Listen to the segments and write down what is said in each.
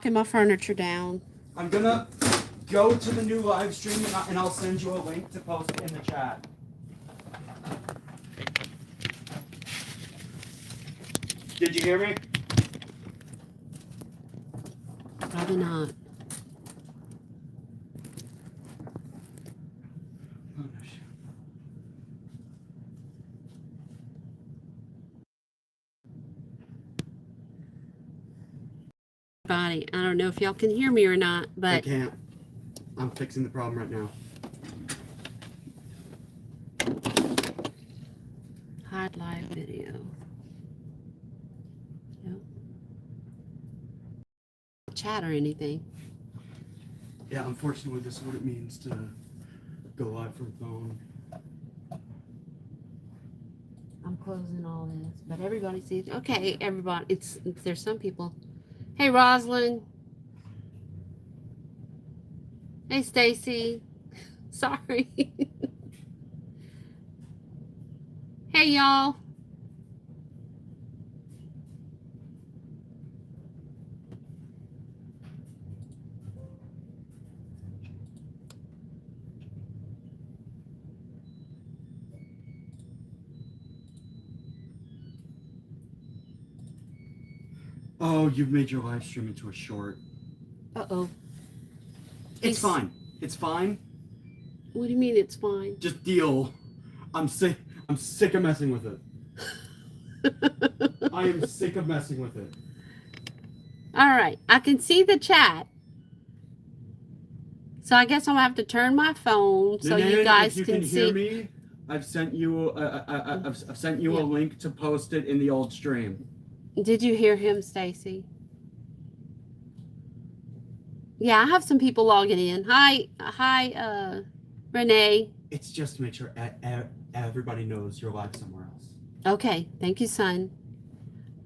Get my furniture down. I'm gonna go to the new live stream and I'll send you a link to post it in the chat. Did you hear me? Probably not. I don't know if y'all can hear me or not, but I can't. I'm fixing the problem right now. hide live video. Yep. Chat or anything. Yeah, unfortunately, this is what it means to go live from phone. I'm closing all this, but everybody sees. Okay, everybody. There's some people. Hey, Rosalind. Hey, Stacy. Sorry. Hey, y'all. Oh, you've made your live stream into a short. Uh-oh. It's fine. It's fine. What do you mean it's fine? Just deal. I'm sick of messing with it. I am sick of messing with it. All right. I can see the chat. So I guess I'll have to turn my phone so you guys can see. Hear me, I've sent you I've sent you a link to post it in the old stream. Did you hear him, Stacy? Yeah, I have some people logging in. Hi, Renee. It's just to make sure everybody knows you're live somewhere else. Okay, thank you, son.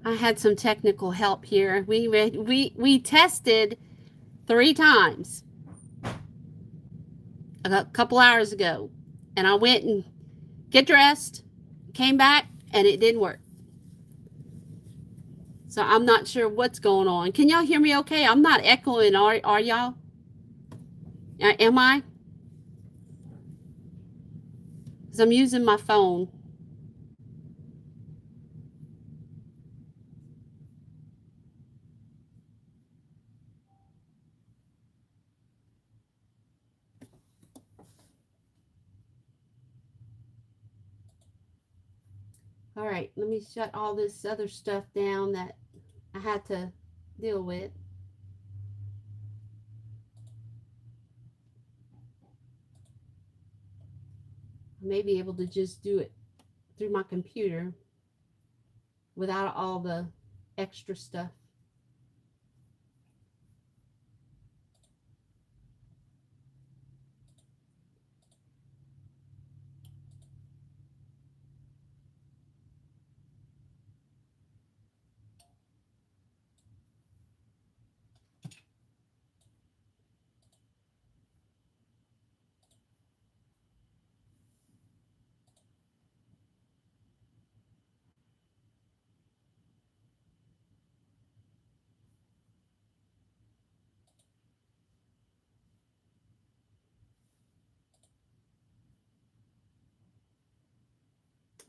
I had some technical help here. We tested 3 times a couple hours ago, and I went and get dressed, came back, and it didn't work. So I'm not sure what's going on. Can y'all hear me okay? I'm not echoing, are y'all? Am I? Because I'm using my phone. All right, let me shut all this other stuff down that I had to deal with. I may be able to just do it through my computer without all the extra stuff.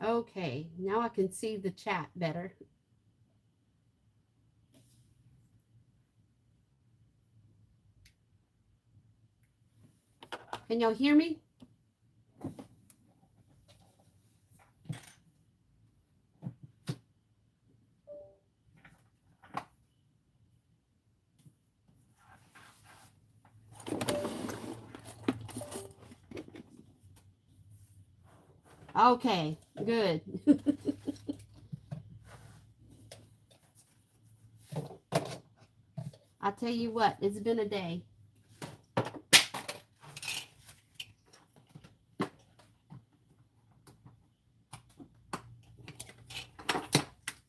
Okay, now I can see the chat better. Can y'all hear me? Okay, good. I'll tell you what, it's been a day.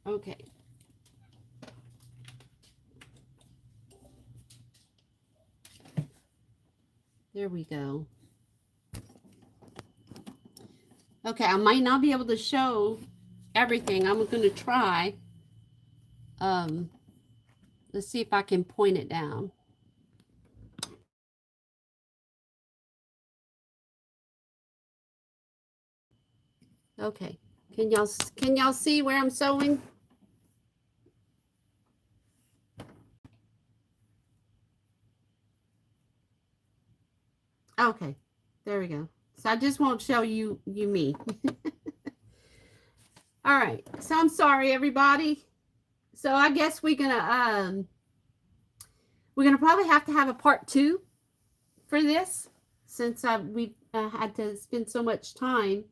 Okay. There we go. Okay, I might not be able to show everything. I'm going to try. Let's Let's see if I can point it down. Okay. Can y'all see where I'm sewing? Okay. There we go. So I just won't show you me. All right. So I'm sorry everybody. So I guess we're gonna probably have to have a part 2 for this, since we had to spend so much time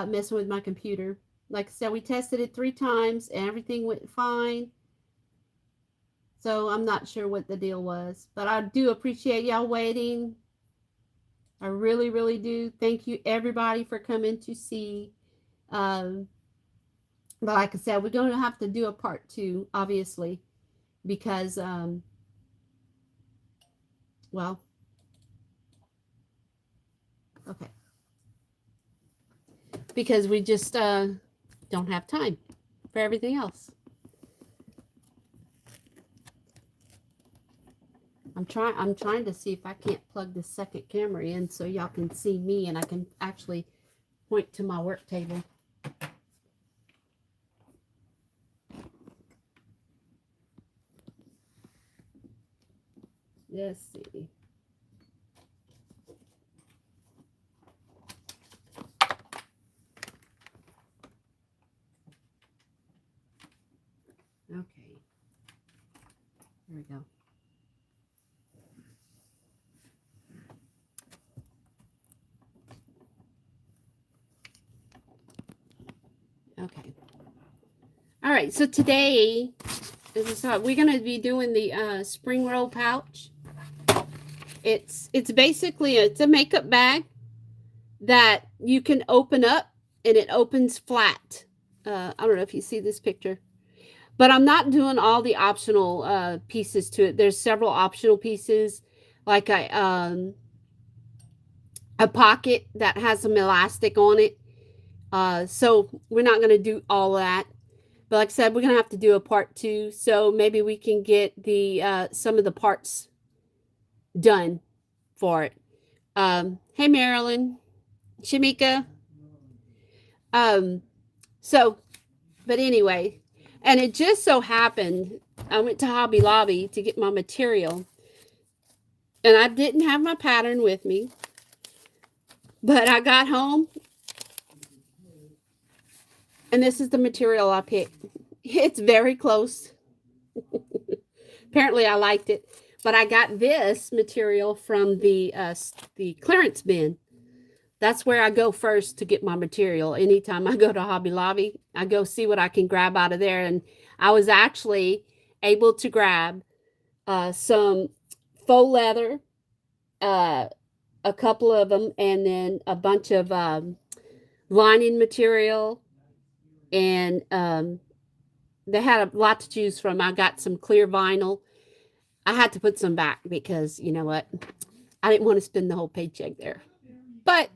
messing with my computer. Like I said, we tested it 3 times and everything went fine. So I'm not sure what the deal was, but I do appreciate y'all waiting. I really, really do. Thank you everybody for coming to see. But like I said, we're going to have to do a part 2, obviously, because well, okay, because we just don't have time for everything else. I'm trying to see if I can't plug the second camera in so y'all can see me and I can actually point to my work table. Let's see. Okay. There we go. Okay. All right. So today, we're going to be doing the spring roll pouch. It's basically it's a makeup bag that you can open up and it opens flat. I don't know if you see this picture, but I'm not doing all the optional pieces to it. There's several optional pieces, like a pocket that has some elastic on it. So we're not going to do all that. But like I said, we're going to have to do a part 2. So maybe we can get the some of the parts done for it. Hey, Marilyn, Shamika. So, but anyway, and it just so happened, I went to Hobby Lobby to get my material. And I didn't have my pattern with me. But I got home. And this is the material I picked. It's very close. Apparently I liked it. But I got this material from the clearance bin. That's where I go first to get my material. Anytime I go to Hobby Lobby, I go see what I can grab out of there. And I was actually able to grab some faux leather, a couple of them, and then a bunch of lining material. And they had a lot to choose from. I got some clear vinyl. I had to put some back because, you know what, I didn't want to spend the whole paycheck there. But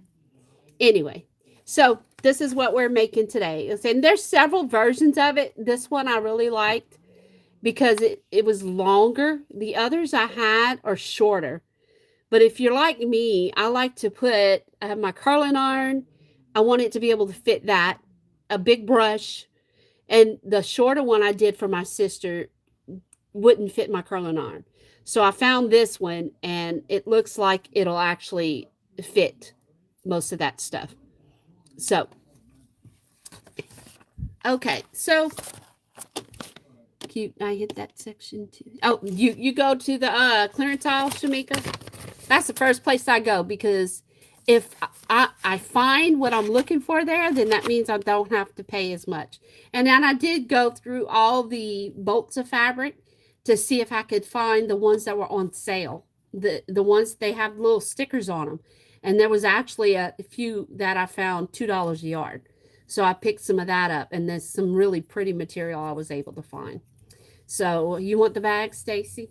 anyway, so this is what we're making today. And there's several versions of it. This one I really liked because it was longer. The others I had are shorter. But if you're like me, I like to I have my curling iron. I want it to be able to fit that, a big brush. And the shorter one I did for my sister wouldn't fit my curling iron. So I found this one and it looks like it'll actually fit most of that stuff. So, okay. So, cute. I hit that section too. Oh, you go to the clearance aisle, Shamika? That's the first place I go because if I find what I'm looking for there, then that means I don't have to pay as much. And then I did go through all the bolts of fabric to see if I could find the ones that were on sale. The ones they have little stickers on them. And there was actually a few that I found $2 a yard. So I picked some of that up. And there's some really pretty material I was able to find. So you want the bag, Stacy?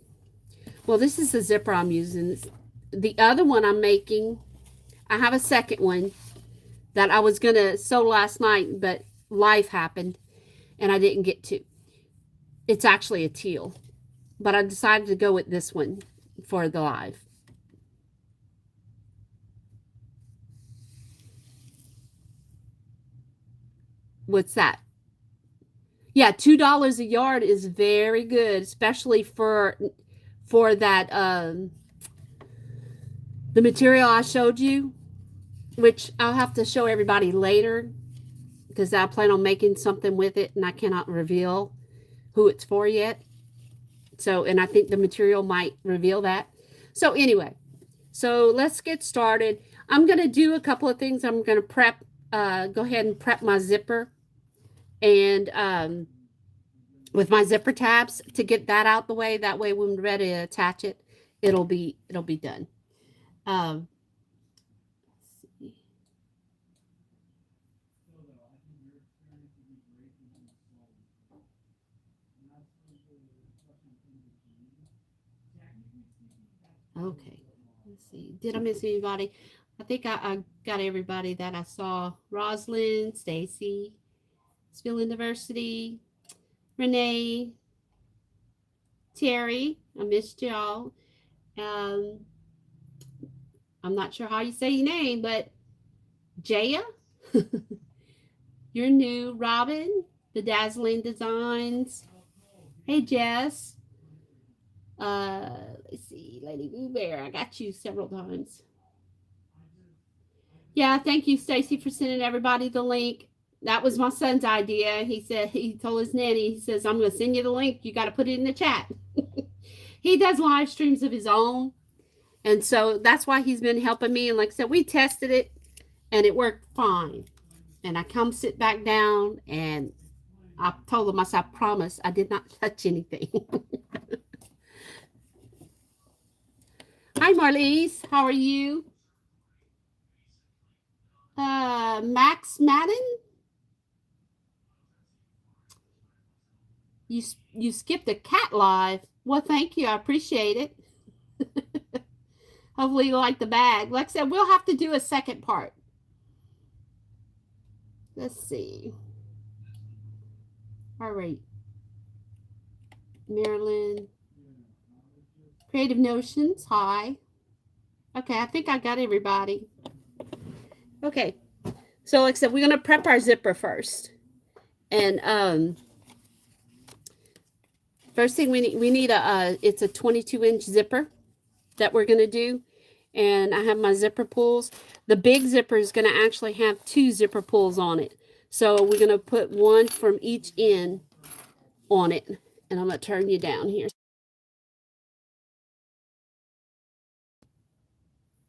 Well, this is the zipper I'm using. The other one I'm making, I have a second one that I was going to sew last night, but life happened and I didn't get to. It's actually a teal, but I decided to go with this one for the live. What's that? Yeah, $2 a yard is very good, especially for that the material I showed you, which I'll have to show everybody later because I plan on making something with it and I cannot reveal who it's for yet. So, and I think the material might reveal that. So anyway, so let's get started. I'm going to do a couple of things. I'm going to go ahead and prep my zipper and with my zipper tabs to get that out the way. That way when we're ready to attach it, it'll be done. Um, okay, let's see. Did I miss anybody? I think I got everybody that I saw. Rosalind, Stacy, Spill University, Renee, Terry. I missed y'all. Um, I'm not sure how you say your name, but Jaya, you're new. Robin, the Dazzling Designs. Hey, Jess. Let's see, Lady Boo Bear. I got you several times. Yeah, thank you, Stacy, for sending everybody the link. That was my son's idea. He said he told his nanny, he says, I'm going to send you the link. You got to put it in the chat. He does live streams of his own. And so that's why he's been helping me. And like I said, we tested it and it worked fine. And I come sit back down and I told him, I said, I promise I did not touch anything. Hi, Marlies. How are you? Max Madden? You skipped a cat live. Well, thank you. I appreciate it. Hopefully you like the bag. Like I said, we'll have to do a second part. Let's see. All right. Marilyn. Creative Notions. Hi. Okay, I think I got everybody. Okay. So like I said, we're going to prep our zipper first. And first thing we need it's a 22-inch zipper that we're going to do. And I have my zipper pulls. The big zipper is going to actually have 2 zipper pulls on it. So we're going to put one from each end on it. And I'm going to turn you down here.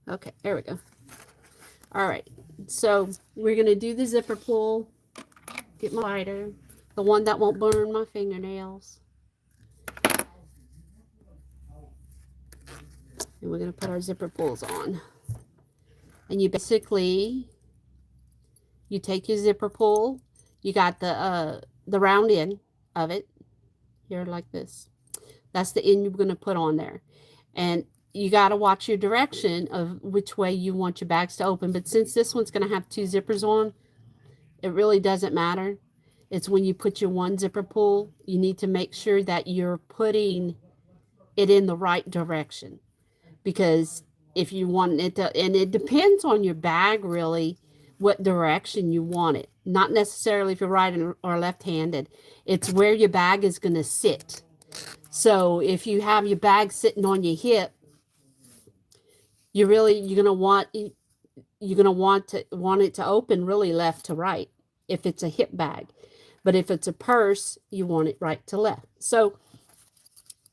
Okay, there we go. All right, so we're going to do the zipper pull. Get my lighter, the one that won't burn my fingernails. And we're going to put our zipper pulls on. And you basically, you take your zipper pull, you got the round end of it here like this. That's the end you're going to put on there. And you got to watch your direction of which way you want your bags to open. But since this one's going to have 2 zippers on, it really doesn't matter. It's when you put your one zipper pull, you need to make sure that you're putting it in the right direction. Because if you want it to, and it depends on your bag really, what direction you want it. Not necessarily if you're right or left-handed. It's where your bag is going to sit. So if you have your bag sitting on your hip, you're going to want it to open really left to right if it's a hip bag. But if it's a purse, you want it right to left. So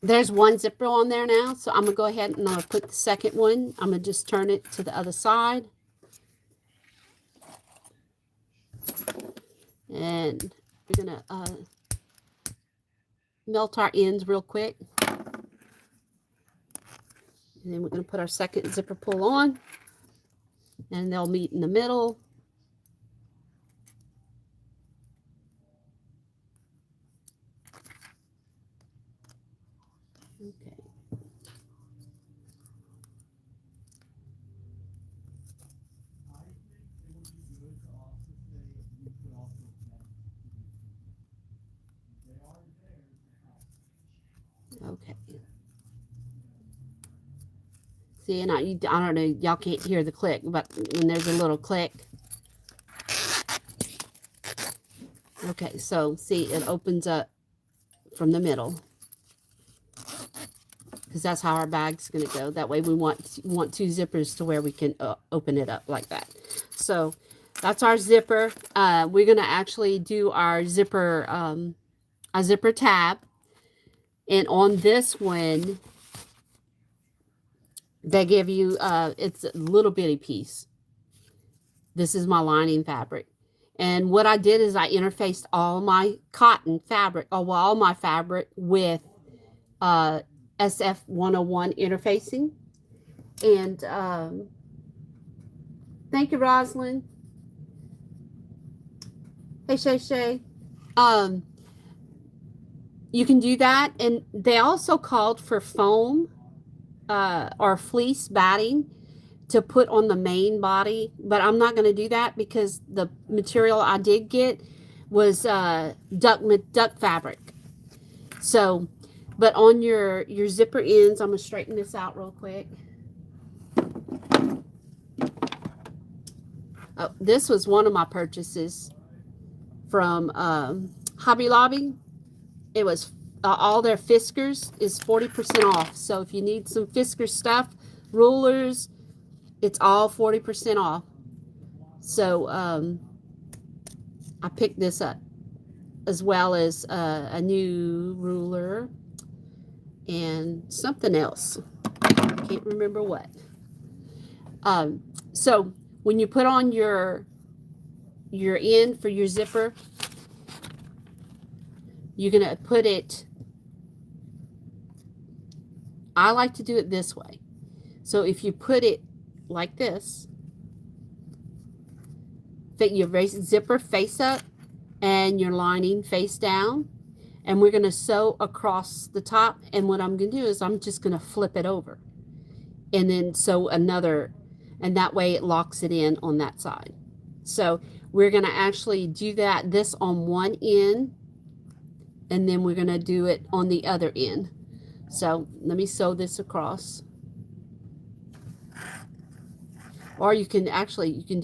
there's one zipper on there now. So I'm going to go ahead and I'm going to put the second one. I'm going to just turn it to the other side. And we're going to melt our ends real quick. And then we're going to put our second zipper pull on. And they'll meet in the middle. Okay. See, and I don't know, y'all can't hear the click, but when there's a little click. Okay, so see, it opens up from the middle, because that's how our bag's going to go. That way we want two zippers to where we can open it up like that. So that's our zipper. We're going to actually do our zipper, a zipper tab. And on this one, they give you, it's a little bitty piece. This is my lining fabric. And what I did is I interfaced all my cotton fabric, all my fabric with SF 101 interfacing. And thank you, Rosalind. Hey, Shay. You can do that. And they also called for foam or fleece batting to put on the main body, but I'm not going to do that because the material I did get was duck fabric. So, but on your zipper ends, I'm going to straighten this out real quick. Oh, this was one of my purchases from Hobby Lobby. It was all their Fiskars is 40% off. So if you need some Fisker stuff, rulers, it's all 40% off. So I picked this up, as well as a new ruler and something else. I can't remember what. So when you put on your end for your zipper, you're going to put it, I like to do it this way. So if you put it like this, that your zipper face up and your lining face down, and we're going to sew across the top. And what I'm going to do is I'm just going to flip it over and then sew another, and that way it locks it in on that side. So we're going to actually do this on one end, and then we're going to do it on the other end. So let me sew this across. Or you can do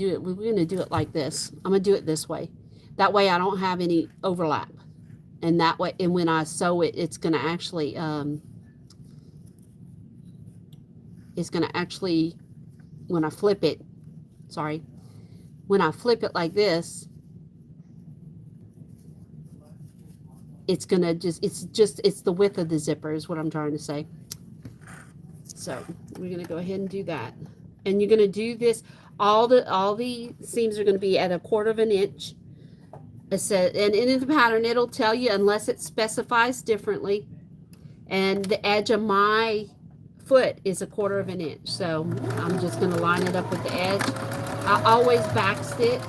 it, we're going to do it like this. I'm going to do it this way. That way I don't have any overlap. And that way, and when I sew it, it's going to actually, when I flip it, when I flip it like this, it's going to it's the width of the zipper is what I'm trying to say. So we're going to go ahead and do that. And you're going to do this, all the seams are going to be at 1/4 of an inch. It said, and in the pattern, it'll tell you unless it specifies differently. And the edge of my foot is 1/4 of an inch. So I'm just going to line it up with the edge. I always back stitch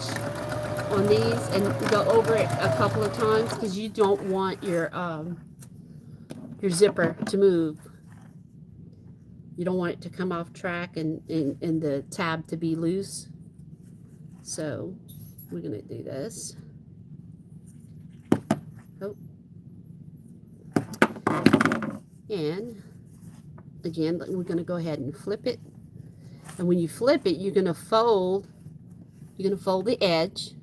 on these and go over it a couple of times because you don't want your zipper to move. You don't want it to come off track and the tab to be loose. So we're going to do this. Oh. And again, we're going to go ahead and flip it. And when you flip it, you're going to fold the edge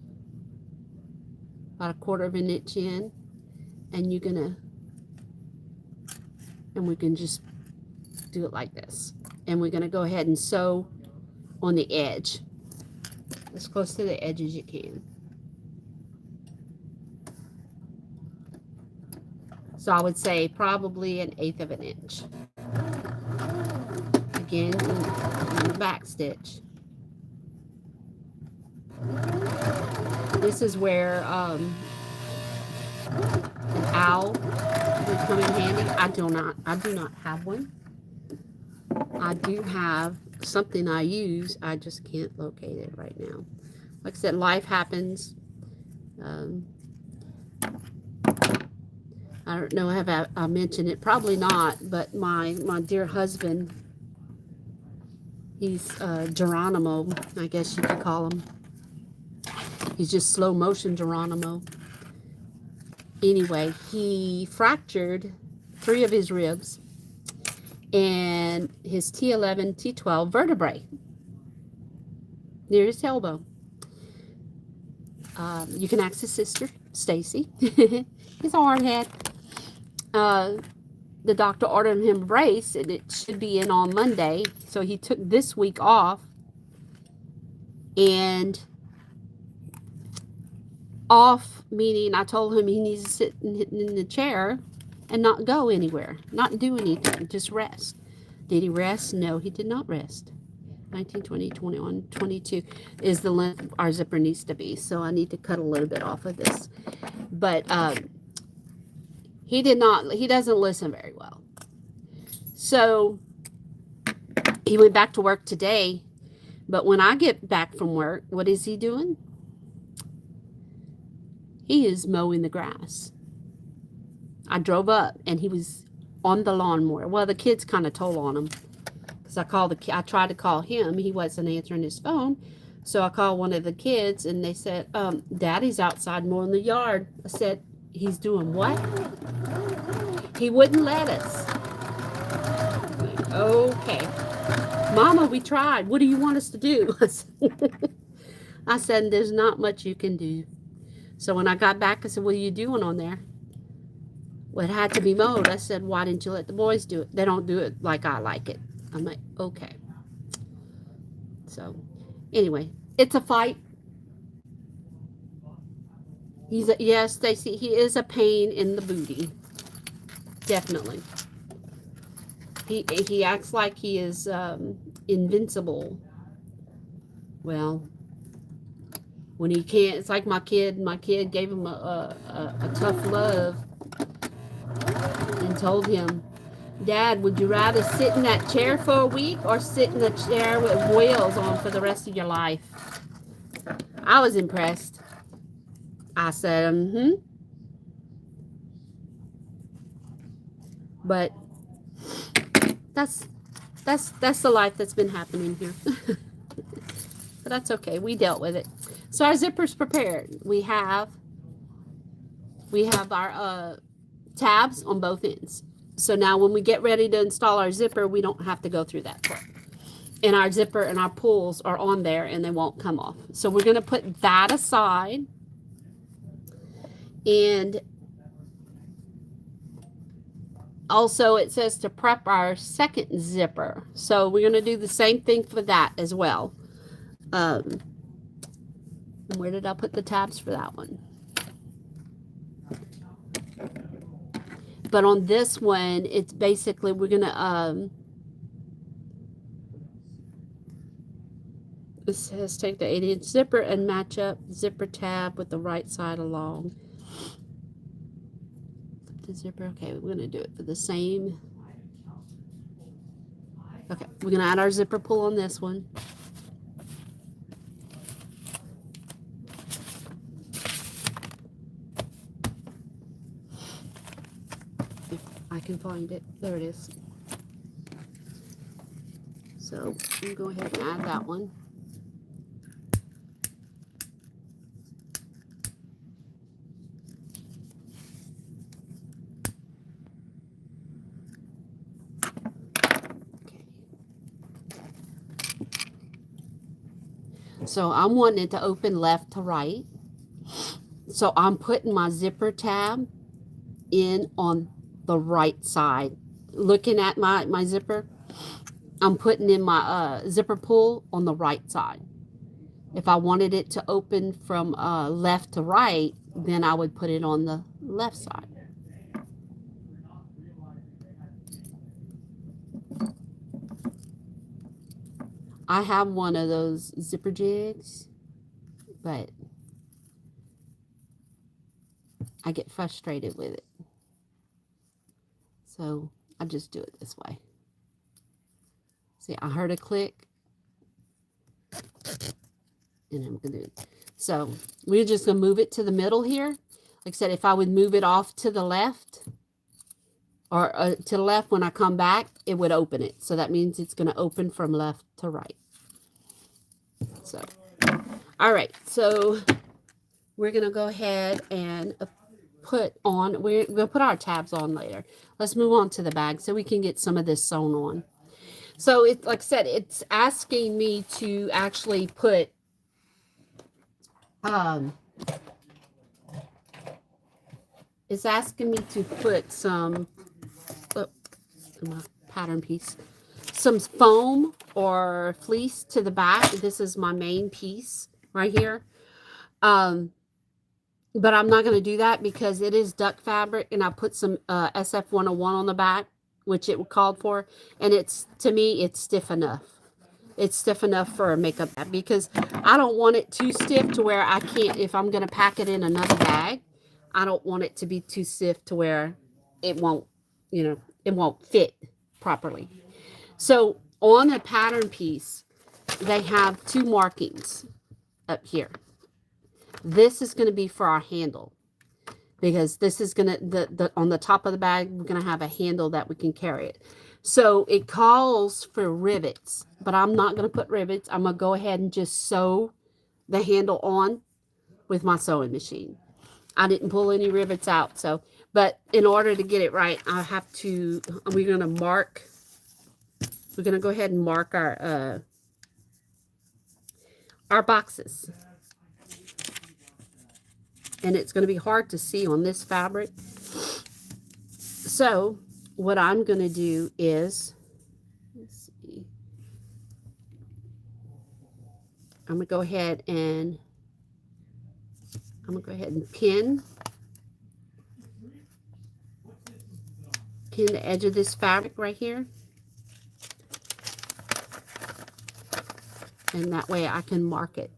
about 1/4 of an inch in, and we can just do it like this. And we're going to go ahead and sew on the edge, as close to the edge as you can. So I would say probably 1/8 of an inch. Again, in the back stitch. This is where an owl would come in handy. I do not have one. I do have something I use. I just can't locate it right now. Like I said, life happens. I don't know, have I mentioned it? Probably not, but my dear husband, he's Geronimo, I guess you could call him. He's just slow motion Geronimo. Anyway, he fractured 3 of his ribs, and his T11, T12 vertebrae near his elbow. You can ask his sister, Stacy. He's a hard head. The doctor ordered him a brace, and it should be in on Monday. So he took this week off. And off meaning I told him he needs to sit in the chair and not go anywhere, not do anything, just rest. Did he rest? No, he did not rest. 19, 20, 21, 22 is the length our zipper needs to be. So I need to cut a little bit off of this. But he doesn't listen very well. So he went back to work today. But when I get back from work, what is he doing? He is mowing the grass. I drove up and he was on the lawnmower. Well, the kids kind of told on him. I tried to call him. He wasn't answering his phone. So I called one of the kids and they said, Daddy's outside mowing the yard. I said, he's doing what? He wouldn't let us. Like, okay. Mama, we tried. What do you want us to do? I said, there's not much you can do. So when I got back, I said, what are you doing on there? Well, it had to be mowed. I said, why didn't you let the boys do it? They don't do it like I like it. I'm like, okay. So, anyway, it's a fight. Yes, Stacy, he is a pain in the booty. Definitely. He acts like he is invincible. Well, when he can't, it's like my kid. My kid gave him a tough love and told him, Dad, would you rather sit in that chair for a week or sit in a chair with wheels on for the rest of your life? I was impressed. I said, But that's the life that's been happening here. But that's okay. We dealt with it. So our zipper's prepared. We have our tabs on both ends. So now when we get ready to install our zipper, we don't have to go through that part. And our zipper and our pulls are on there and they won't come off. So we're going to put that aside. And also it says to prep our second zipper. So we're going to do the same thing for that as well. Where did I put the tabs for that one? But on this one, it's basically we're gonna it says take the 8-inch zipper and match up zipper tab with the right side along the zipper. Okay, we're gonna do it for the same. Okay, we're gonna add our zipper pull on this one. I can find it. There it is. So we'll go ahead and add that one. Okay. So I'm wanting it to open left to right. So I'm putting my zipper tab in on the right side. Looking at my zipper, I'm putting in my zipper pull on the right side. If I wanted it to open from left to right, then I would put it on the left side. I have one of those zipper jigs, but I get frustrated with it. So I just do it this way. See, I heard a click. And I'm going to do it. So we're just going to move it to the middle here. Like I said, if I would move it off to the left or to the left when I come back, it would open it. So that means it's going to open from left to right. So, all right. So we're going to go ahead and put on, we'll put our tabs on later. Let's move on to the bag so we can get some of this sewn on. So it, like I said, it's asking me to actually put, it's asking me to put some, oh, my pattern piece, some foam or fleece to the back. This is my main piece right here. But I'm not going to do that because it is duck fabric, and I put some SF101 on the back, which it called for, and it's, to me, it's stiff enough. It's stiff enough for a makeup bag because I don't want it too stiff to where I can't, if I'm going to pack it in another bag, I don't want it to be too stiff to where it won't, you know, it won't fit properly. So on the pattern piece, they have two markings up here. This is going to be for our handle because this is going to, on the top of the bag, we're going to have a handle that we can carry it. So it calls for rivets, but I'm not going to put rivets. I'm going to go ahead and just sew the handle on with my sewing machine. I didn't pull any rivets out. So, but in order to get it right, I have to, we're going to mark, we're going to go ahead and mark our boxes. And it's going to be hard to see on this fabric. So what I'm going to do is, let's see, I'm going to go ahead and pin the edge of this fabric right here. And that way I can mark it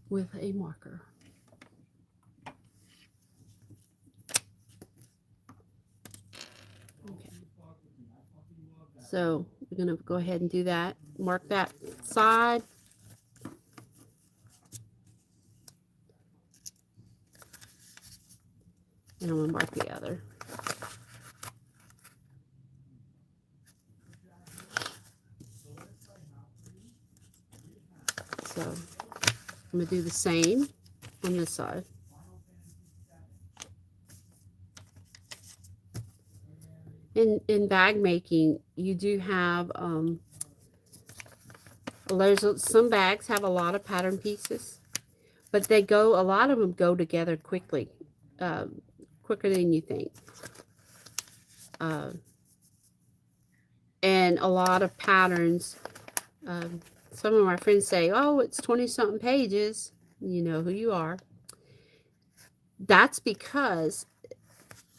with a marker. Okay. So we're going to go ahead and do that. Mark that side. And I'm going to mark the other. So I'm going to do the same on this side. In bag making, you do have, some bags have a lot of pattern pieces, but a lot of them go together quickly, quicker than you think. And a lot of patterns, some of my friends say, oh, it's 20-something pages. You know who you are. That's because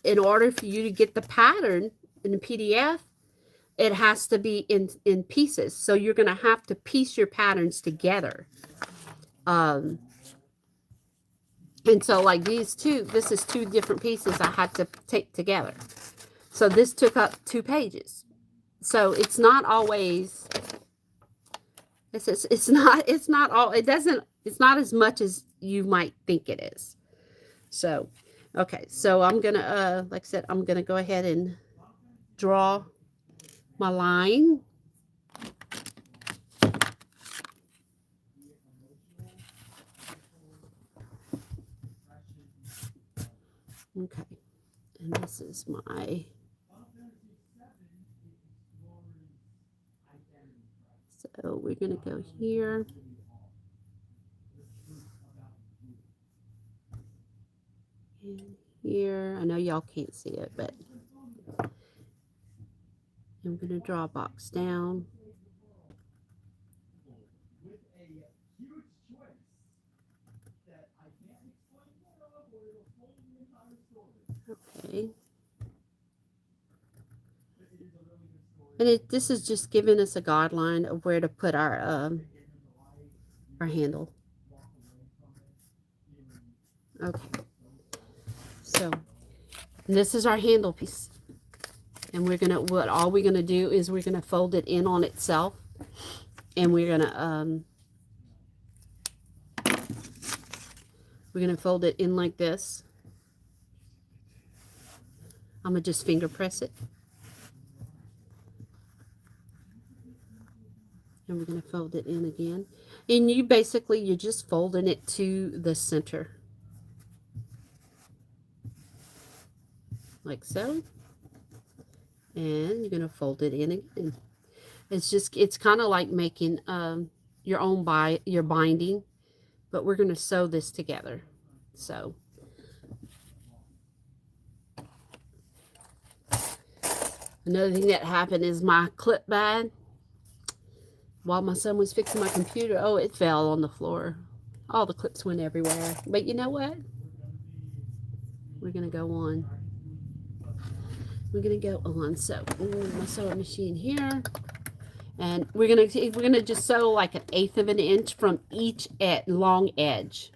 in order for you to get the pattern in the PDF, it has to be in pieces. So you're going to have to piece your patterns together. And so like these two, this is two different pieces I had to take together. So this took up 2 pages. So it's not always, it's not as much as you might think it is. So, okay. So I'm going to, like I said, I'm going to go ahead and draw my line. Okay. And this is my, so we're going to go here. And here, I know y'all can't see it, but I'm going to draw a box down. Okay. And this is just giving us a guideline of where to put our handle. Okay. So this is our handle piece. And all we're gonna do is we're gonna fold it in on itself. And we're gonna fold it in like this. I'm gonna just finger press it. And we're gonna fold it in again. And you're just folding it to the center. like so. And you're going to fold it in again. It's kind of like making your own your binding, but we're going to sew this together. So another thing that happened is my clip bag, while my son was fixing my computer, oh, it fell on the floor. All the clips went everywhere. But you know what? We're going to go on. We're going to go on. So my sewing machine here. And we're gonna just sew like 1/8 of an inch from each long edge.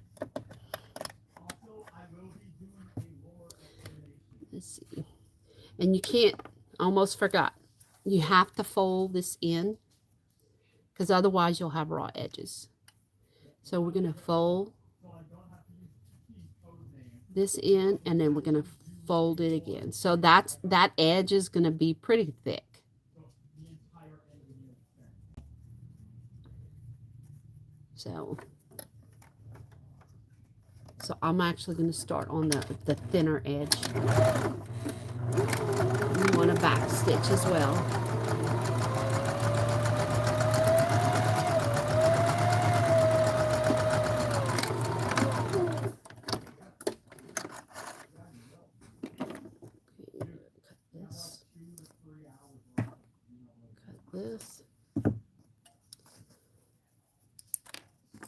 Let's see. And you can't, almost forgot, you have to fold this in, because otherwise you'll have raw edges. So we're gonna fold this in, and then we're gonna fold it again. So that edge is gonna be pretty thick. So I'm actually going to start on the thinner edge. You want a back stitch as well. Cut this.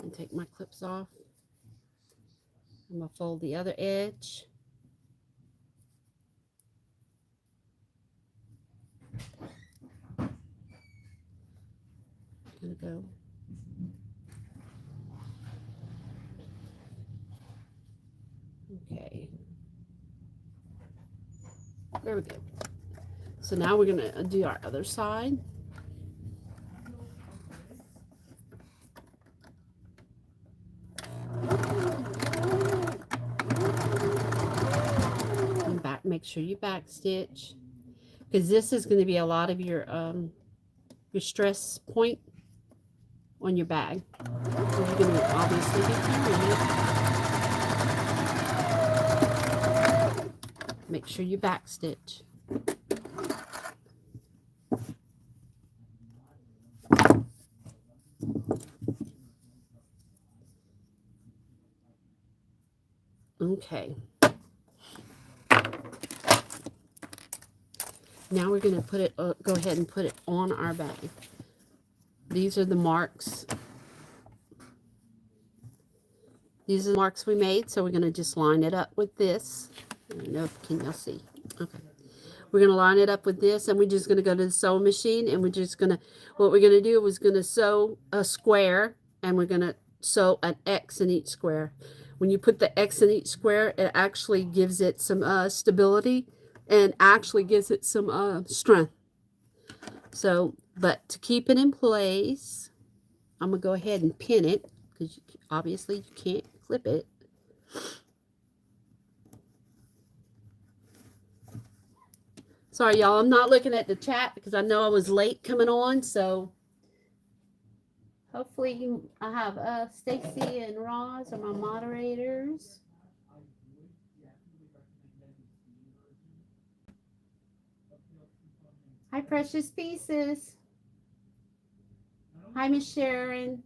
And take my clips off. I'm going to fold the other edge. Gonna go. Okay. There we go. So now we're going to do our other side. Make sure you back stitch, because this is going to be a lot of your stress point on your bag. So you're going to obviously be carrying it. Make sure you back stitch. Okay. Now we're going to put it, go ahead and put it on our bag. These are the marks. These are the marks we made, so we're going to just line it up with this. I don't know if y'all see. Okay. We're going to line it up with this, and we're just going to go to the sewing machine, and we're just going to, what we're going to do is going to sew a square, and we're going to sew an X in each square. When you put the X in each square, it actually gives it some stability, and actually gives it some strength. So, but to keep it in place, I'm going to go ahead and pin it, because obviously you can't clip it. Sorry, y'all, I'm not looking at the chat because I know I was late coming on, so hopefully I have Stacy and Roz are my moderators. Hi, Precious Pieces. Hi, Miss Sharon.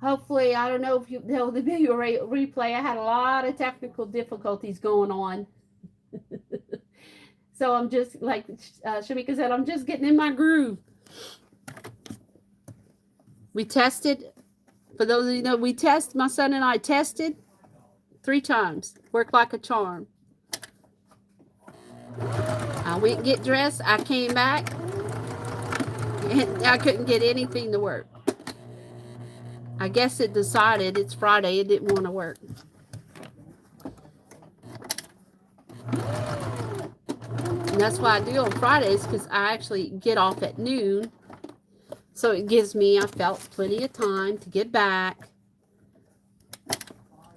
Hopefully, I don't know if you know the video replay. I had a lot of technical difficulties going on. So I'm just, like Shamika said, I'm just getting in my groove. We tested, for those of you know, my son and I tested 3 times. Worked like a charm. I went and get dressed. I came back, and I couldn't get anything to work. I guess it decided it's Friday. It didn't want to work. And that's why I do on Fridays, because I actually get off at noon. So it gives me, I felt, plenty of time to get back.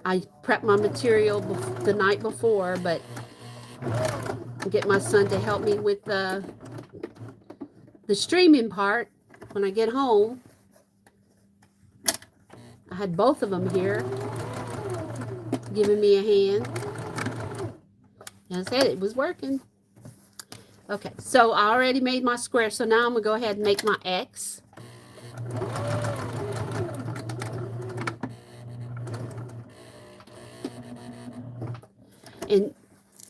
I prep my material the night before, but get my son to help me with the streaming part when I get home. I had both of them here giving me a hand. And I said it was working. Okay, so I already made my square. So now I'm going to go ahead and make my X. And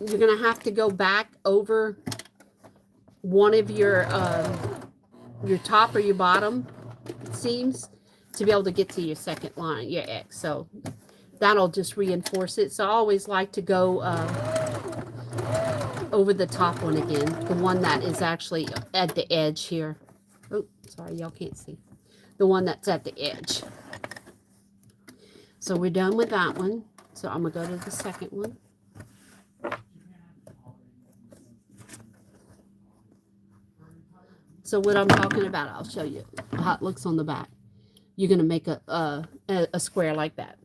you're going to have to go back over one of your top or your bottom seams to be able to get to your second line, your X. So that'll just reinforce it. So I always like to go over the top one again, the one that is actually at the edge here. Oh, sorry, y'all can't see. The one that's at the edge. So we're done with that one. So I'm going to go to the second one. So what I'm talking about, I'll show you how it looks on the back. You're going to make a square like that.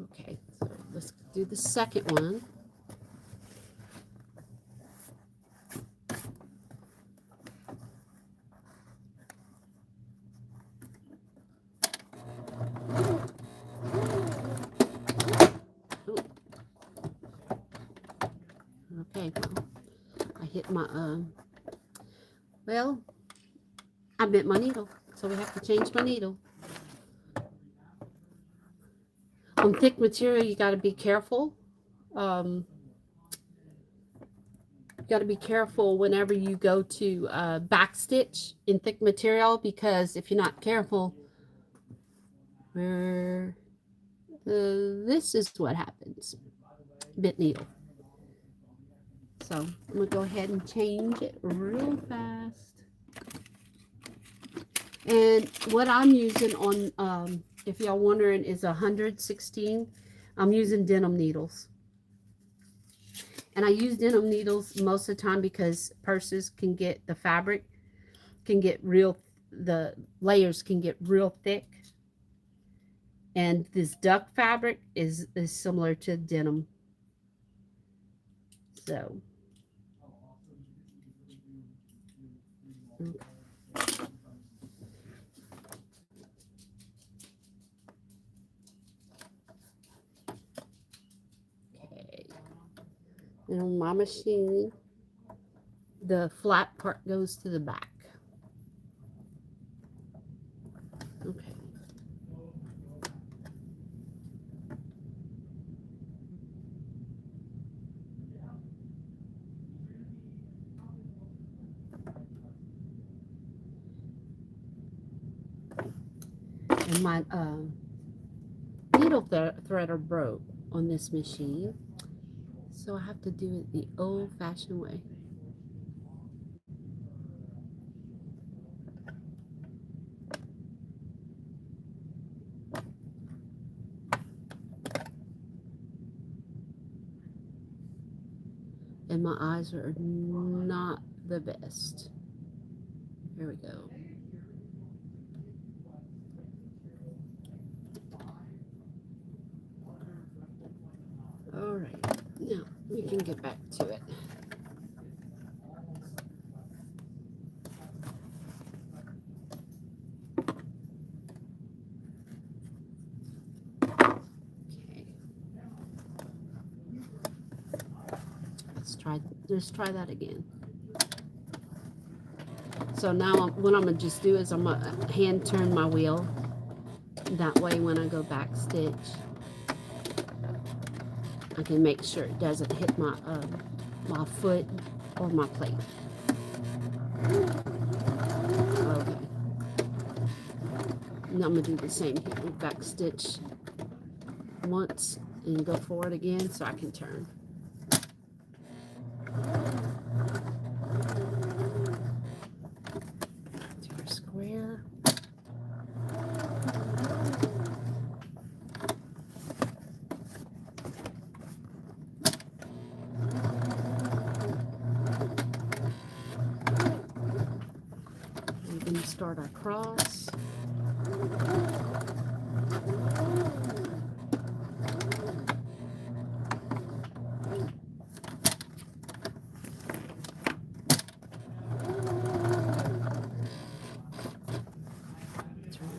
Okay, so let's do the second one. Okay, well, I hit my, well, I bent my needle, so we have to change my needle. On thick material, you got to be careful. You got to be careful whenever you go to backstitch in thick material, because if you're not careful, this is what happens. Bent needle. So I'm going to go ahead and change it real fast. And what I'm using on, if y'all wondering, is 116. I'm using denim needles. And I use denim needles most of the time because purses can get, the fabric can get real, the layers can get real thick. And this duck fabric is similar to denim. So. Okay. And on my machine, the flat part goes to the back. Okay. And my needle threader broke on this machine, so I have to do it the old-fashioned way. And my eyes are not the best. Here we go. All right, now we can get back to it. Okay. Let's try that again. So now what I'm gonna just do is I'm gonna hand turn my wheel. That way when I go back stitch, I can make sure it doesn't hit my my foot or my plate. Okay. Now I'm gonna do the same here. Back stitch once and go forward again so I can turn. Do our square. We're going to start our cross.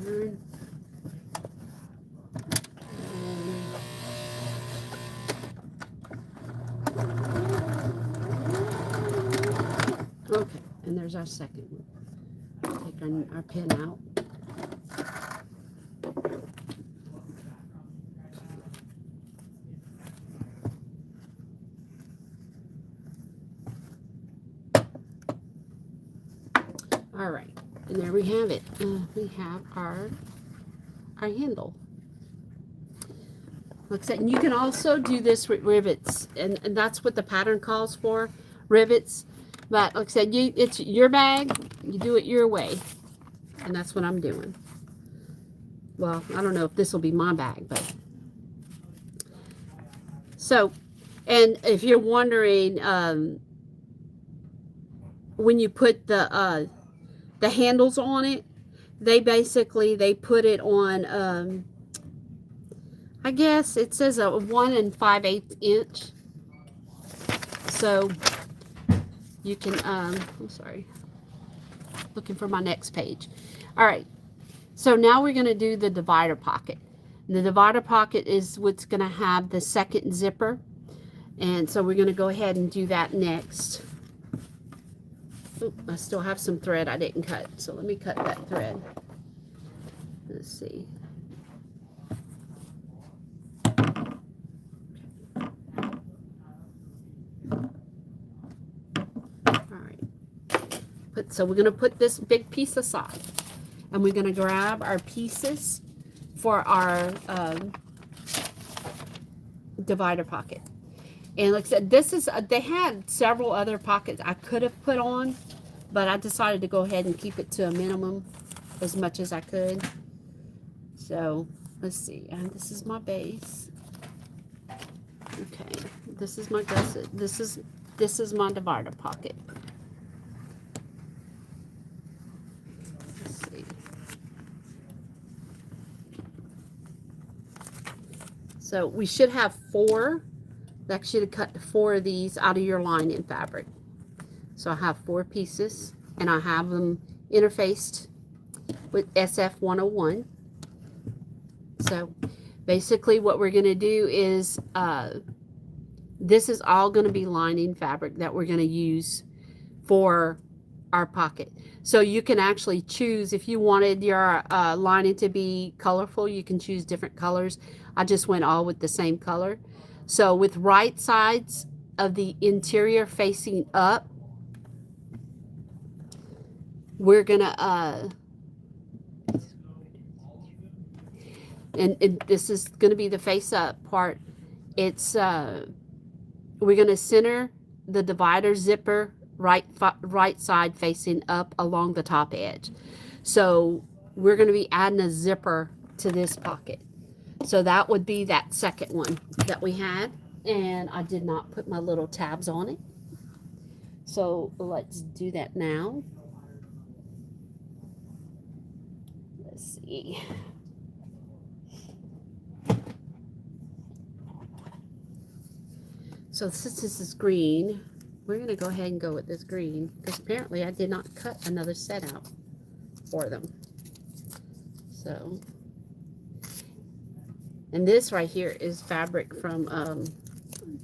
pattern. Okay, and there's our second one. Take our pin out. All right, and there we have it. We have our handle. Like I said, and you can also do this with rivets, and that's what the pattern calls for, rivets. But like I said, it's your bag, you do it your way, and that's what I'm doing. Well, I don't know if this will be my bag, but so, and if you're wondering, when you put the handles on it, they put it on, I guess it says a 1 5/8 inch. So you can, I'm sorry, looking for my next page. All right. So now we're going to do the divider pocket. The divider pocket is what's going to have the second zipper. And so we're going to go ahead and do that next. Oop, I still have some thread I didn't cut. So let me cut that thread. Let's see. So we're going to put this big piece aside, and we're going to grab our pieces for our divider pocket. And like I said, this is, they had several other pockets I could have put on, but I decided to go ahead and keep it to a minimum as much as I could. So let's see, and this is my base. Okay, this is my gusset. This is my divider pocket. So we should have 4. I should have cut 4 of these out of your lining fabric. So I have 4 pieces, and I have them interfaced with SF101. So basically what we're going to do is, this is all going to be lining fabric that we're going to use for our pocket. So you can actually choose, if you wanted your lining to be colorful, you can choose different colors. I just went all with the same color. So with right sides of the interior facing up, we're gonna and this is gonna be the face up part. It's we're gonna center the divider zipper right side facing up along the top edge. So we're going to be adding a zipper to this pocket. So that would be that second one that we had, and I did not put my little tabs on it. So let's do that now. Let's see. So since this is green, we're going to go ahead and go with this green, because apparently I did not cut another set out for them. So, and this right here is fabric from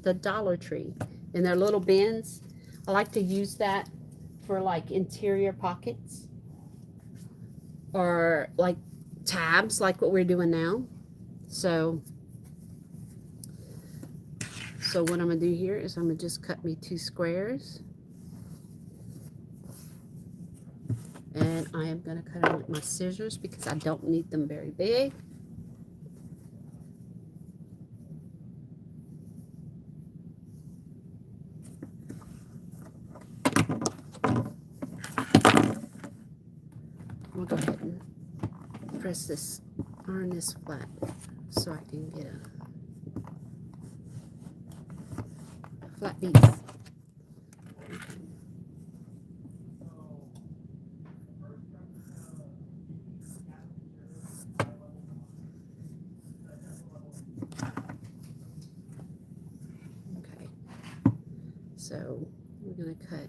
the Dollar Tree in their little bins. I like to use that for like interior pockets or like tabs, like what we're doing now. So what I'm going to do here is I'm going to just cut me 2 squares. And I am going to cut them with my scissors because I don't need them very big. I'll go ahead and press this, iron this flat so I can get a flat piece. Okay, so we're going to cut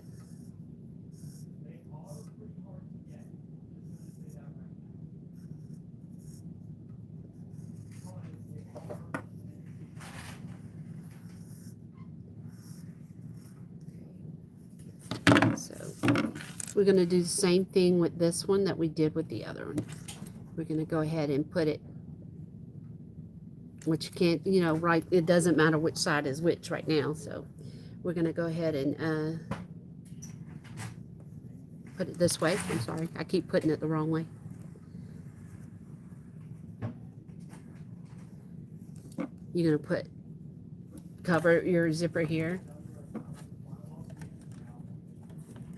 We're going to do the same thing with this one that we did with the other one. We're going to go ahead and put it, which you can't, you know, right, it doesn't matter which side is which right now. So we're going to go ahead and put it this way. I'm sorry, I keep putting it the wrong way. You're going to cover your zipper here.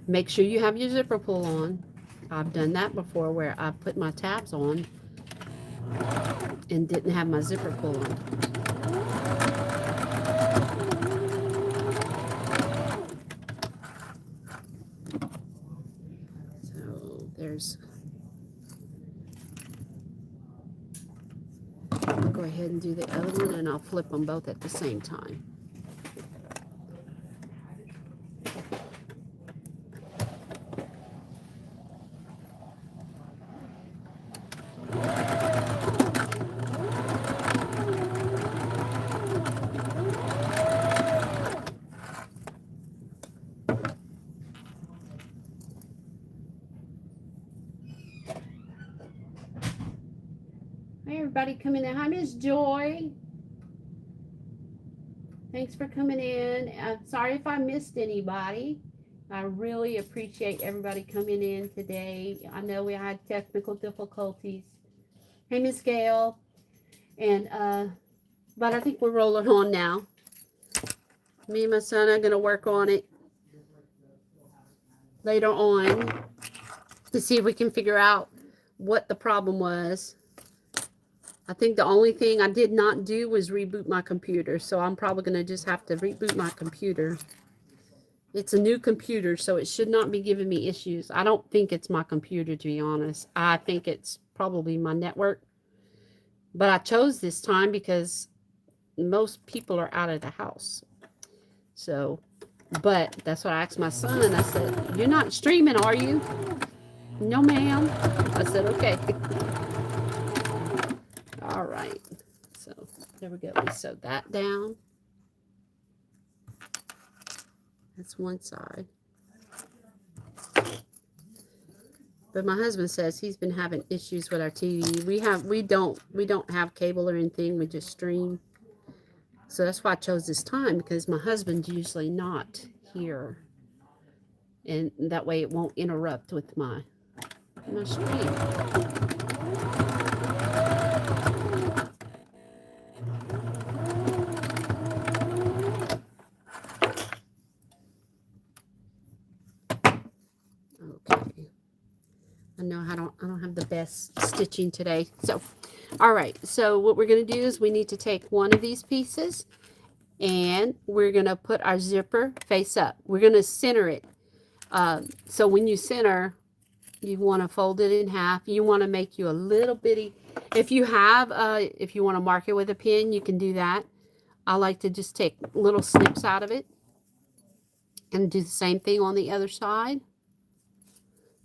Make sure you have your zipper pull on. I've done that before where I put my tabs on and didn't have my zipper pull on. So there's, I'll go ahead and do the other one and I'll flip them both at the same time. Hi, everybody coming in. Hi, Miss Joy. Thanks for coming in. Sorry if I missed anybody. I really appreciate everybody coming in today. I know we had technical difficulties. Hey, Miss Gail. And, but I think we're rolling on now. Me and my son are going to work on it later on to see if we can figure out what the problem was. I think the only thing I did not do was reboot my computer. So I'm probably going to just have to reboot my computer. It's a new computer, so it should not be giving me issues. I don't think it's my computer, to be honest. I think it's probably my network. But I chose this time because most people are out of the house. So, but that's what I asked my son. I said, "You're not streaming, are you?" "No, ma'am." I said, "Okay." All right. So there we go. We sewed that down. That's one side. But my husband says he's been having issues with our TV. We don't have cable or anything. We just stream. So that's why I chose this time, because my husband's usually not here. And that way it won't interrupt with my stream. Okay. I know I don't have the best stitching today. So, all right. So what we're going to do is we need to take one of these pieces and we're going to put our zipper face up. We're going to center it. So when you center, you want to fold it in half. You want to make you a little bitty. If you want to mark it with a pin, you can do that. I like to just take little snips out of it and do the same thing on the other side.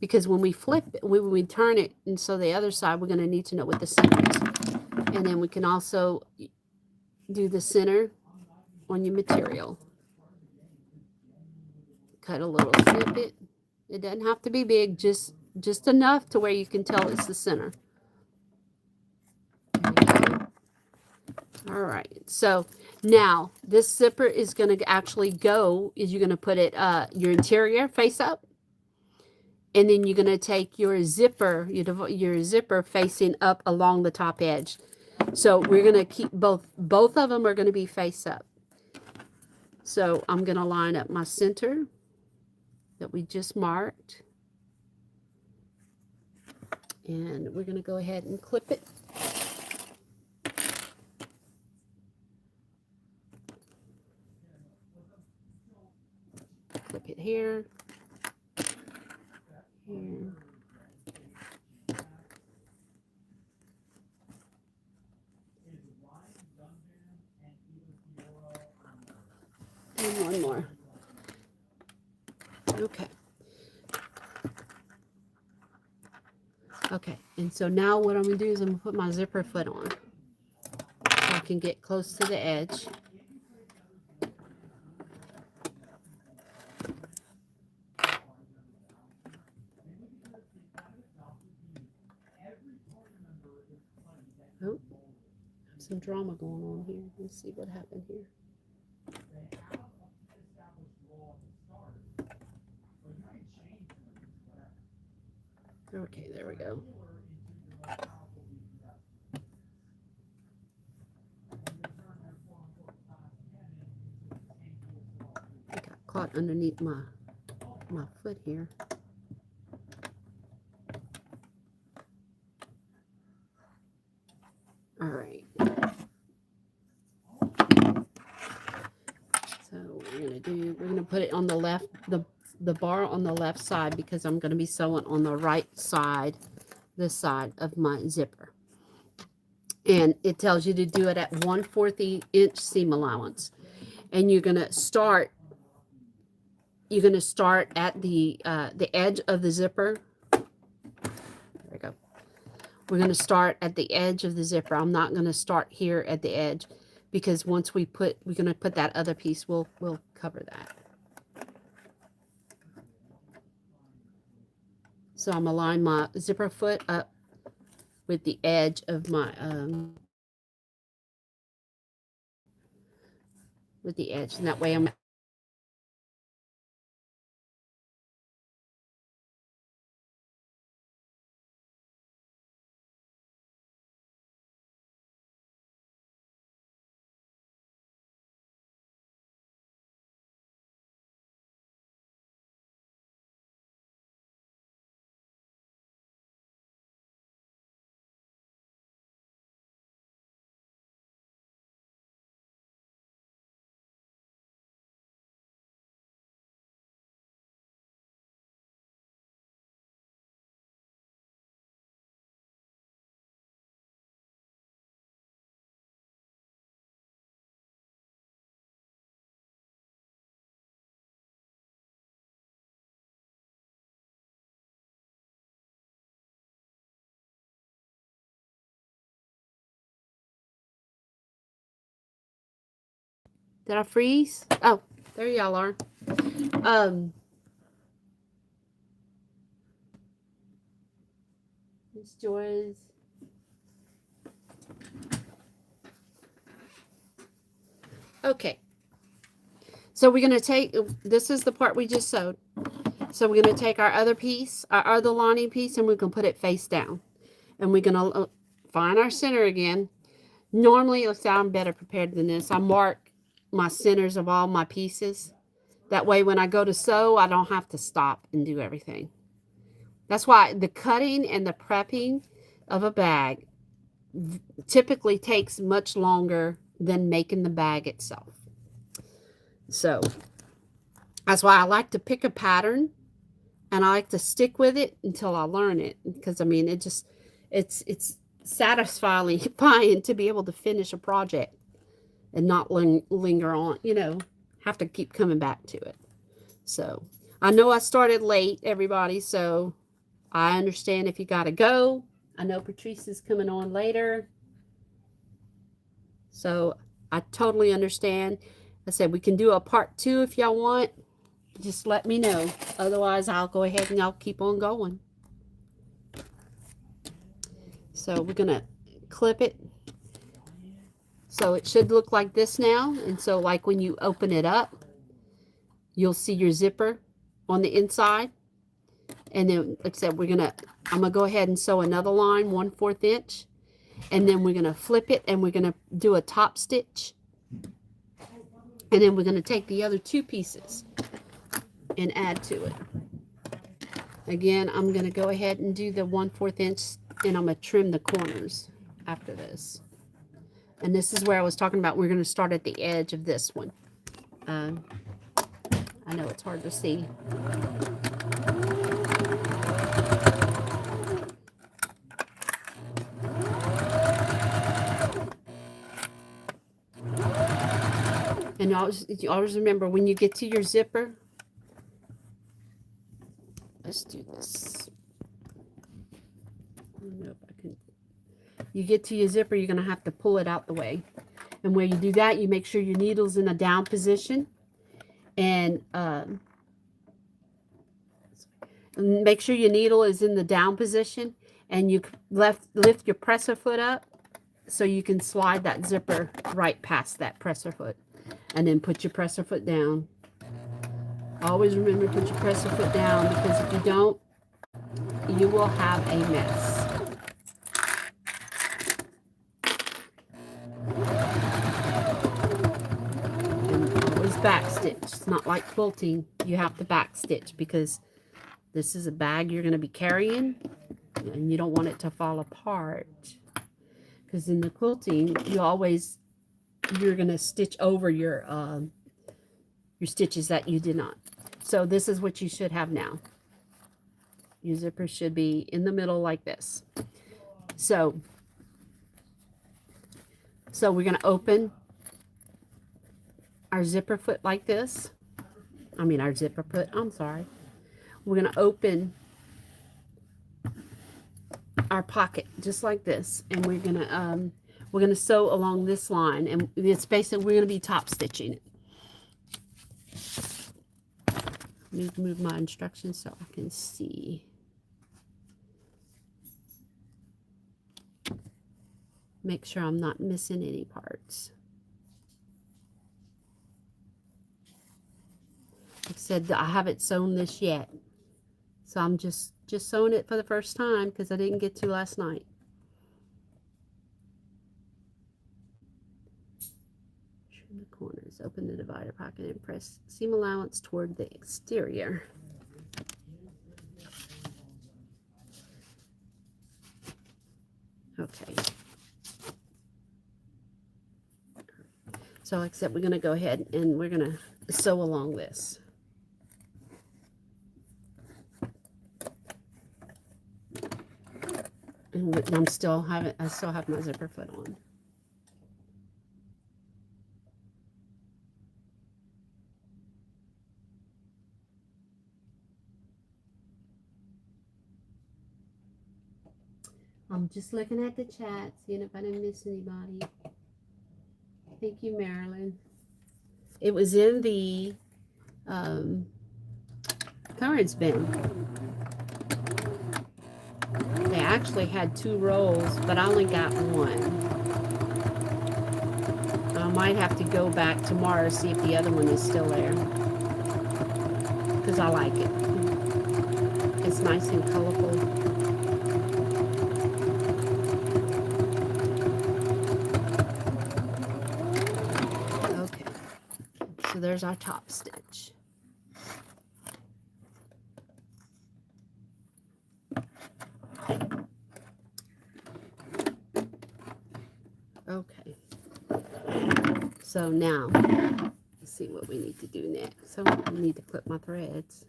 Because when we flip it, when we turn it, and so the other side, we're going to need to know what the center is. And then we can also do the center on your material. Cut a little snippet. It doesn't have to be big, just enough to where you can tell it's the center. All right. So now this zipper is going to actually go, you're going to put it, your interior face up. And then you're going to take your zipper, your zipper facing up along the top edge. So we're going to keep both of them are going to be face up. So I'm going to line up my center that we just marked. And we're going to go ahead and clip it. Clip it here. Here. And one more. Okay. Okay, and so now what I'm going to do is I'm going to put my zipper foot on so I can get close to the edge. some drama going on here. Let's see what happened here. Okay, there we go. I got caught underneath my foot here. All right. So we're gonna put it on the left, the bar on the left side, because I'm gonna be sewing on the right side, this side of my zipper. And it tells you to do it at 1/4 inch seam allowance. And you're gonna start at the edge of the zipper. There we go. We're going to start at the edge of the zipper. I'm not going to start here at the edge, because once we're going to put that other piece, we'll cover that. So I'm going to line my zipper foot up with the edge of my with the edge, and that way I'm Did I freeze? Oh, there y'all are. Miss Joy's. Okay. So we're going to take, this is the part we just sewed. So we're going to take our other piece, our other lining piece, and we're going to put it face down. And we're going to find our center again. Normally, let's say I'm better prepared than this. I mark my centers of all my pieces. That way, when I go to sew, I don't have to stop and do everything. That's why the cutting and the prepping of a bag typically takes much longer than making the bag itself. So that's why I like to pick a pattern, and I like to stick with it until I learn it. Because I mean, it's satisfying to be able to finish a project and not linger on, have to keep coming back to it. So I know I started late, everybody, so I understand if you got to go. I know Patrice is coming on later, so I totally understand. I said we can do a part 2 if y'all want. Just let me know. Otherwise, I'll go ahead and I'll keep on going. So we're going to clip it. So it should look like this now. And so like when you open it up, you'll see your zipper on the inside. And then, like I said, I'm going to go ahead and sew another line, 1/4 inch. And then we're going to flip it, and we're going to do a top stitch. And then we're going to take the other 2 pieces and add to it. Again, I'm going to go ahead and do the 1/4 inch, and I'm going to trim the corners after this. And this is where I was talking about we're going to start at the edge of this one. I know it's hard to see. And always remember, when you get to your zipper, let's do this. I don't know if I can. You get to your zipper, you're going to have to pull it out the way. And when you do that, you make sure your needle's in a down position. And make sure your needle is in the down position. And you lift your presser foot up. so you can slide that zipper right past that presser foot, and then put your presser foot down. Always remember to put your presser foot down, because if you don't, you will have a mess. And always back stitch. It's not like quilting. You have to back stitch, because this is a bag you're going to be carrying, and you don't want it to fall apart. Because in the quilting, you're going to stitch over your stitches that you did not. So this is what you should have now. Your zipper should be in the middle like this. So we're going to open our zipper foot like this. Our zipper foot, I'm sorry. We're going to open our pocket just like this, and we're going to sew along this line, and it's basically, we're going to be top stitching it. Let me move my instructions so I can see. Make sure I'm not missing any parts. Like I said, I haven't sewn this yet, so I'm just sewing it for the first time because I didn't get to last night. Trim the corners, open the divider pocket, and press seam allowance toward the exterior. Okay. So like I said, we're going to go ahead and we're going to sew along this. And I still have my zipper foot on. I'm just looking at the chat, seeing if I didn't miss anybody. Thank you, Marilyn. It was in the clearance bin. They actually had 2 rolls, but I only got 1. I might have to go back tomorrow to see if the other one is still there, because I like it. It's nice and colorful. Okay, so there's our top stitch. Okay, so now let's see what we need to do next. So I need to clip my threads.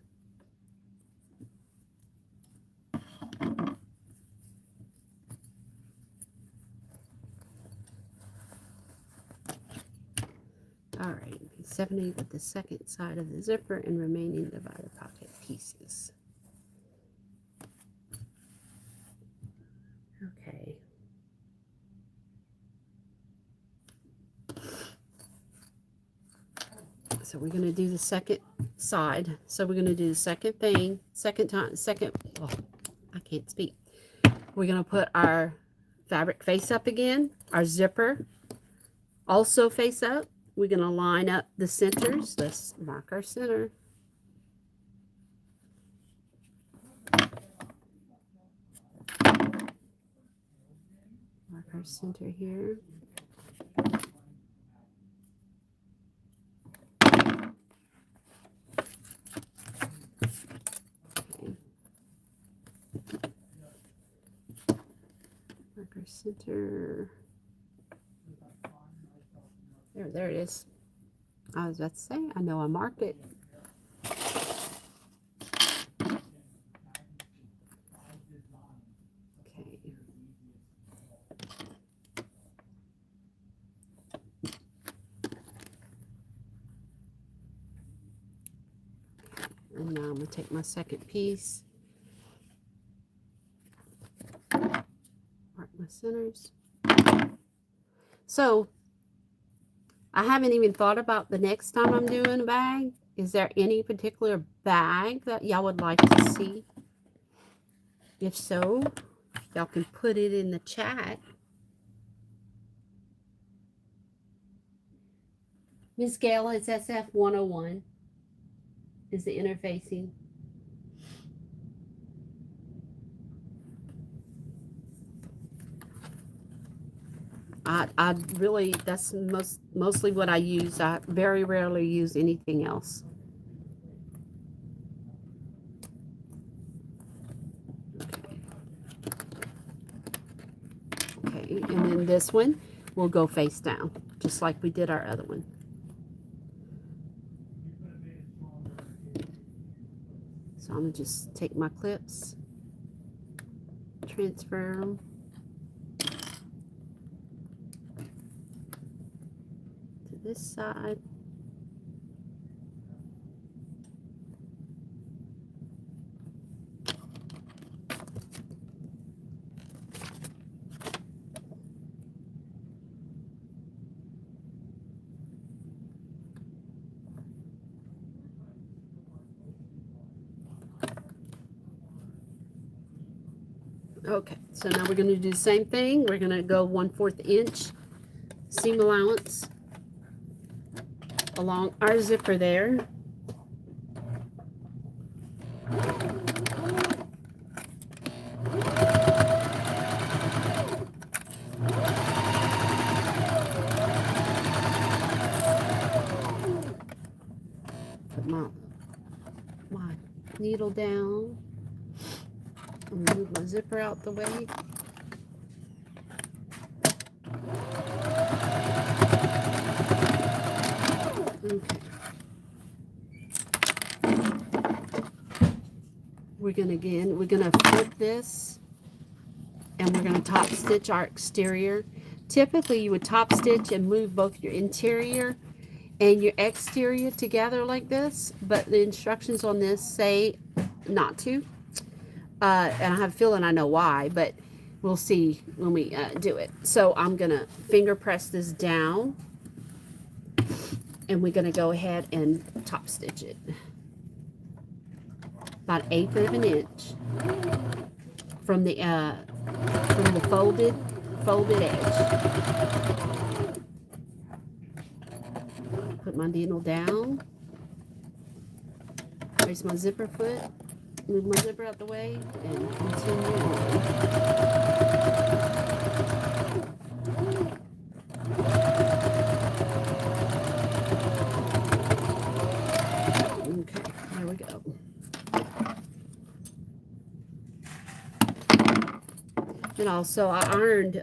All right, 70 with the second side of the zipper and remaining divider pocket pieces. Okay. So we're going to do the second side. So we're going to do the second thing, oh, I can't speak. We're going to put our fabric face up again, our zipper also face up. We're going to line up the centers. Let's mark our center. Mark our center here. Marker center. There it is. I was about to say, I know I marked it. Okay. And now I'm going to take my second piece. Mark my centers. So I haven't even thought about the next time I'm doing a bag. Is there any particular bag that y'all would like to see? If so, y'all can put it in the chat. Miss Gail, it's SF 101 is the interfacing. I really, that's mostly what I use. I very rarely use anything else. Okay, and then this one will go face down, just like we did our other one. So I'm gonna just take my clips, transfer them. To this side. Okay, so now we're going to do the same thing. We're going to go 1/4 inch seam allowance along our zipper there. Put my needle down. I'm gonna move my zipper out the way. Okay. We're gonna flip this and we're gonna top stitch our exterior. Typically you would top stitch and move both your interior and your exterior together like this, but the instructions on this say not to. And I have a feeling I know why, but we'll see when we do it. So I'm gonna finger press this down and we're gonna go ahead and top stitch it. About 1/8 of an inch from the folded edge. Put my needle down. Raise my zipper foot. Move my zipper out the way and continue on. Okay, there we go. And also I ironed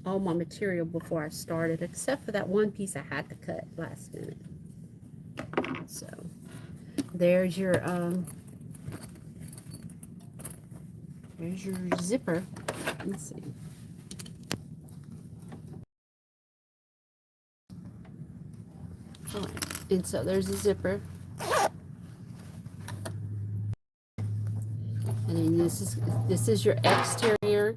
all my material before I started, except for that one piece I had to cut last minute. So there's your zipper. Let's see. All right. And so there's the zipper. And then this is your exterior,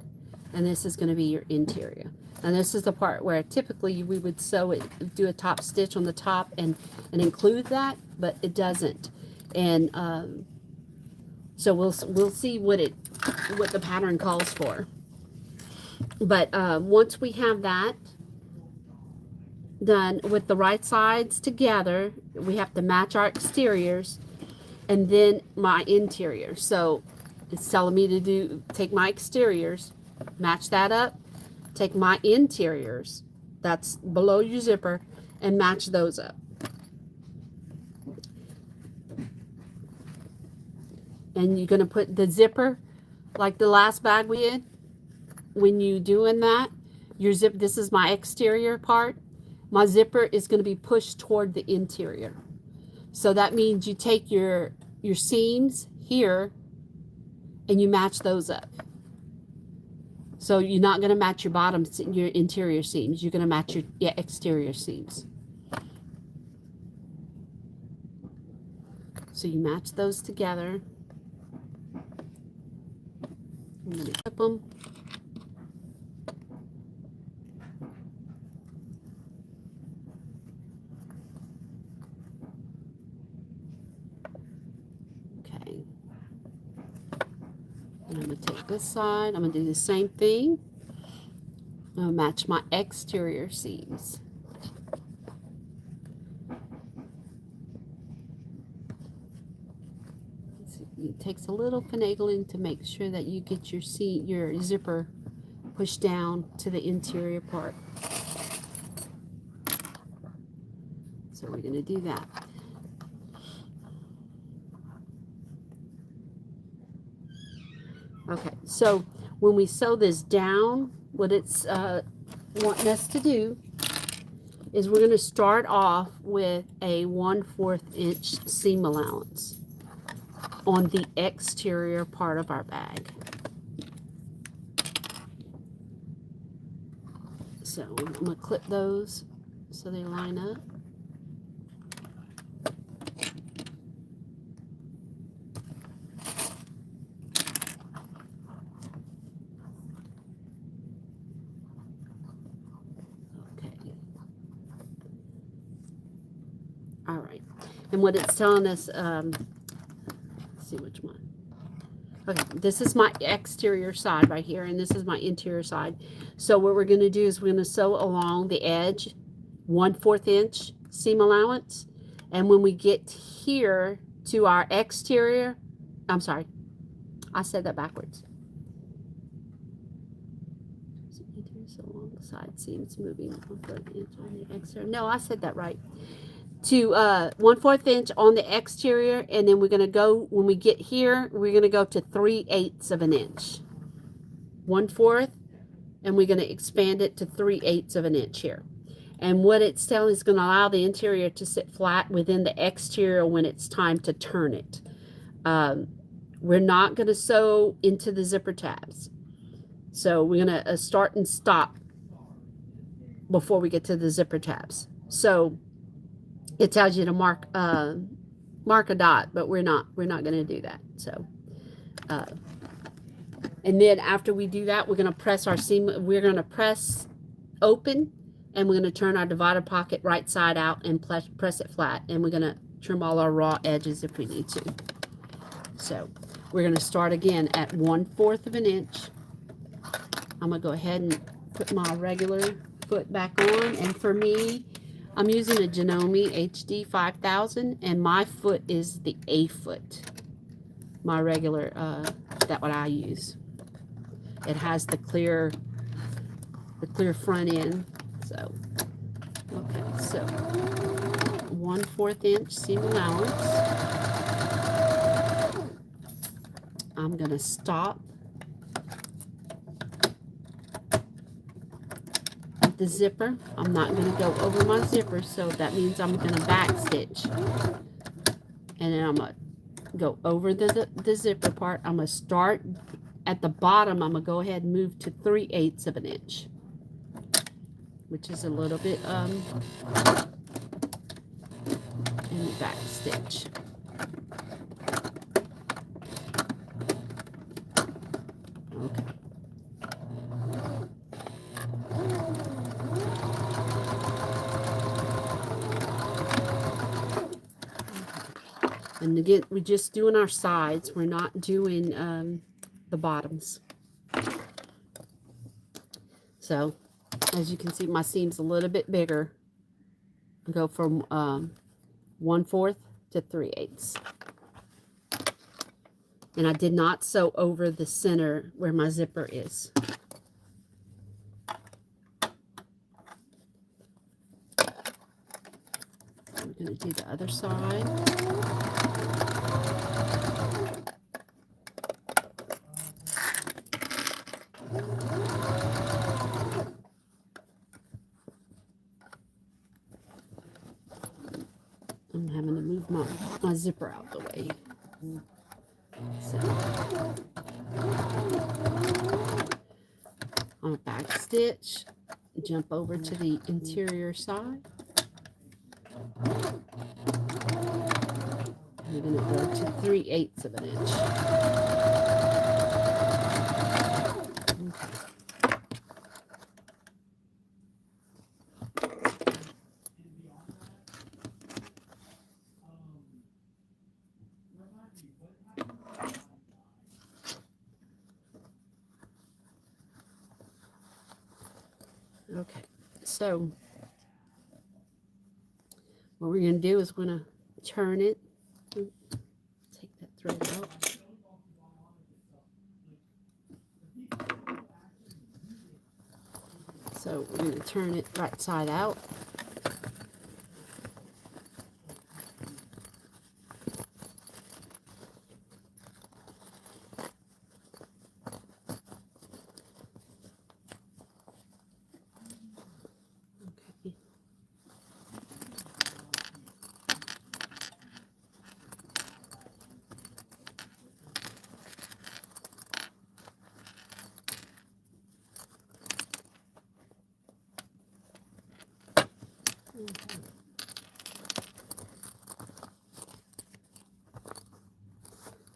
and this is going to be your interior. And this is the part where typically we would sew it, do a top stitch on the top and include that, but it doesn't. And so we'll see what the pattern calls for. But once we have that done with the right sides together, we have to match our exteriors and then my interior. So it's telling me to take my exteriors, match that up, take my interiors, that's below your zipper, and match those up. And you're going to put the zipper, like the last bag we did, when you doing that, your zip, this is my exterior part, my zipper is going to be pushed toward the interior. So that means you take your seams here and you match those up. So you're not going to match your your interior seams. You're going to match your exterior seams. So you match those together. I'm going to clip them. Okay. And I'm going to take this side. I'm going to do the same thing. I'm going to match my exterior seams. takes a little finagling to make sure that you get your zipper pushed down to the interior part. So we're going to do that. Okay, so when we sew this down, what it's wanting us to do is we're going to start off with a 1/4 inch seam allowance on the exterior part of our bag. So I'm going to clip those so they line up. All right, and what it's telling us, let's see which one. Okay, this is my exterior side right here, and this is my interior side. So what we're going to do is we're going to sew along the edge, 1/4 inch seam allowance, and when we get here to our exterior, I'm sorry, I said that backwards. So along the side seams moving 1/4 inch on the exterior. No, I said that right. To 1/4 inch on the exterior, and then we're going to go, when we get here, we're going to go to 3/8 of an inch. 1/4, and we're going to expand it to 3/8 of an inch here. And what it's telling is going to allow the interior to sit flat within the exterior when it's time to turn it. We're not going to sew into the zipper tabs. So we're going to start and stop before we get to the zipper tabs. So it tells you to mark a dot, but we're not going to do that. So and then after we do that, we're going to press our seam, we're going to press open, and we're going to turn our divider pocket right side out and press it flat, and we're going to trim all our raw edges if we need to. So we're going to start again at 1/4 of an inch. I'm going to go ahead and put my regular foot back on, and for me, I'm using a Janome HD 5000, and my foot is the A foot. My regular, that what I use. It has the clear front end. So, okay, so 1/4 inch seam allowance. I'm gonna stop the zipper. I'm not going to go over my zipper, so that means I'm going to back stitch, and then I'm going to go over the zipper part. I'm going to start at the bottom. I'm going to go ahead and move to 3/8 of an inch, which is a little bit and back stitch. Okay. And again, we're just doing our sides. We're not doing the bottoms. So, as you can see, my seam's a little bit bigger. I go from 1/4 to 3/8. And I did not sew over the center where my zipper is. I'm going to do the other side. I'm having to move my zipper out the way. So I'm a back stitch, jump over to the interior side. I'm going to go to 3/8 of an inch. Okay, so what we're going to do is we're going to turn it. Take that thread out. So we're going to turn it right side out. Okay.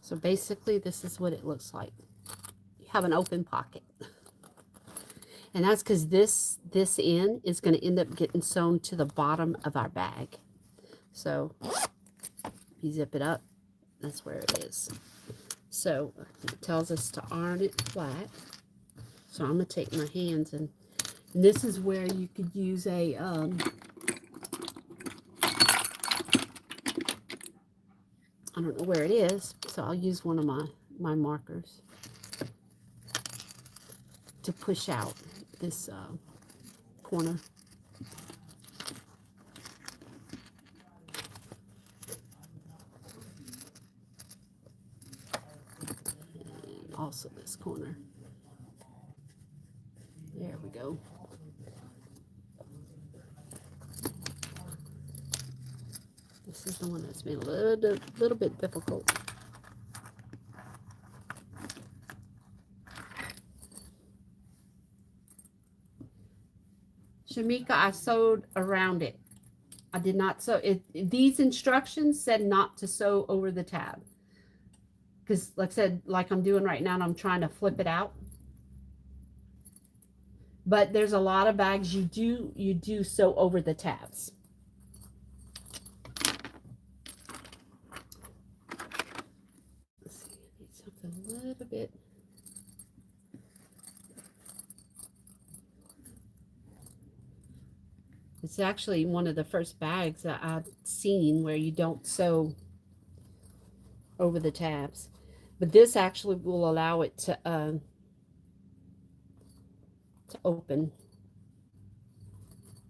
So basically, this is what it looks like. You have an open pocket. And that's because this end is going to end up getting sewn to the bottom of our bag. So you zip it up, that's where it is. So it tells us to iron it flat. So I'm going to take my hands, and this is where you could use a I don't know where it is, so I'll use one of my markers to push out this corner. And also this corner. There we go. This is the one that's been a little bit difficult. Shamika, I sewed around it. I did not sew it. These instructions said not to sew over the tab. Because like I said, like I'm doing right now, and I'm trying to flip it out. But there's a lot of bags you do sew over the tabs. Let's see, I need something a little bit. It's actually one of the first bags that I've seen where you don't sew over the tabs. But this actually will allow it to open,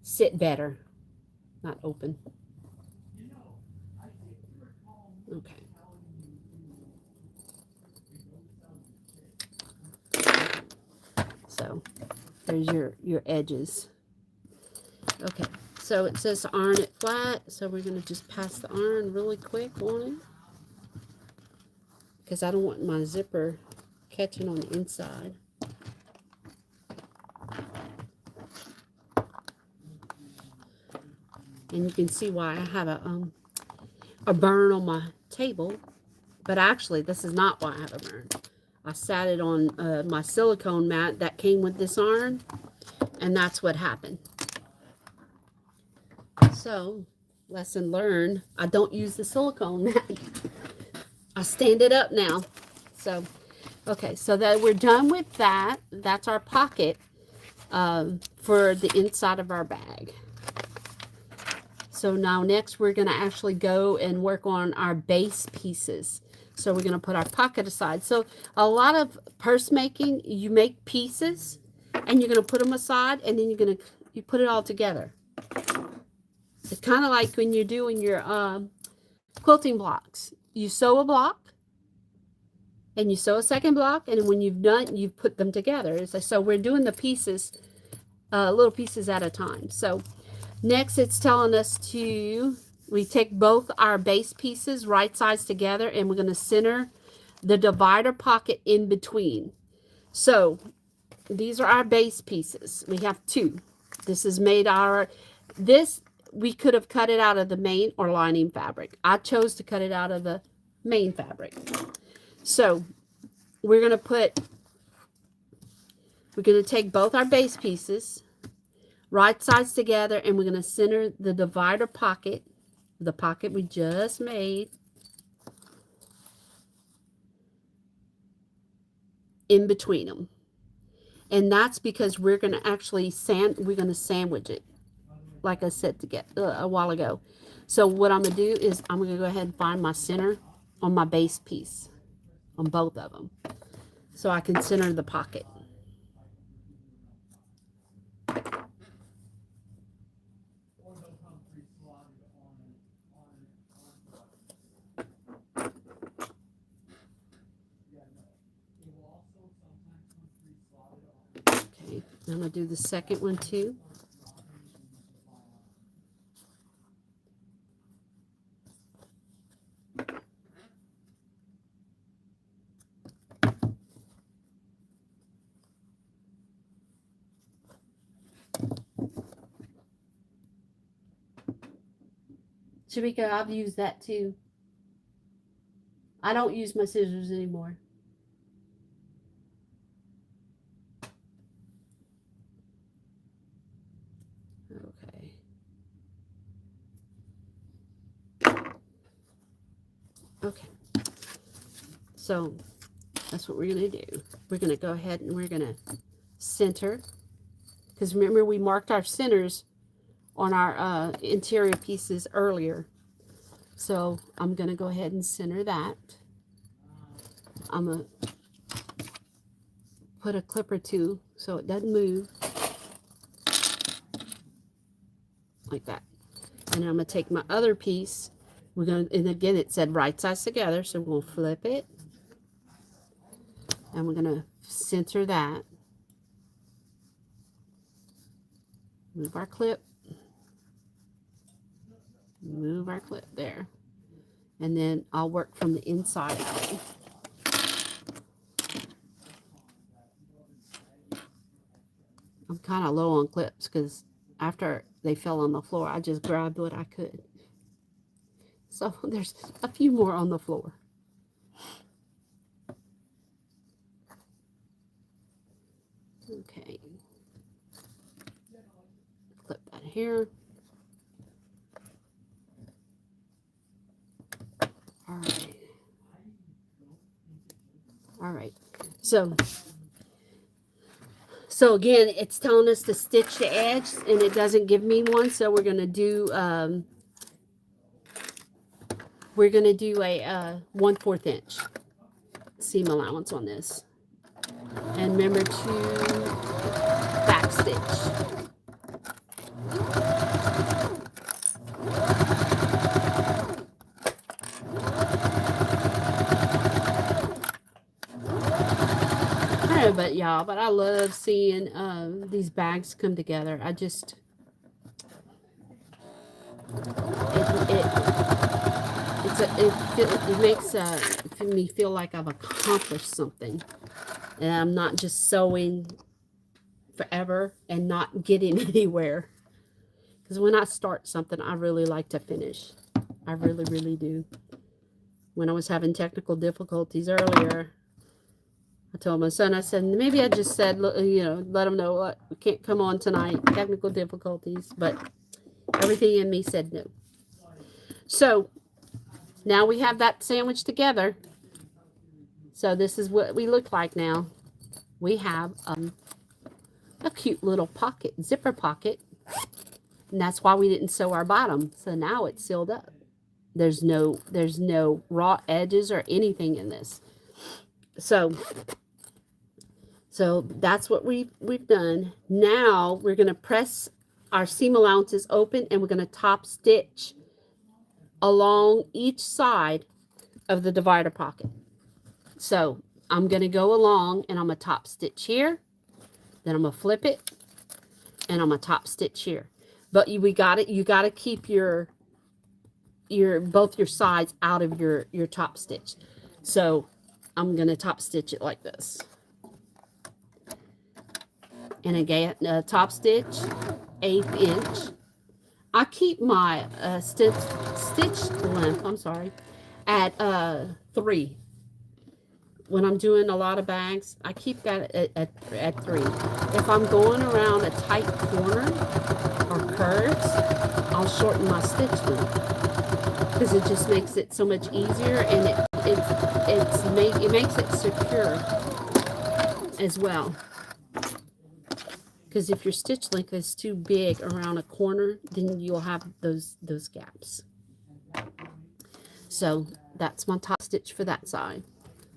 sit better, not open. Okay. So there's your edges. Okay, so it says to iron it flat, so we're going to just pass the iron really quick on it, because I don't want my zipper catching on the inside. And you can see why I have a burn on my table, but actually this is not why I have a burn. I sat it on my silicone mat that came with this iron, and that's what happened. So, lesson learned, I don't use the silicone mat. I stand it up now. So, okay, so that we're done with that. That's our pocket for the inside of our bag. So now next we're going to actually go and work on our base pieces. So we're going to put our pocket aside. So a lot of purse making, you make pieces and you're going to put them aside, and then you put it all together. It's kind of like when you're doing your quilting blocks. You sew a block, and you sew a second block, and when you've done, you put them together. So we're doing the pieces, little pieces at a time. So next it's telling us we take both our base pieces right sides together, and we're going to center the divider pocket in between. So these are our base pieces. We have two. This is made we could have cut it out of the main or lining fabric. I chose to cut it out of the main fabric. So we're going to take both our base pieces, right sides together, and we're going to center the divider pocket, the pocket we just made, in between them. And that's because we're going to actually sandwich it, like I said a while ago. So what I'm going to do is I'm going to go ahead and find my center on my base piece, on both of them, so I can center the pocket. I'm going to do the second one too. Sharika, I've used that too. I don't use my scissors anymore. Okay. Okay. So that's what we're going to do. We're going to go ahead and we're going to center. Because remember, we marked our centers on our interior pieces earlier. So I'm going to go ahead and center that. I'm going to put a clip or two so it doesn't move. Like that. And I'm going to take my other piece. We're going to, and again, it said right sides together. So we'll flip it. And we're going to center that. Move our clip. Move our clip there. And then I'll work from the inside out. I'm kind of low on clips because after they fell on the floor, I just grabbed what I could. So there's a few more on the floor. Okay. Clip that here. All right. All right. So again, it's telling us to stitch the edge, and it doesn't give me one. So we're gonna do a 1/4 inch seam allowance on this, and remember to back stitch. But y'all, but I love seeing these bags come together. I just it makes me feel like I've accomplished something, and I'm not just sewing forever and not getting anywhere. Because when I start something, I really like to finish. I really, really do. When I was having technical difficulties earlier, I told my son, I said, maybe I just said, you know, let him know what we can't come on tonight, technical difficulties, but everything in me said no. So now we have that sandwich together. So this is what we look like now. We have a cute little pocket, zipper pocket, and that's why we didn't sew our bottom. So now it's sealed up. There's no raw edges or anything in this. So that's what we've done. Now we're going to press our seam allowances open, and we're going to top stitch along each side of the divider pocket. So I'm going to go along, and I'm going to top stitch here. Then I'm going to flip it, and I'm going to top stitch here. But you got to keep your both your sides out of your top stitch. So I'm going to top stitch it like this. And again, top stitch, 1/8 inch. I keep my stitch length, I'm sorry, at 3. When I'm doing a lot of bags, I keep that at 3. If I'm going around a tight corner or curves, I'll shorten my stitch length because it just makes it so much easier, and it makes it secure as well. Because if your stitch length is too big around a corner, then you'll have those gaps. So that's my top stitch for that side.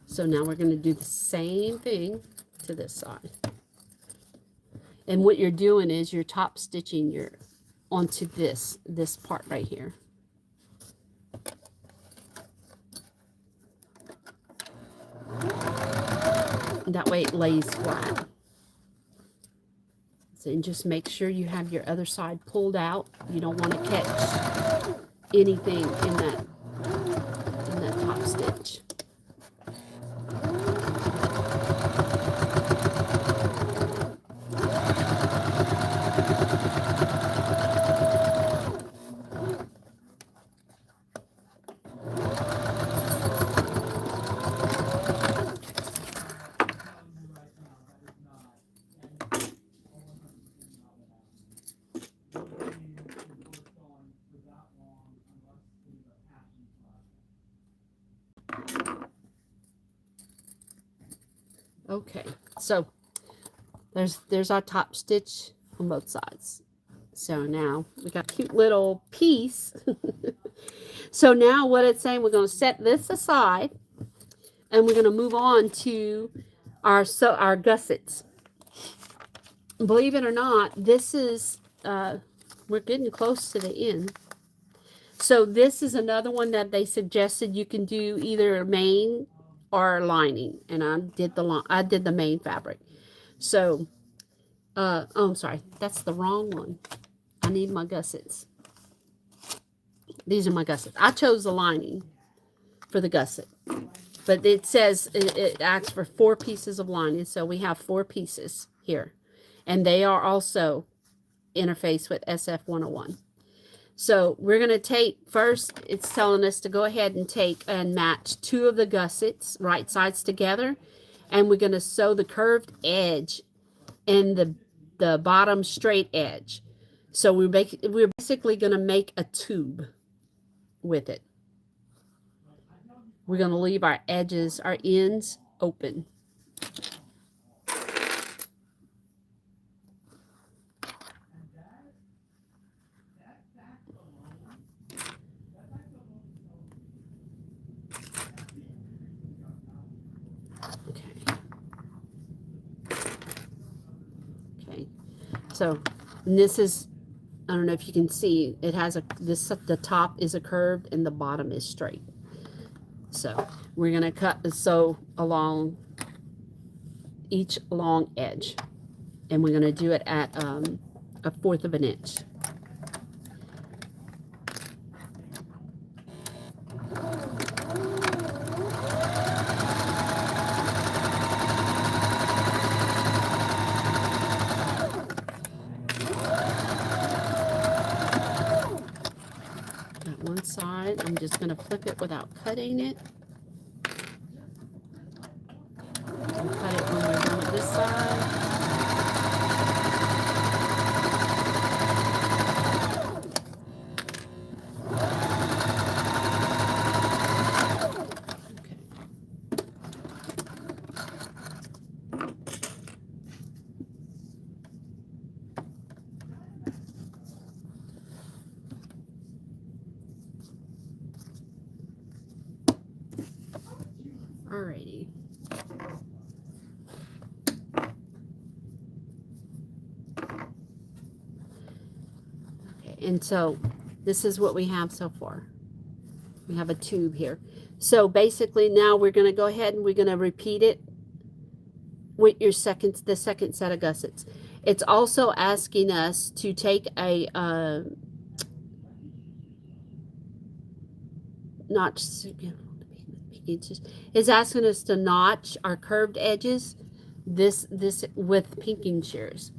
So now we're going to do the same thing to this side. And what you're doing is you're top stitching onto this part right here. That way it lays flat. So, and just make sure you have your other side pulled out. You don't want to catch anything in that top stitch. Okay, so there's our top stitch on both sides. So now we got a cute little piece. So now what it's saying, we're going to set this aside and we're going to move on to our gussets. Believe it or not, this is we're getting close to the end. So this is another one that they suggested you can do either main or lining, and I did the main fabric. So oh, I'm sorry, that's the wrong one. I need my gussets. These are my gussets. I chose the lining for the gusset, but it says it asks for 4 pieces of lining, so we have 4 pieces here, and they are also interfaced with SF101. So we're going to take, first it's telling us to go ahead and take and match 2 of the gussets, right sides together, and we're going to sew the curved edge in the bottom straight edge. So we're basically going to make a tube with it. We're going to leave our edges, our ends open. Okay. So this is, I don't know if you can see, it has the top is a curve and the bottom is straight. So we're going to sew along each long edge, and we're going to do it at 1/4 of an inch. At one side, I'm just going to flip it without cutting it. And cut it when we're done with this side. Alrighty. Okay, and so this is what we have so far. We have a tube here. So basically now we're going to go ahead and we're going to repeat it with the second set of gussets. It's also asking us to take a notch. It's asking us to notch our curved edges this with pinking shears.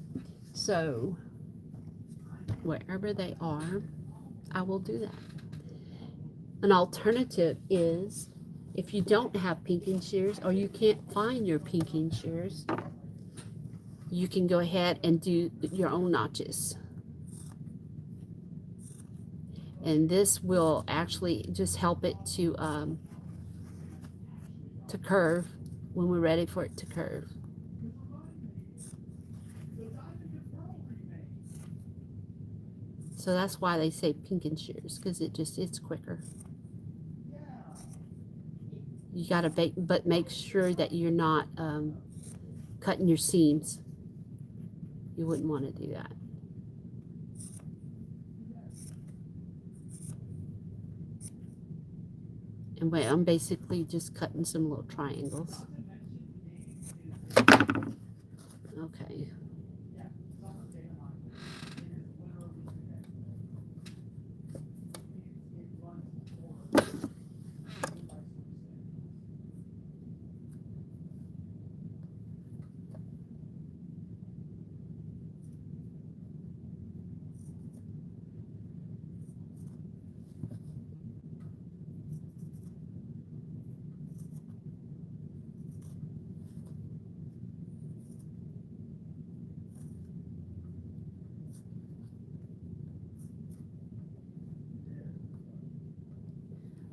So wherever they are, I will do that. An alternative is, if you don't have pinking shears or you can't find your pinking shears, you can go ahead and do your own notches. And this will actually just help it to curve when we're ready for it to curve. So that's why they say pinking shears, because it's quicker. You gotta but make sure that you're not cutting your seams. You wouldn't want to do that. And wait, I'm basically just cutting some little triangles. Okay.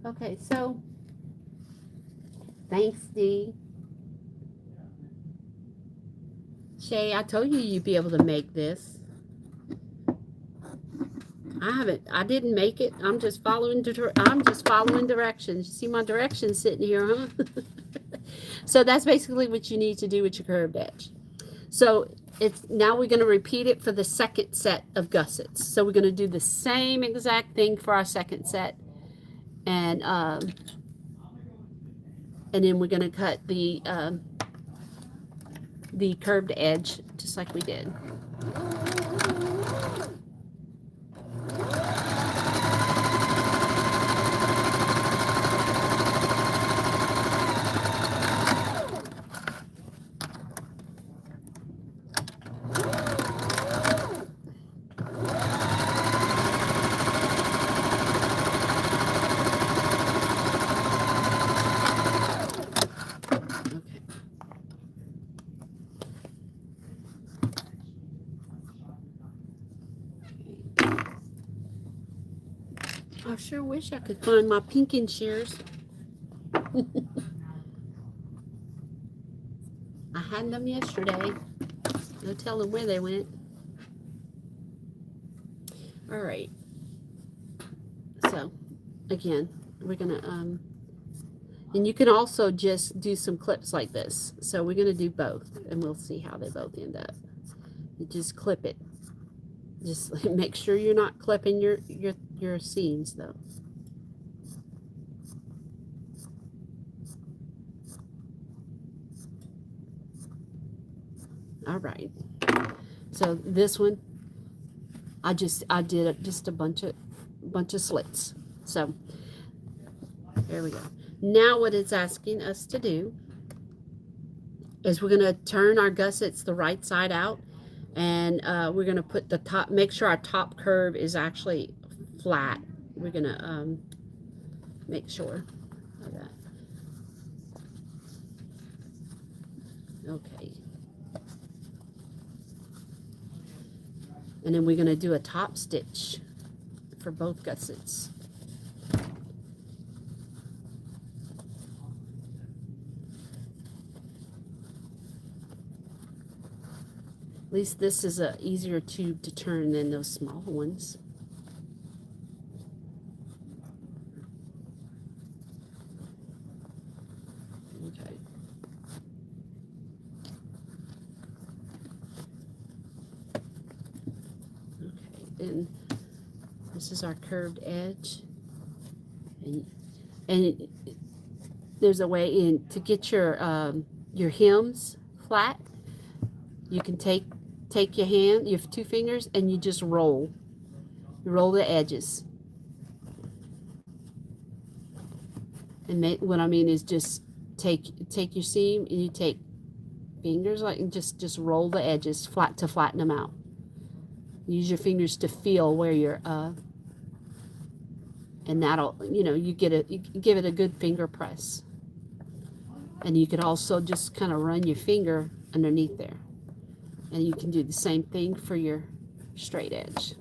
Okay, so thanks, Dee. Shay, I told you you'd be able to make this. I didn't make it. I'm just following directions. You see my directions sitting here, huh? So that's basically what you need to do with your curved edge. So it's now we're going to repeat it for the second set of gussets. So we're going to do the same exact thing for our second set, and then we're going to cut the curved edge just like we did. I sure wish I could find my pinking shears. I had them yesterday. No telling where they went. All right. So, again, we're gonna and you can also just do some clips like this. So we're gonna do both, and we'll see how they both end up. You just clip it. Just make sure you're not clipping your seams though. All right. So this one, I did just a bunch of slits. So there we go. Now what it's asking us to do is we're going to turn our gussets the right side out, and we're going to put the top, make sure our top curve is actually flat. We're going to make sure of that. Okay. And then we're going to do a top stitch for both gussets. At least this is a easier tube to turn than those small ones. Okay. Okay, then this is our curved edge. And there's a way in to get your hems flat. You can take your hand, you have two fingers, and you just roll. You roll the edges. And what I mean is just take your seam and you take fingers like and just roll the edges flat to flatten them out. Use your fingers to feel where you're and that'll, you give it a good finger press. And you could also just kind of run your finger underneath there. And you can do the same thing for your straight edge.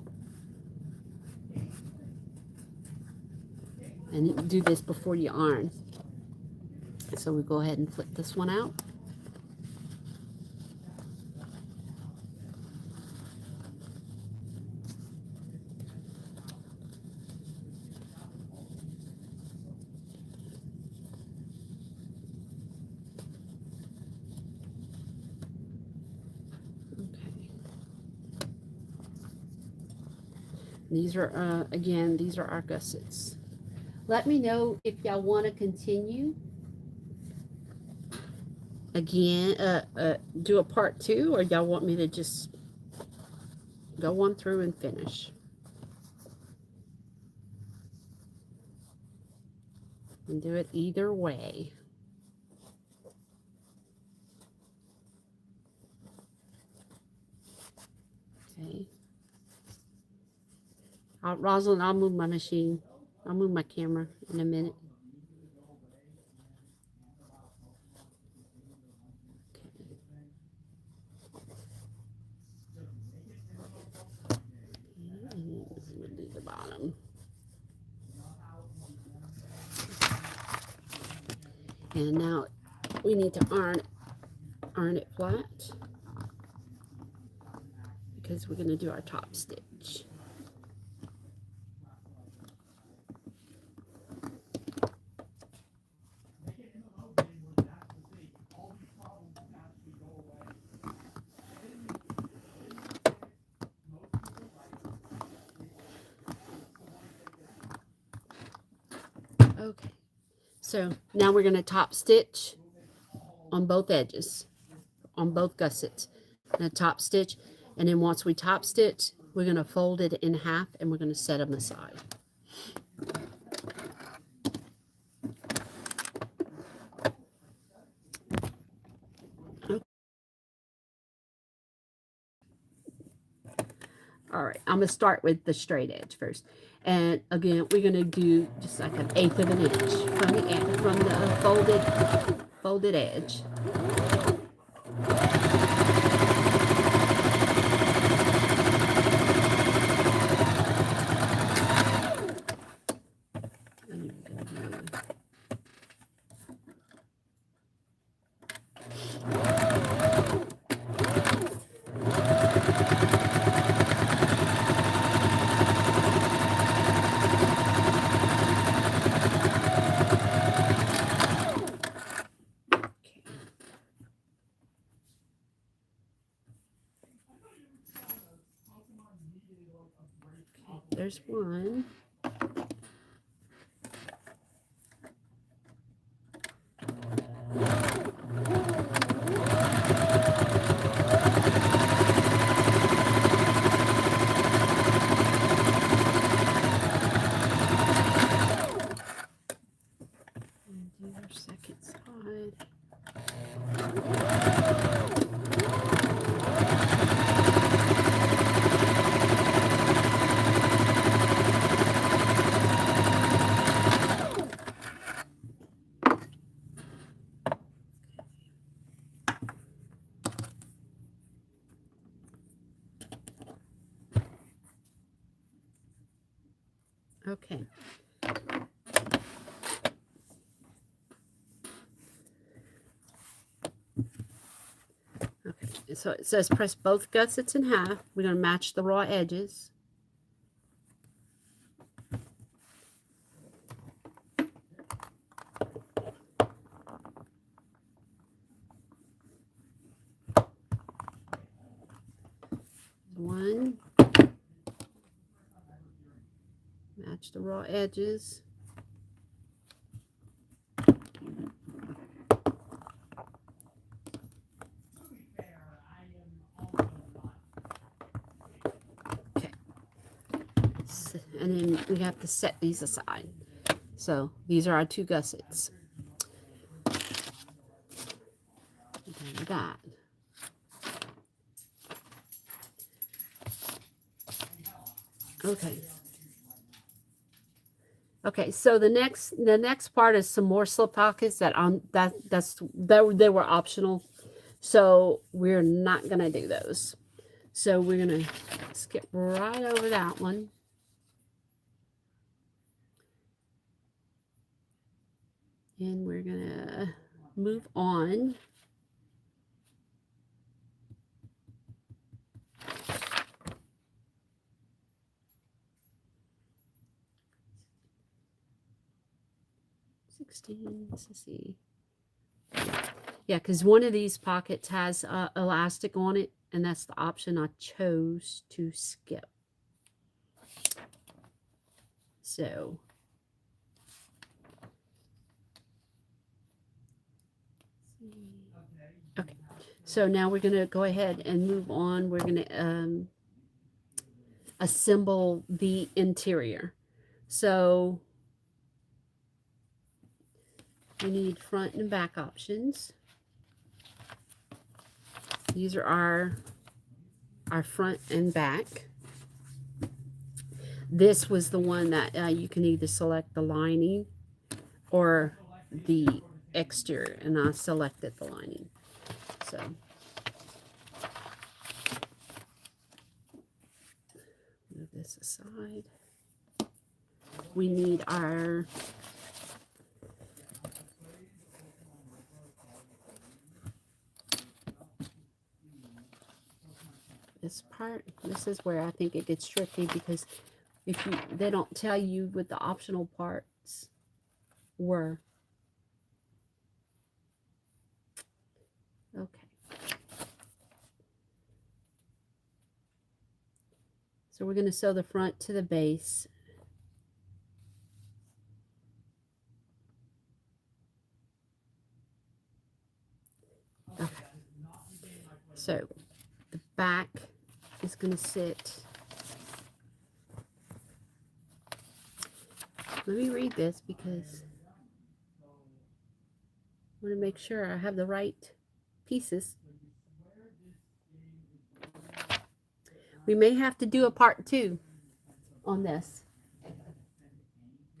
And do this before you iron. So we go ahead and flip this one out. These are, again, these are our gussets. Let me know if y'all want to continue. Again, do a part 2, or y'all want me to just go on through and finish. And do it either way. Okay. Rosalind, I'll move my machine. I'll move my camera in a minute. Okay. And we'll do the bottom. Okay, now we need to iron it flat because we're going to do our top stitch. Okay, so now we're going to top stitch on both edges, on both gussets. And a top stitch, and then once we top stitch, we're going to fold it in half and we're going to set them aside. All right, I'm going to start with the straight edge first. And again, we're going to do just like 1/8 of an inch from the folded edge. There's one. And do your second side. Okay. Okay, so it says press both gussets in half. We're going to match the raw edges. One. Match the raw edges. Okay. And then we have to set these aside. So these are our 2 gussets. And that. Okay. Okay, so the next part is some more slip pockets that they were optional. So we're not gonna do those. So we're gonna skip right over that one. And we're gonna move on. Let's see. Yeah, because one of these pockets has elastic on it, and that's the option I chose to skip. So okay, so now we're going to go ahead and move on. We're going to assemble the interior. So we need front and back options. These are our front and back. This was the one that you can either select the lining or the exterior, and I selected the lining. So move this aside. We need our this part. This is where I think it gets tricky, because if they don't tell you what the optional parts were. Okay. So we're going to sew the front to the base. Okay. So the back is going to sit. Let me read this because I want to make sure I have the right pieces. We may have to do a part 2 on this,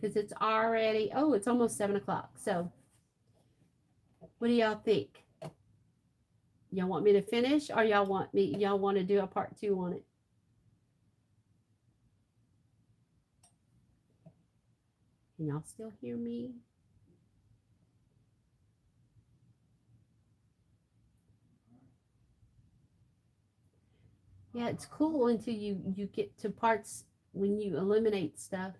because it's already, oh, it's almost 7 o'clock. So what do y'all think? Y'all want me to finish, or y'all want to do a part 2 on it? Can y'all still hear me? Yeah, it's cool until you get to parts when you eliminate stuff.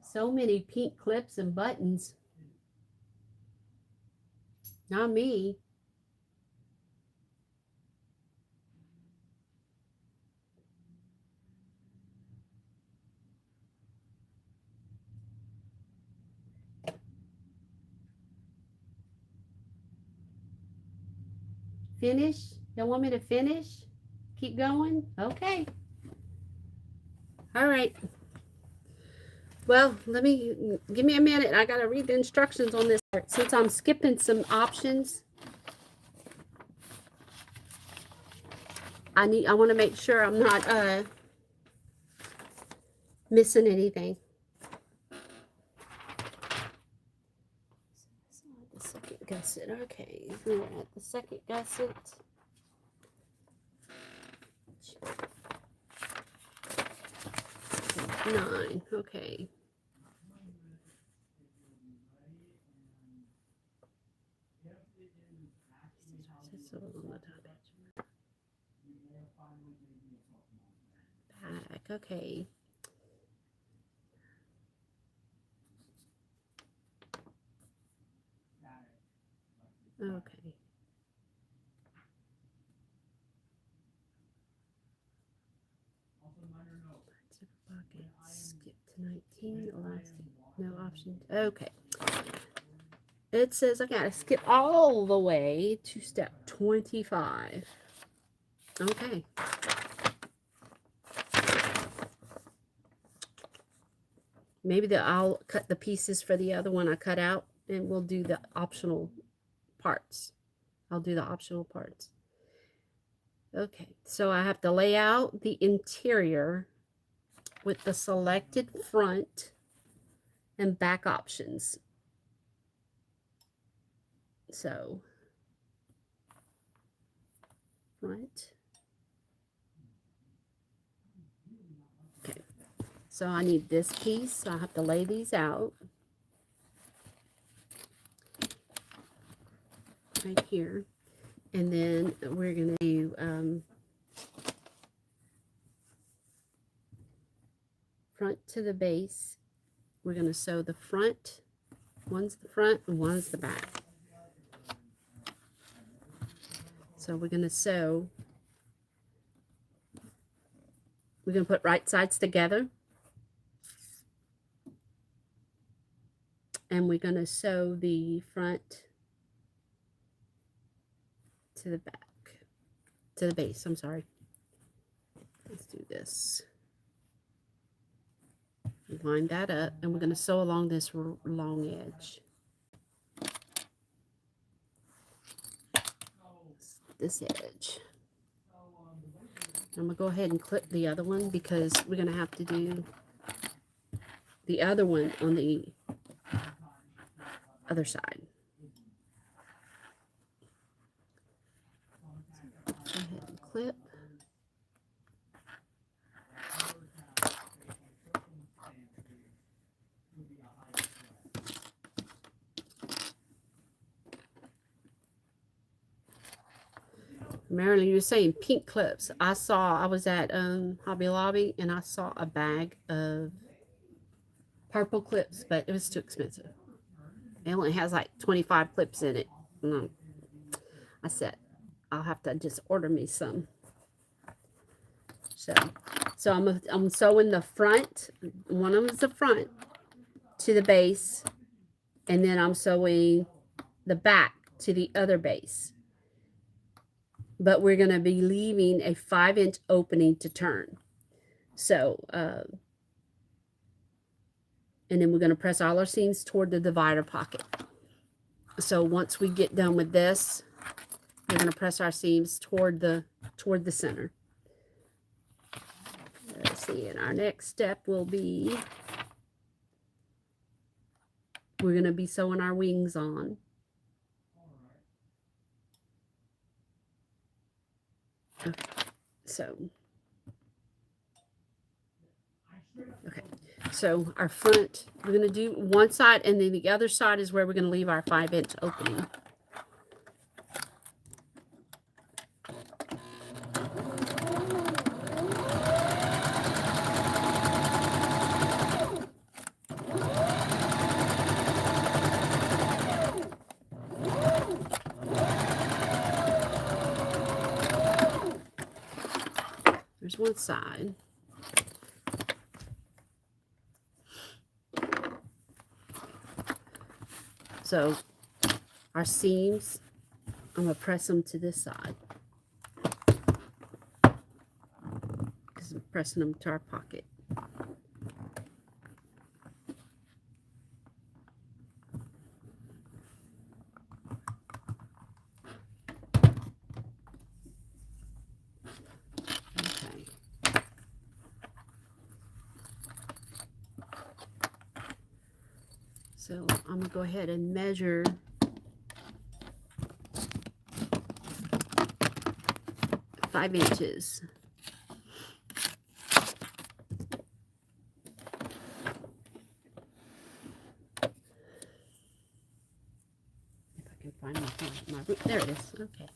So many pink clips and buttons. Not me. Finish? Y'all want me to finish? Keep going? Okay. All right. Well, give me a minute. I got to read the instructions on this part. Since I'm skipping some options, I want to make sure I'm not missing anything. The second gusset. Okay, we're at the second gusset. 9. Okay. Back. Okay. Okay. Skip to 19. Elastic. No options. Okay. It says I gotta skip all the way to step 25. Okay. Maybe I'll cut the pieces for the other one I cut out, and we'll do the optional parts. I'll do the optional parts. Okay, so I have to lay out the interior with the selected front and back options. So, front. Okay, so I need this piece, so I have to lay these out. Right here. And then we're going to do front to the base. We're going to sew the front. One's the front and one's the back. So we're going to sew. We're going to put right sides together. And we're going to sew the front to the back. To the base, I'm sorry. Let's do this. Line that up, and we're going to sew along this long edge. This edge. I'm going to go ahead and clip the other one, because we're going to have to do the other one on the other side. Go ahead and clip. Marilyn, you were saying pink clips. I was at Hobby Lobby and I saw a bag of purple clips, but it was too expensive. It only has like 25 clips in it. And I said, I'll have to just order me some. So I'm sewing the front. One of them is the front to the base, and then I'm sewing the back to the other base. But we're going to be leaving a 5-inch opening to turn. So, and then we're going to press all our seams toward the divider pocket. So once we get done with this, we're going to press our seams toward the center. Let's see, and our next step will be, we're going to be sewing our wings on. Okay, so, okay, so our front, we're going to do one side, and then the other side is where we're going to leave our 5-inch opening. There's one side. So our seams, I'm going to press them to this side because I'm pressing them to our pocket. Okay. So I'm going to go ahead and measure five inches. If I can find my root. There it is. Okay.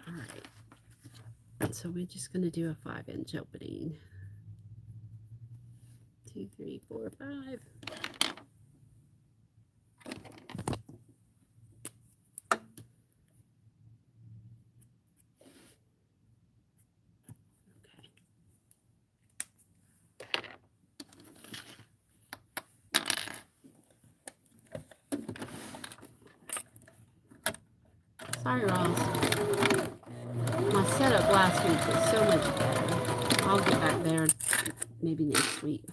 All right. So we're just going to do a 5-inch opening. 2, 3, 4, 5. Sorry, Ross. My setup last week was so much better. I'll get back there maybe next week.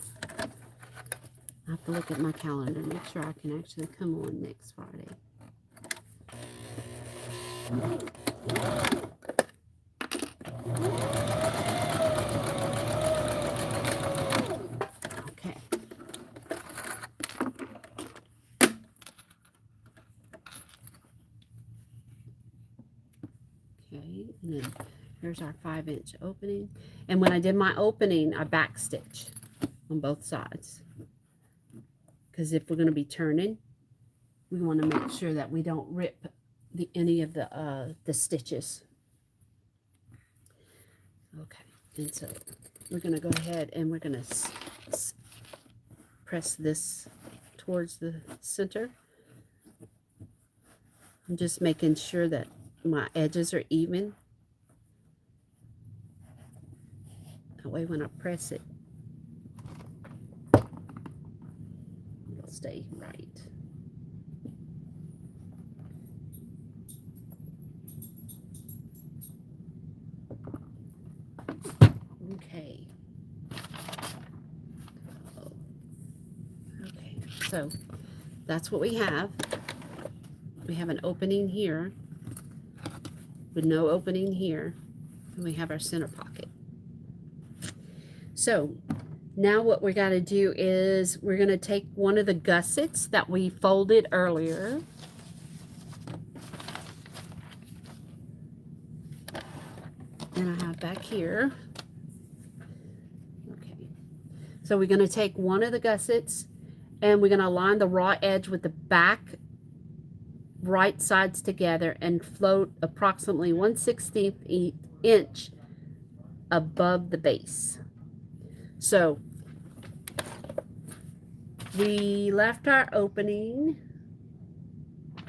I have to look at my calendar and make sure I can actually come on next Friday. Okay. Okay, and then here's our 5-inch opening. And when I did my opening, I back stitch on both sides. Because if we're going to be turning, we want to make sure that we don't rip any of the stitches. Okay, and so we're going to go ahead and we're going to press this towards the center. I'm just making sure that my edges are even. That way when I press it, it'll stay right. Okay. Okay, so that's what we have. We have an opening here with no opening here, and we have our center pocket. So now what we got to do is we're going to take one of the gussets that we folded earlier. And I have back here. Okay. So we're going to take one of the gussets and we're going to line the raw edge with the back right sides together and float approximately 1/16 inch above the base. So we left our opening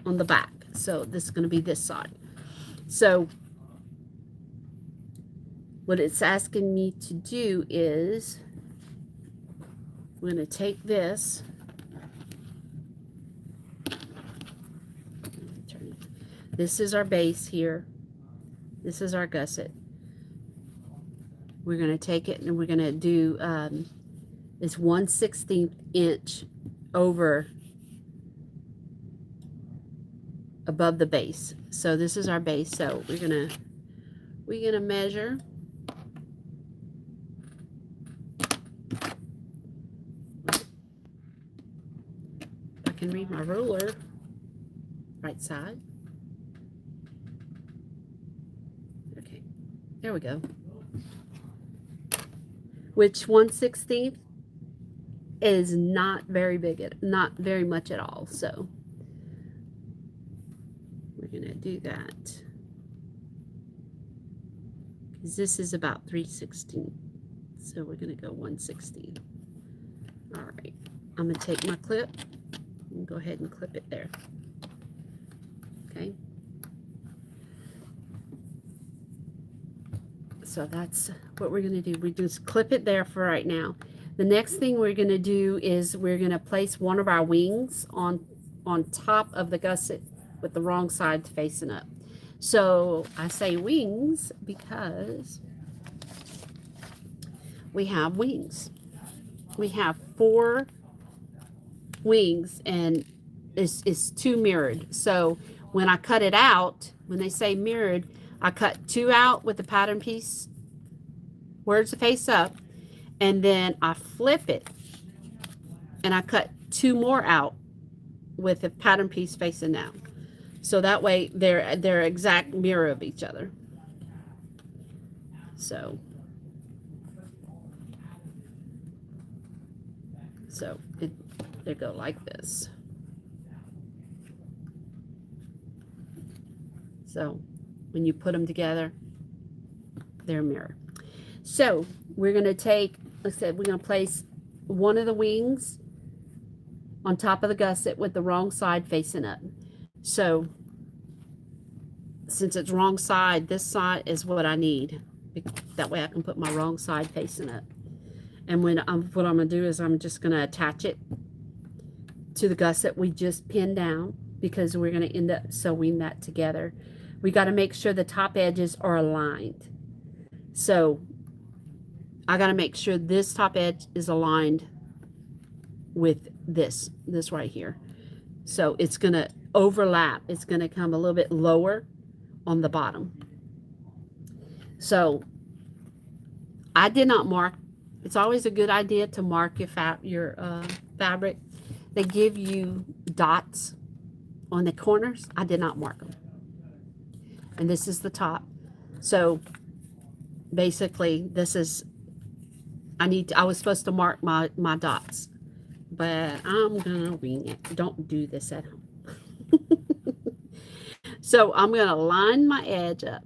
on the back. So this is going to be this side. So what it's asking me to do is we're going to take this. This is our base here. This is our gusset. We're going to take it and we're going to do this 1/16 inch over above the base. So this is our base. So we're gonna measure. I can read my ruler. Right side. Okay, there we go. Which 1/16 is not very big, not very much at all. So we're gonna do that because this is about 3/16. So we're gonna go 1/16. All right, I'm gonna take my clip and go ahead and clip it there. Okay. So that's what we're going to do. We just clip it there for right now. The next thing we're going to do is we're going to place one of our wings on top of the gusset with the wrong side facing up. So I say wings because we have wings. We have 4 wings and it's 2 mirrored. So when I cut it out, when they say mirrored, I cut 2 out with the pattern piece where it's face up, and then I flip it and I cut 2 more out with the pattern piece facing down. So that way they're exact mirror of each other. So they go like this. So when you put them together, they're a mirror. So we're going to take, like I said, we're going to place one of the wings on top of the gusset with the wrong side facing up. So since it's wrong side, this side is what I need. That way I can put my wrong side facing up. And what I'm going to do is I'm just going to attach it to the gusset we just pinned down because we're going to end up sewing that together. We got to make sure the top edges are aligned. So I got to make sure this top edge is aligned with this right here. So it's going to overlap. It's going to come a little bit lower on the bottom. So I did not mark. It's always a good idea to mark your fabric. They give you dots on the corners. I did not mark them. And this is the top. So basically this is, I was supposed to mark my dots, but I'm gonna wing it. Don't do this at home. So I'm gonna line my edge up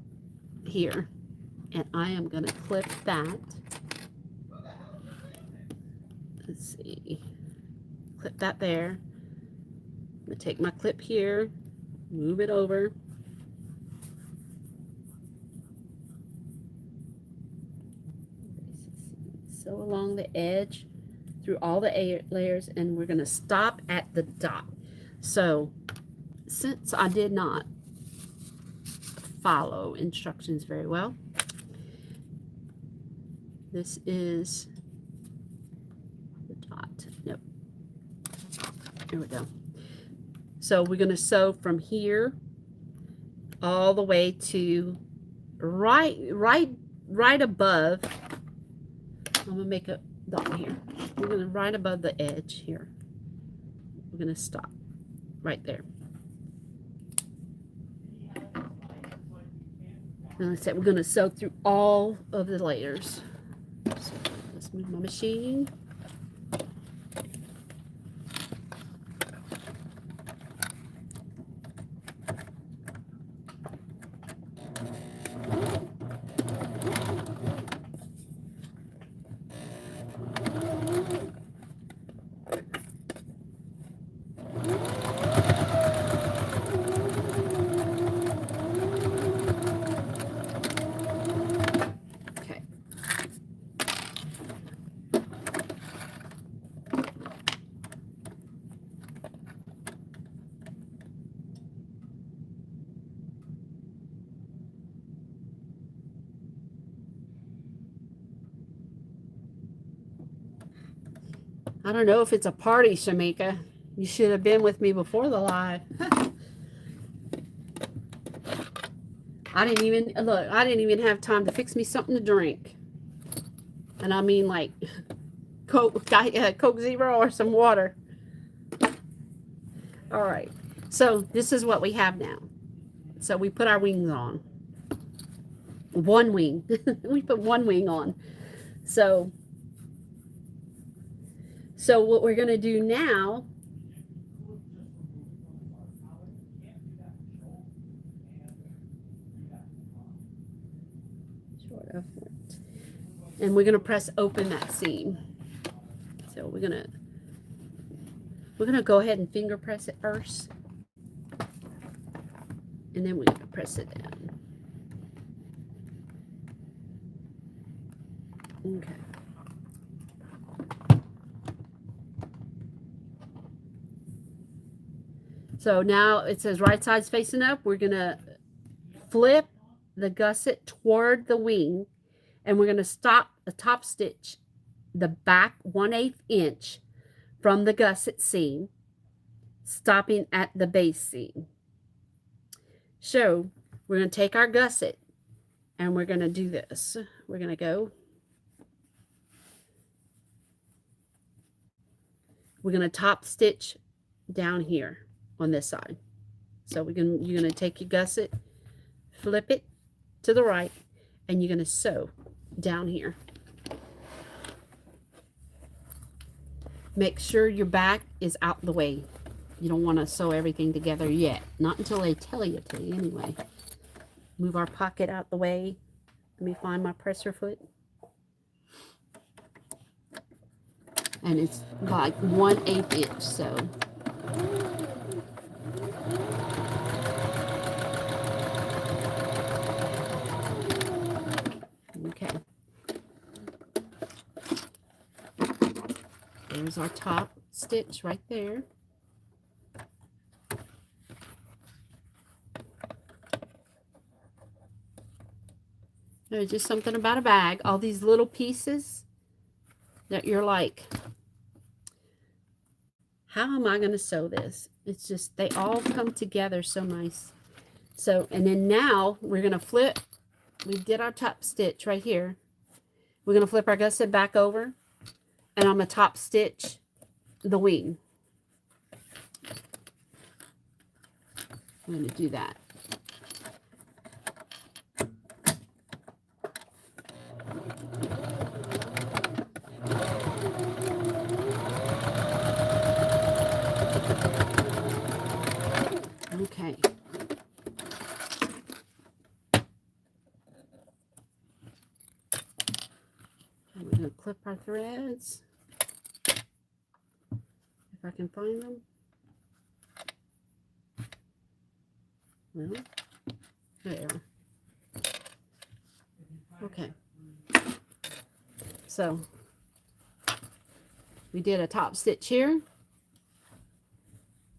here and I am gonna clip that. Let's see, clip that there. I'm gonna take my clip here, move it over. Sew along the edge through all the layers, and we're going to stop at the dot. So since I did not follow instructions very well, this is the dot. Nope. There we go. So we're going to sew from here all the way to right above. I'm going to make a dot here. We're going to right above the edge here. We're going to stop right there. And like I said, we're going to sew through all of the layers. So let's move my machine. I don't know if it's a party, Shamika. You should have been with me before the live. I didn't even have time to fix me something to drink. And I mean like Coke Zero or some water. All right. So this is what we have now. So we put our wings on. One wing. We put one wing on. So what we're going to do now, and we're going to press open that seam. So we're going to go ahead and finger press it first. And then we're going to press it down. Okay. So now it says right side's facing up. We're going to flip the gusset toward the wing, and we're going to stop the top stitch the back 1/8 inch from the gusset seam, stopping at the base seam. So we're going to take our gusset and we're going to do this. We're going to go. We're going to top stitch down here on this side. So you're going to take your gusset, flip it to the right, and you're going to sew down here. Make sure your back is out the way. You don't want to sew everything together yet. Not until they tell you to, anyway. Move our pocket out the way. Let me find my presser foot. And it's like 1/8 inch, so. Okay. There's our top stitch right there. There's just something about a bag. All these little pieces that you're like, how am I going to sew this? It's just, they all come together so nice. So, and then now we're going to flip. We did our top stitch right here. We're going to flip our gusset back over, and I'm going to top stitch the wing. I'm going to do that. Okay. And we're going to clip our threads. If I can find them. Well, there. Okay. So we did a top stitch here,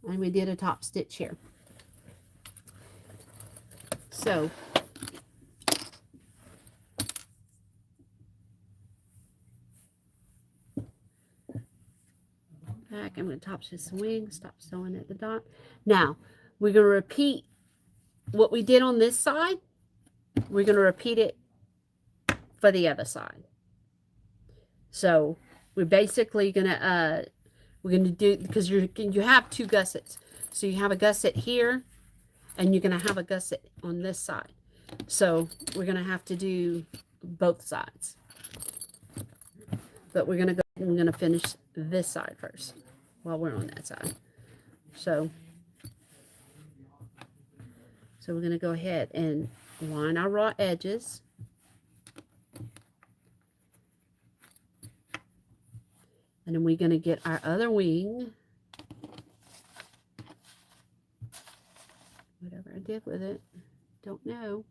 and we did a top stitch here. So back, I'm going to top stitch the wing, stop sewing at the dot. Now we're going to repeat what we did on this side. We're going to repeat it for the other side. So we're basically going to do, because you have two gussets. So you have a gusset here, and you're going to have a gusset on this side. So we're going to have to do both sides. But we're going to go and we're going to finish this side first while we're on that side. So we're going to go ahead and line our raw edges. And then we're going to get our other wing. Whatever I did with it, don't know.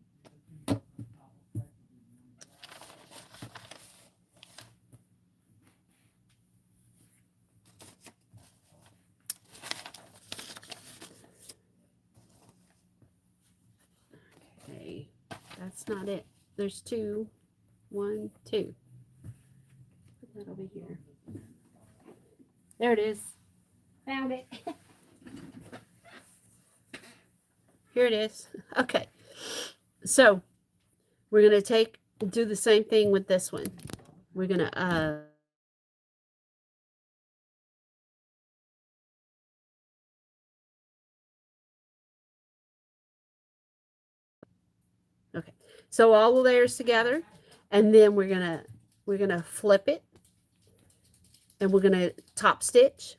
Okay, that's not it. There's two. 1, 2. Put that over here. There it is. Found it. Here it is. Okay. So we're going to do the same thing with this one. We're going to, okay. So all the layers together, and then we're going to flip it, and we're going to top stitch,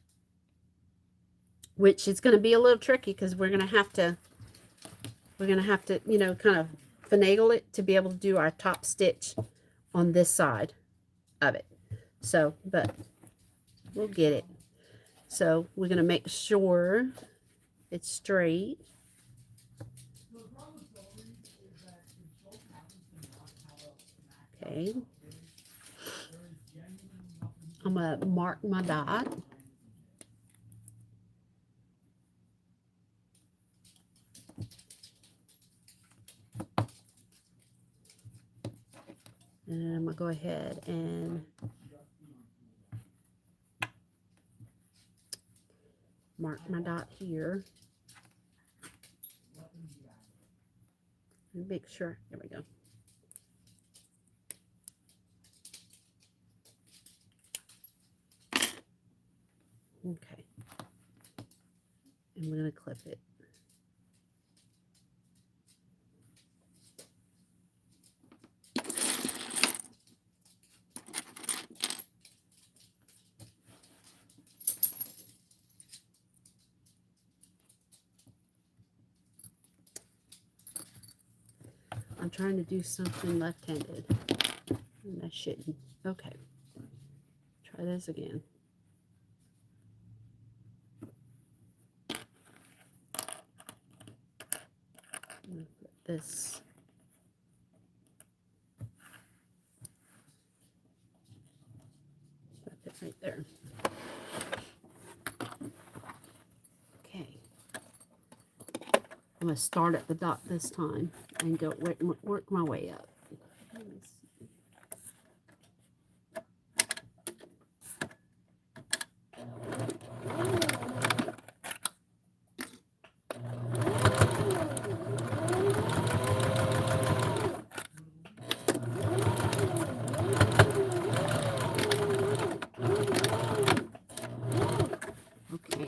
which is going to be a little tricky because we're going to have to, you know, kind of finagle it to be able to do our top stitch on this side of it. So, but we'll get it. So we're going to make sure it's straight. Okay. I'm going to mark my dot. And I'm going to go ahead and mark my dot here. And make sure, there we go. Okay. And we're going to clip it. I'm trying to do something left-handed, and I shouldn't. Okay. Try this again. I'm going to put this. Put it right there. Okay. I'm going to start at the dot this time and go work my way up. Okay.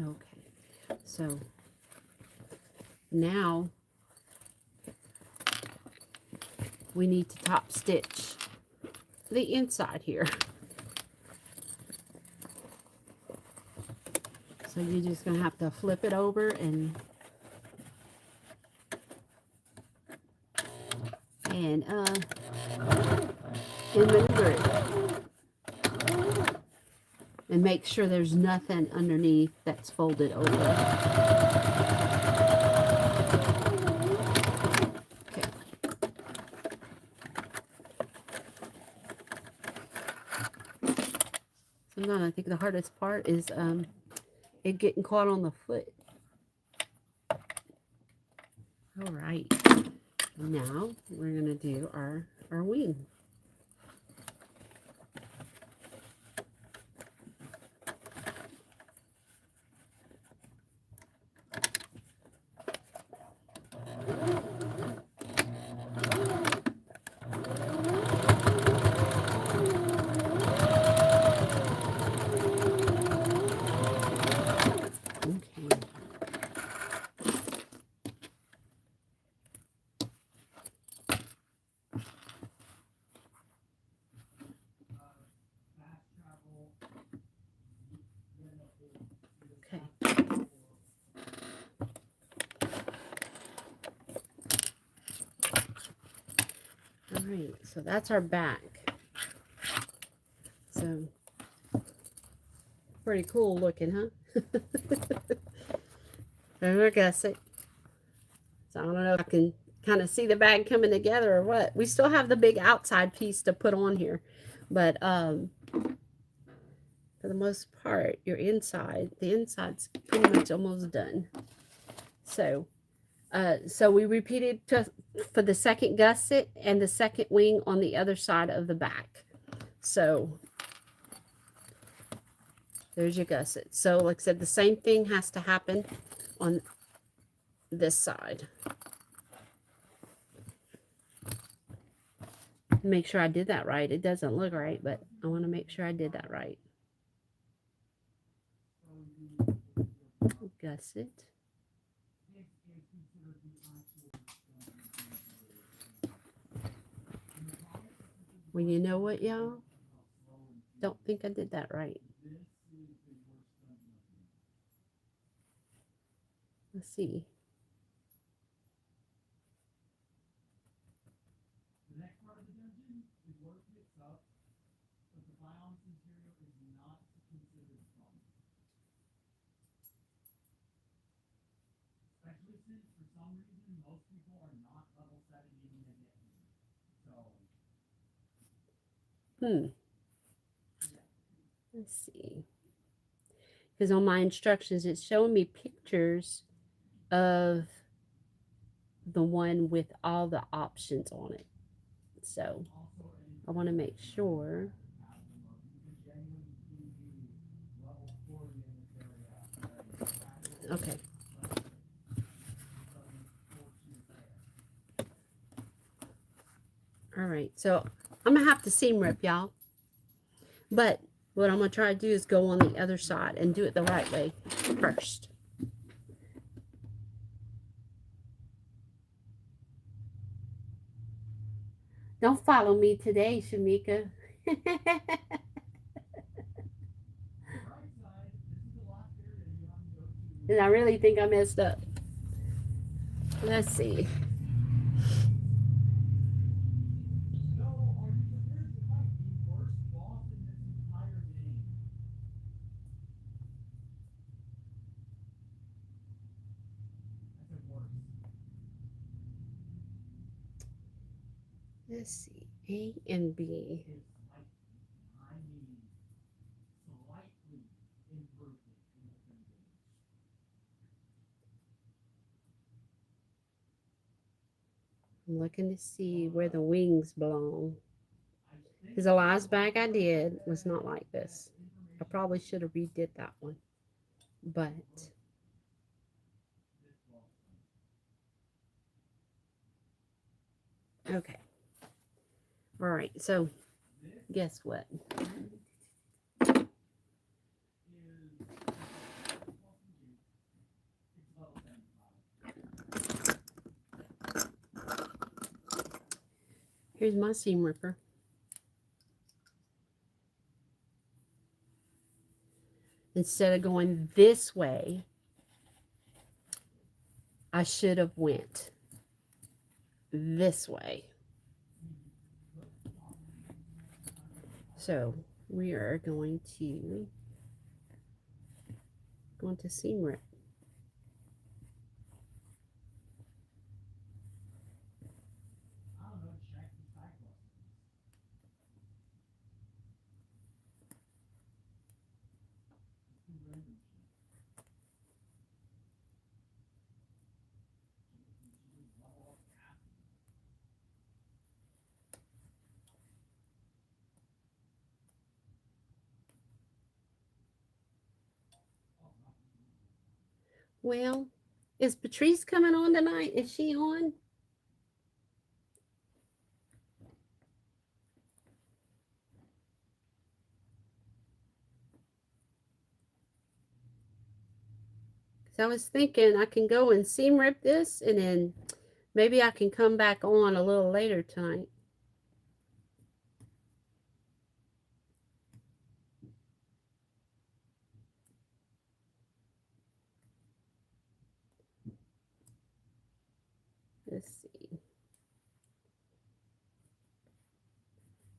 Okay, so now we need to top stitch the inside here. So you're just going to have to flip it over and maneuver it. And make sure there's nothing underneath that's folded over. Okay. Sometimes I think the hardest part is it getting caught on the foot. All right. Now we're going to do our wing. All right, so that's our back. So pretty cool looking, huh? I guess it. So I don't know if I can kind of see the bag coming together or what. We still have the big outside piece to put on here, but for the most part, the inside's pretty much almost done. So we repeated for the second gusset and the second wing on the other side of the back. So there's your gusset. So like I said, the same thing has to happen on this side. Make sure I did that right. It doesn't look right, but I want to make sure I did that right. Gusset. Well, you know what, y'all? Don't think I did that right. Let's see. Let's see. Because on my instructions, it's showing me pictures of the one with all the options on it. So I want to make sure. Okay. All right. So I'm going to have to seam rip, y'all. But what I'm going to try to do is go on the other side and do it the right way first. Don't follow me today, Shamika. And I really think I messed up. Let's see. Let's see. A and B. I'm looking to see where the wings belong. Because the last bag I did was not like this. I probably should have redid that one. But okay. All right. So guess what? Here's my seam ripper. Instead of going this way, I should have went this way. So we are going to seam rip. Well, is Patrice coming on tonight? Is she on? So I was thinking I can go and seam rip this and then maybe I can come back on a little later tonight. Let's see.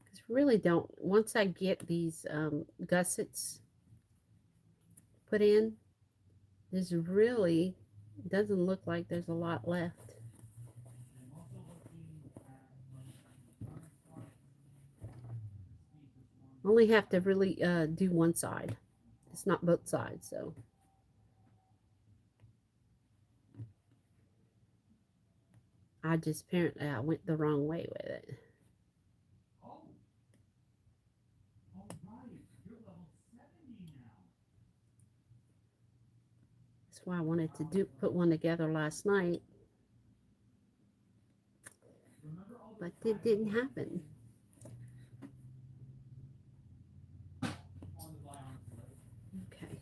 Because really don't, once I get these gussets put in, there's really, doesn't look like there's a lot left. Only have to really do one side. It's not both sides, so. I just apparently I went the wrong way with it. That's why I wanted to put one together last night, but it didn't happen. Okay.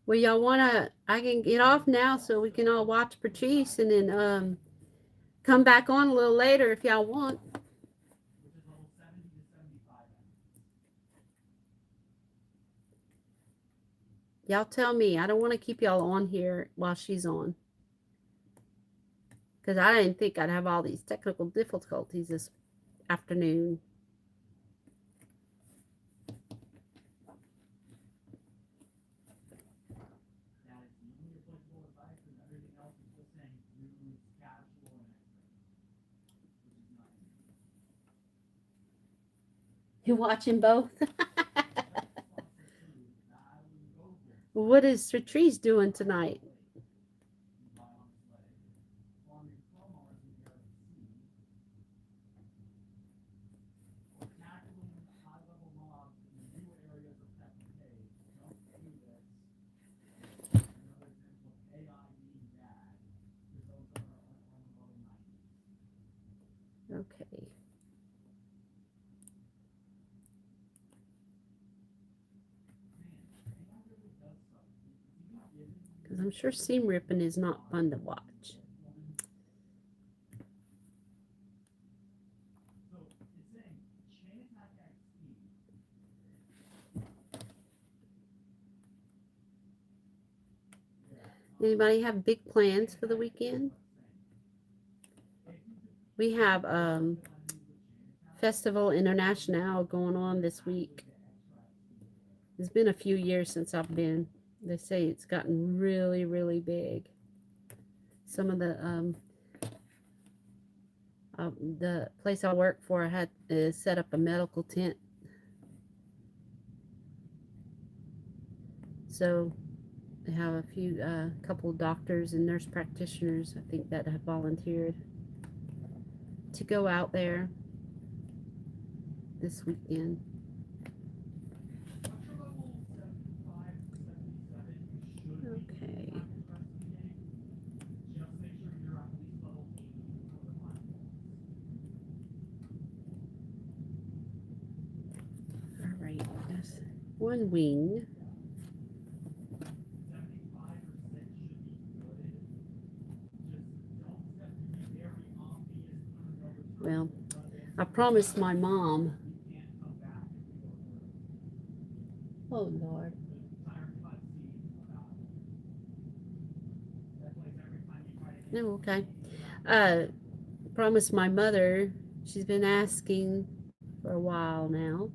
Well, y'all wanna? I can get off now so we can all watch Patrice, and then come back on a little later if y'all want. Y'all tell me. I don't want to keep y'all on here while she's on, because I didn't think I'd have all these technical difficulties this afternoon. You watching both? What is Patrice doing tonight? Okay. Because I'm sure seam ripping is not fun to watch. Anybody have big plans for the weekend? We have Festival International going on this week. It's been a few years since I've been. They say it's gotten really, really big. Some of the place I work for had set up a medical tent. So they have a few, couple doctors and nurse practitioners, I think, that have volunteered to go out there this weekend. Okay. All right. That's one wing. Well, I promised my mom. Oh, Lord. No, okay. Promised my mother, she's been asking for a while now.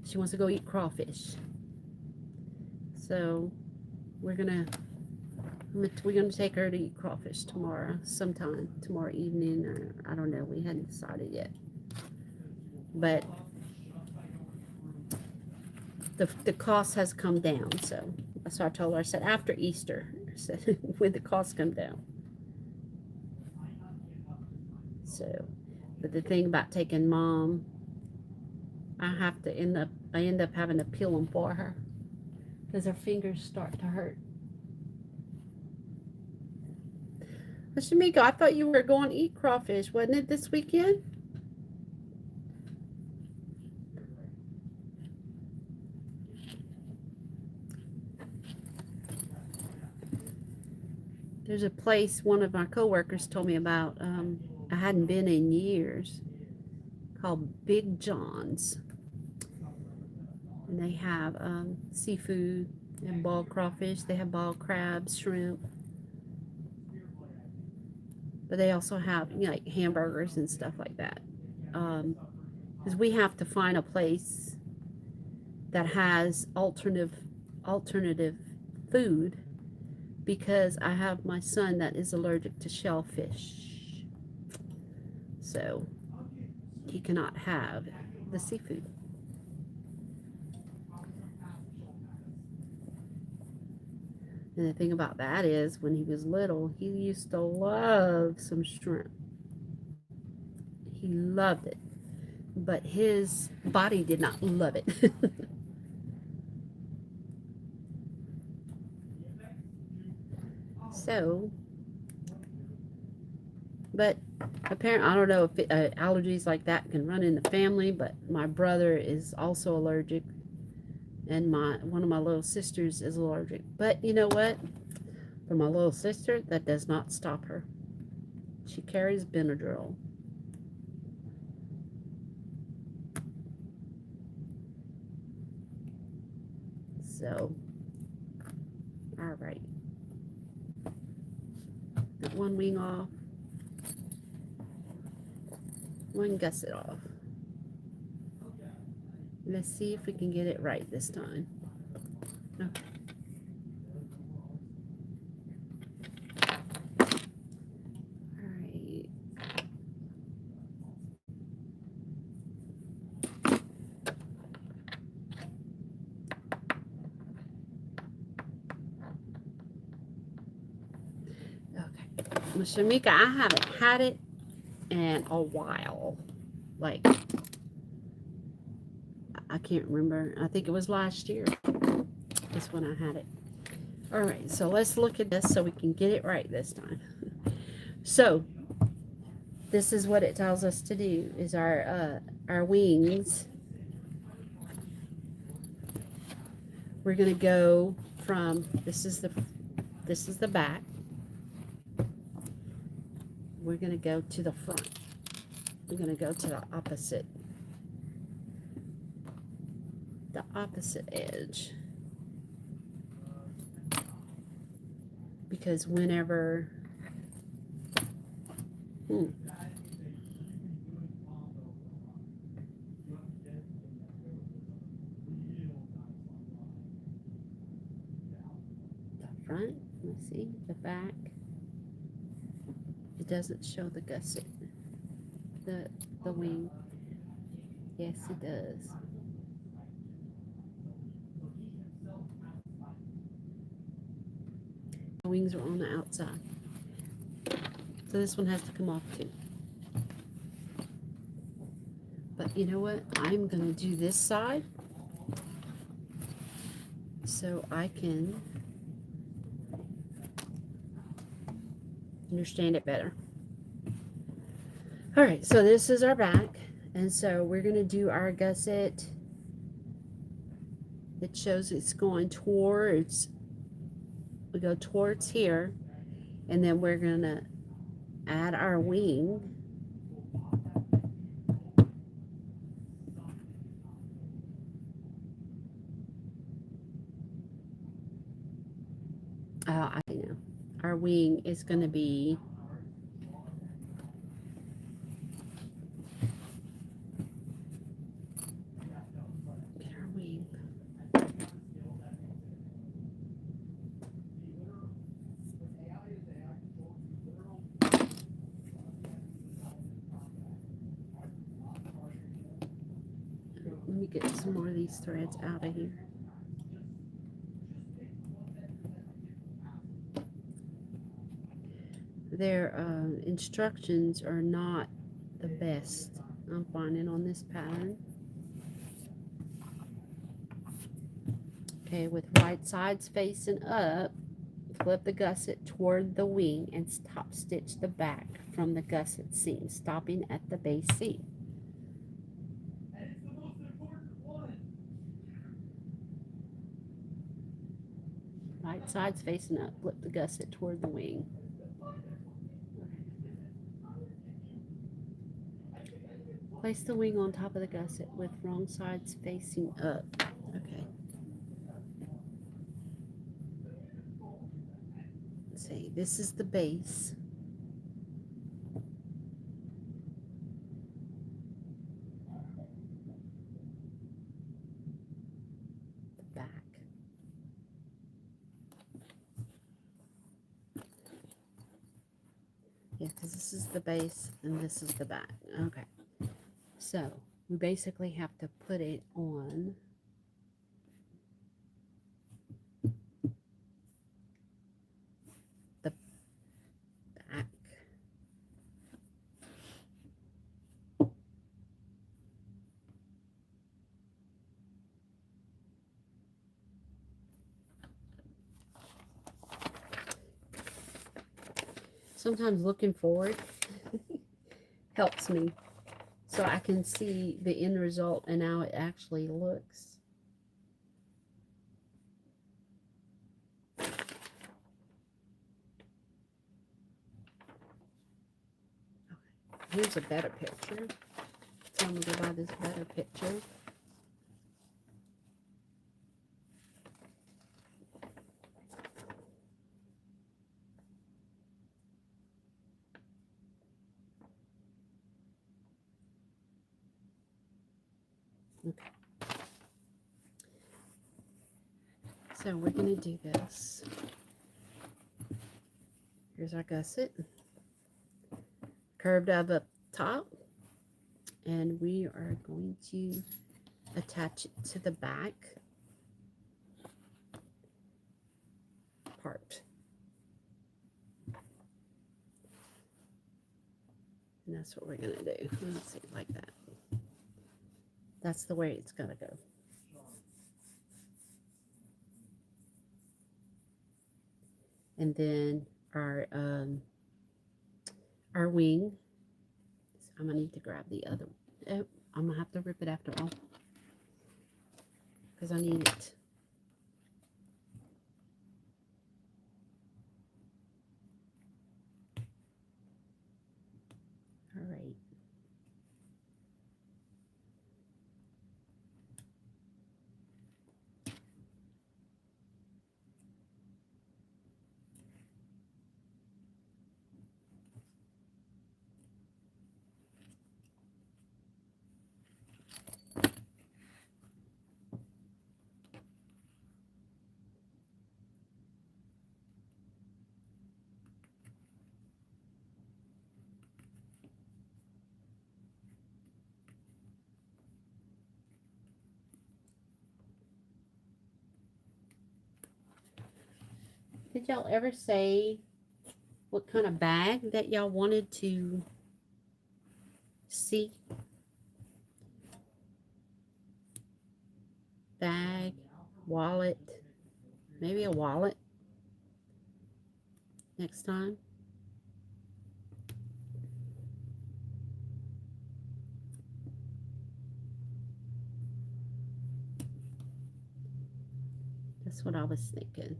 She wants to go eat crawfish. So we're gonna take her to eat crawfish tomorrow, sometime tomorrow evening, or I don't know. We hadn't decided yet. But the cost has come down, so I told her. I said after Easter. I said when the costs come down. So, but the thing about taking mom, I end up having to peel them for her because her fingers start to hurt. Shamika, I thought you were going to eat crawfish, wasn't it, this weekend? There's a place one of my coworkers told me about. I hadn't been in years, called Big John's, and they have seafood. They have boiled crawfish. They have boiled crabs, shrimp. But they also have, like hamburgers and stuff like that. Because we have to find a place that has alternative food, because I have my son that is allergic to shellfish. So he cannot have the seafood. And the thing about that is, when he was little, he used to love some shrimp. He loved it. But his body did not love it. So, but apparently, I don't know if allergies like that can run in the family, but my brother is also allergic, and one of my little sisters is allergic. But you know what? For my little sister, that does not stop her. She carries Benadryl. So, all right. Got one wing off. One gusset off. Let's see if we can get it right this time. Okay. All right. Okay. Well, Shamika, I haven't had it in a while. Like, I can't remember. I think it was last year. That's when I had it. All right, so let's look at this so we can get it right this time. So, this is what it tells us to do, is our wings. We're going to go from, this is the back. We're going to go to the front. We're going to go to the opposite edge. Because whenever the front, let's see, the back, it doesn't show the gusset, the wing. Yes, it does. The wings are on the outside, so this one has to come off too. But you know what? I'm going to do this side so I can understand it better. All right, so this is our back, and so we're going to do our gusset. It shows it's going towards, we go towards here, and then we're going to add our wing. I know. Our wing is going to be let me get some more of these threads out of here. Their instructions are not the best, I'm finding, on this pattern. Okay, with right sides facing up, flip the gusset toward the wing and top stitch the back from the gusset seam, stopping at the base seam. Right sides facing up, flip the gusset toward the wing. Place the wing on top of the gusset with wrong sides facing up. Okay. Let's see, this is the base. Yeah, because this is the base and this is the back. Okay. So we basically have to put it on the back. Sometimes looking forward helps me so I can see the end result and how it actually looks. Here's a better picture. Tell me to buy this better picture. Okay. So we're going to do this. Here's our gusset. Curved up top. And we are going to attach it to the back part. And that's what we're going to do. Let's see, like that. That's the way it's going to go. And then our wing. I'm going to need to grab the other. Oh, I'm going to have to rip it after all. Because I need it. All right. Did y'all ever say what kind of bag that y'all wanted to see? Bag, wallet, maybe a wallet next time. That's what I was thinking.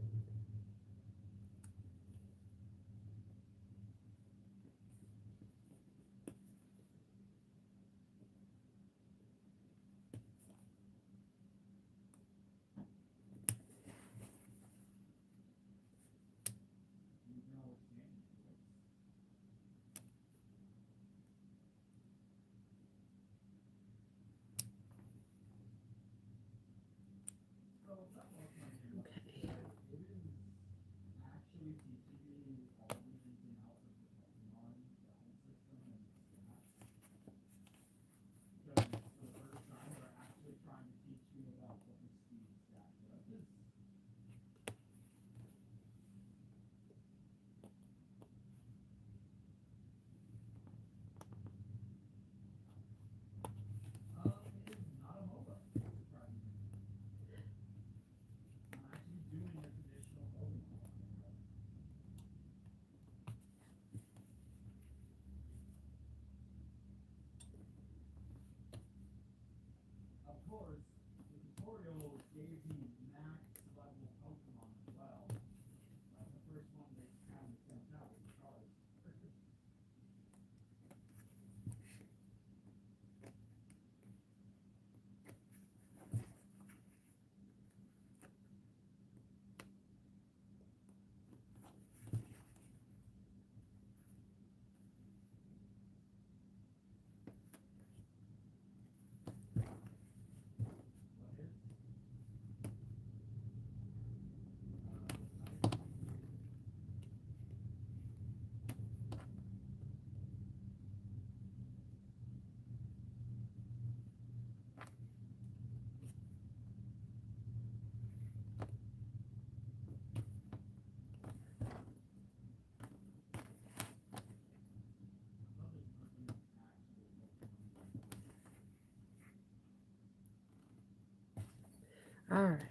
Okay.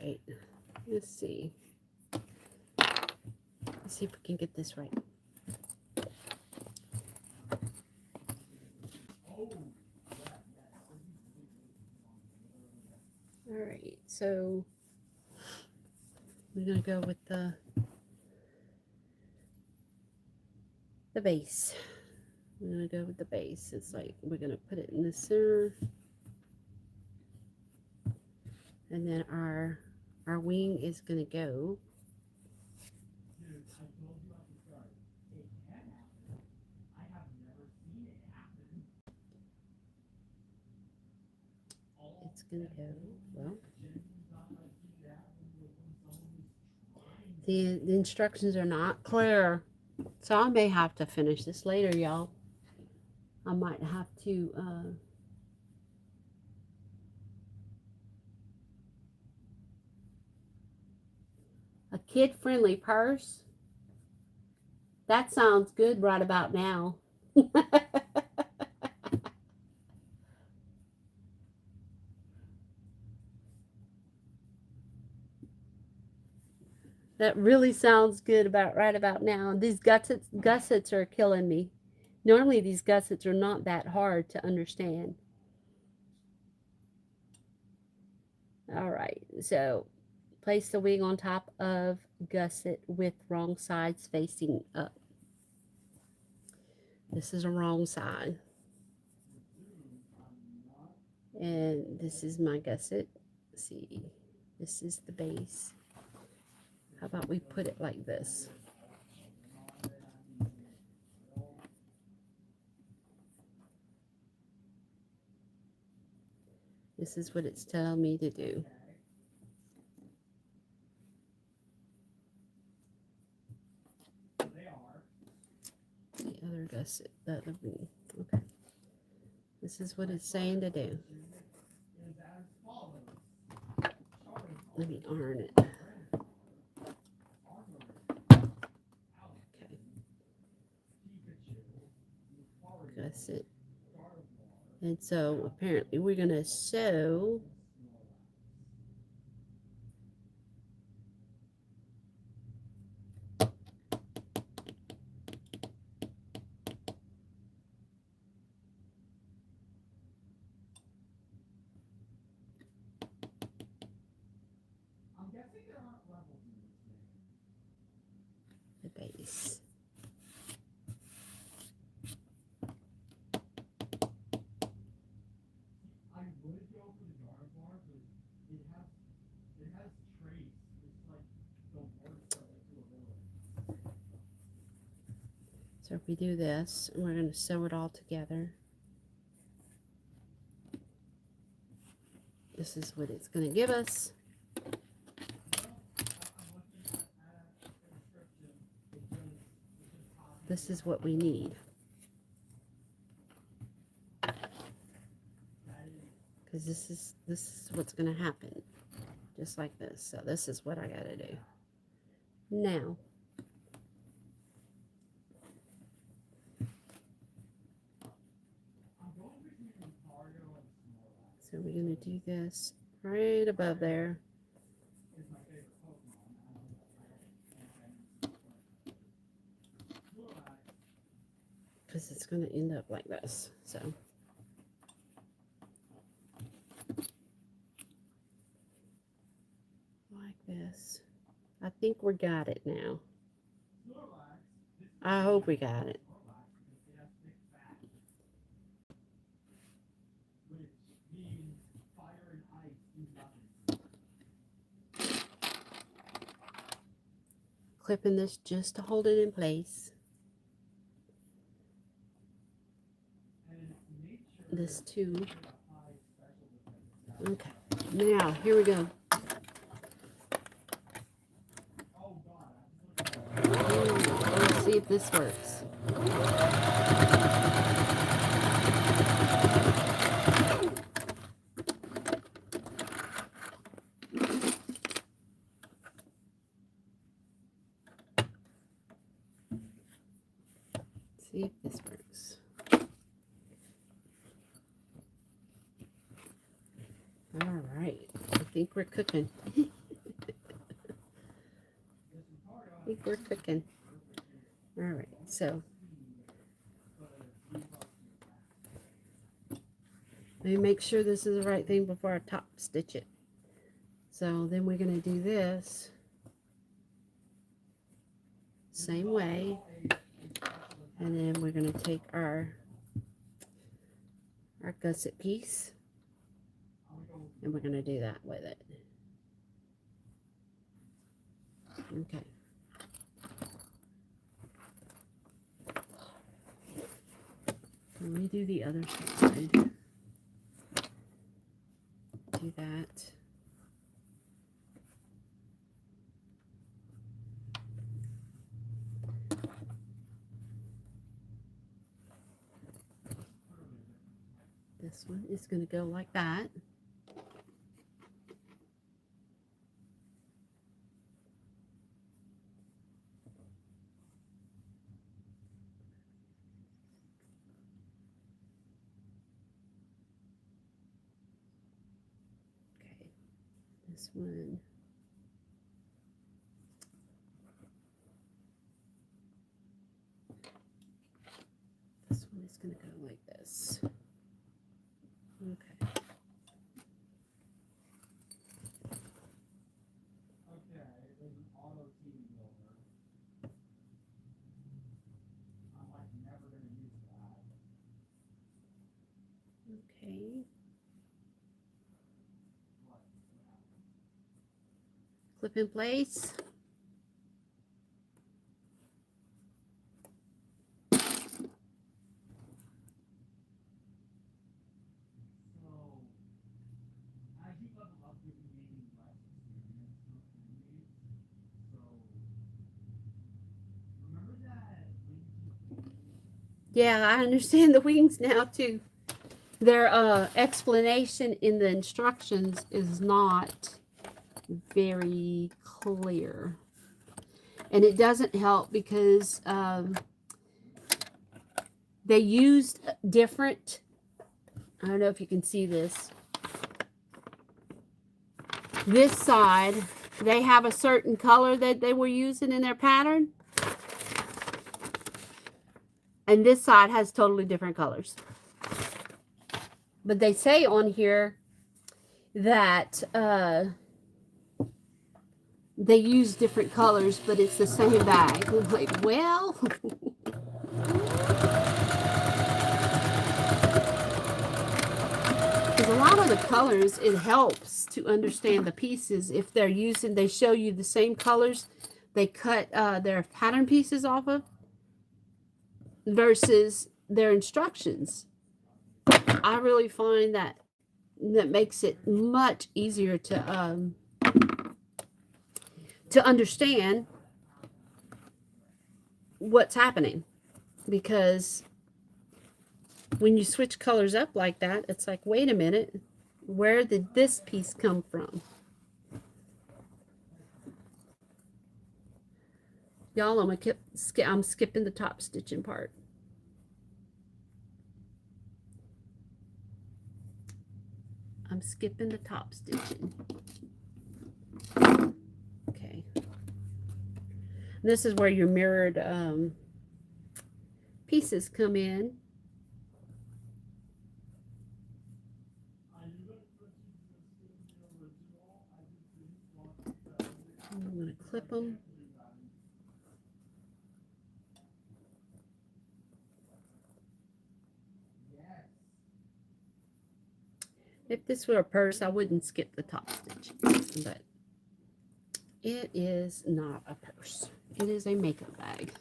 right. Let's see. Let's see if we can get this right. All right, so we're gonna go with the base. We're gonna go with the base. It's like we're gonna put it in the center, and then our wing is gonna go. It's gonna go well. The instructions are not clear, so I may have to finish this later, y'all. I might have to a kid-friendly purse. That sounds good right about now. That really sounds good about right about now. These gussets are killing me. Normally these gussets are not that hard to understand. All right, so place the wing on top of gusset with wrong sides facing up. This is a wrong side. And this is my gusset. Let's see, this is the base. How about we put it like this? This is what it's telling me to do. The other gusset, the other wing. Okay. This is what it's saying to do. Let me iron it. Okay. Gusset. And so apparently we're going to sew the base. So if we do this, we're going to sew it all together. This is what it's going to give us. This is what we need. Because this is what's going to happen. Just like this. So this is what I got to do. Now, so we're going to do this right above there. Because it's going to end up like this. So like this. I think we got it now. I hope we got it. Clipping this just to hold it in place. This too. Okay, now here we go. Let's see if this works. See if this works. All right, I think think we're cooking. I think we're cooking. All right, so let me make sure this is the right thing before I top stitch it. So then we're going to do this same way, and then we're going to take our gusset piece, and we're going to do that with it. Okay. Let me do the other side. Do that. This one is going to go like that. Okay, this one. This one is going to go like this. Okay. Okay. Clip in place. Yeah, I understand the wings now too. Their explanation in the instructions is not very clear. And it doesn't help because they used different, I don't know if you can see this. This side, they have a certain color that they were using in their pattern. And this side has totally different colors. But they say on here that they use different colors, but it's the same bag. I'm like, well, because a lot of the colors, it helps to understand the pieces. If they're using, they show you the same colors they cut their pattern pieces off of versus their instructions. I really find that makes it much easier to understand what's happening, because when you switch colors up like that, it's like, wait a minute, where did this piece come from? Y'all, I'm skipping the top stitching part. I'm skipping the top stitching. Okay. This is where your mirrored pieces come in. I'm going to clip them. If this were a purse, I wouldn't skip the top stitch, but it is not a purse. It is a makeup bag.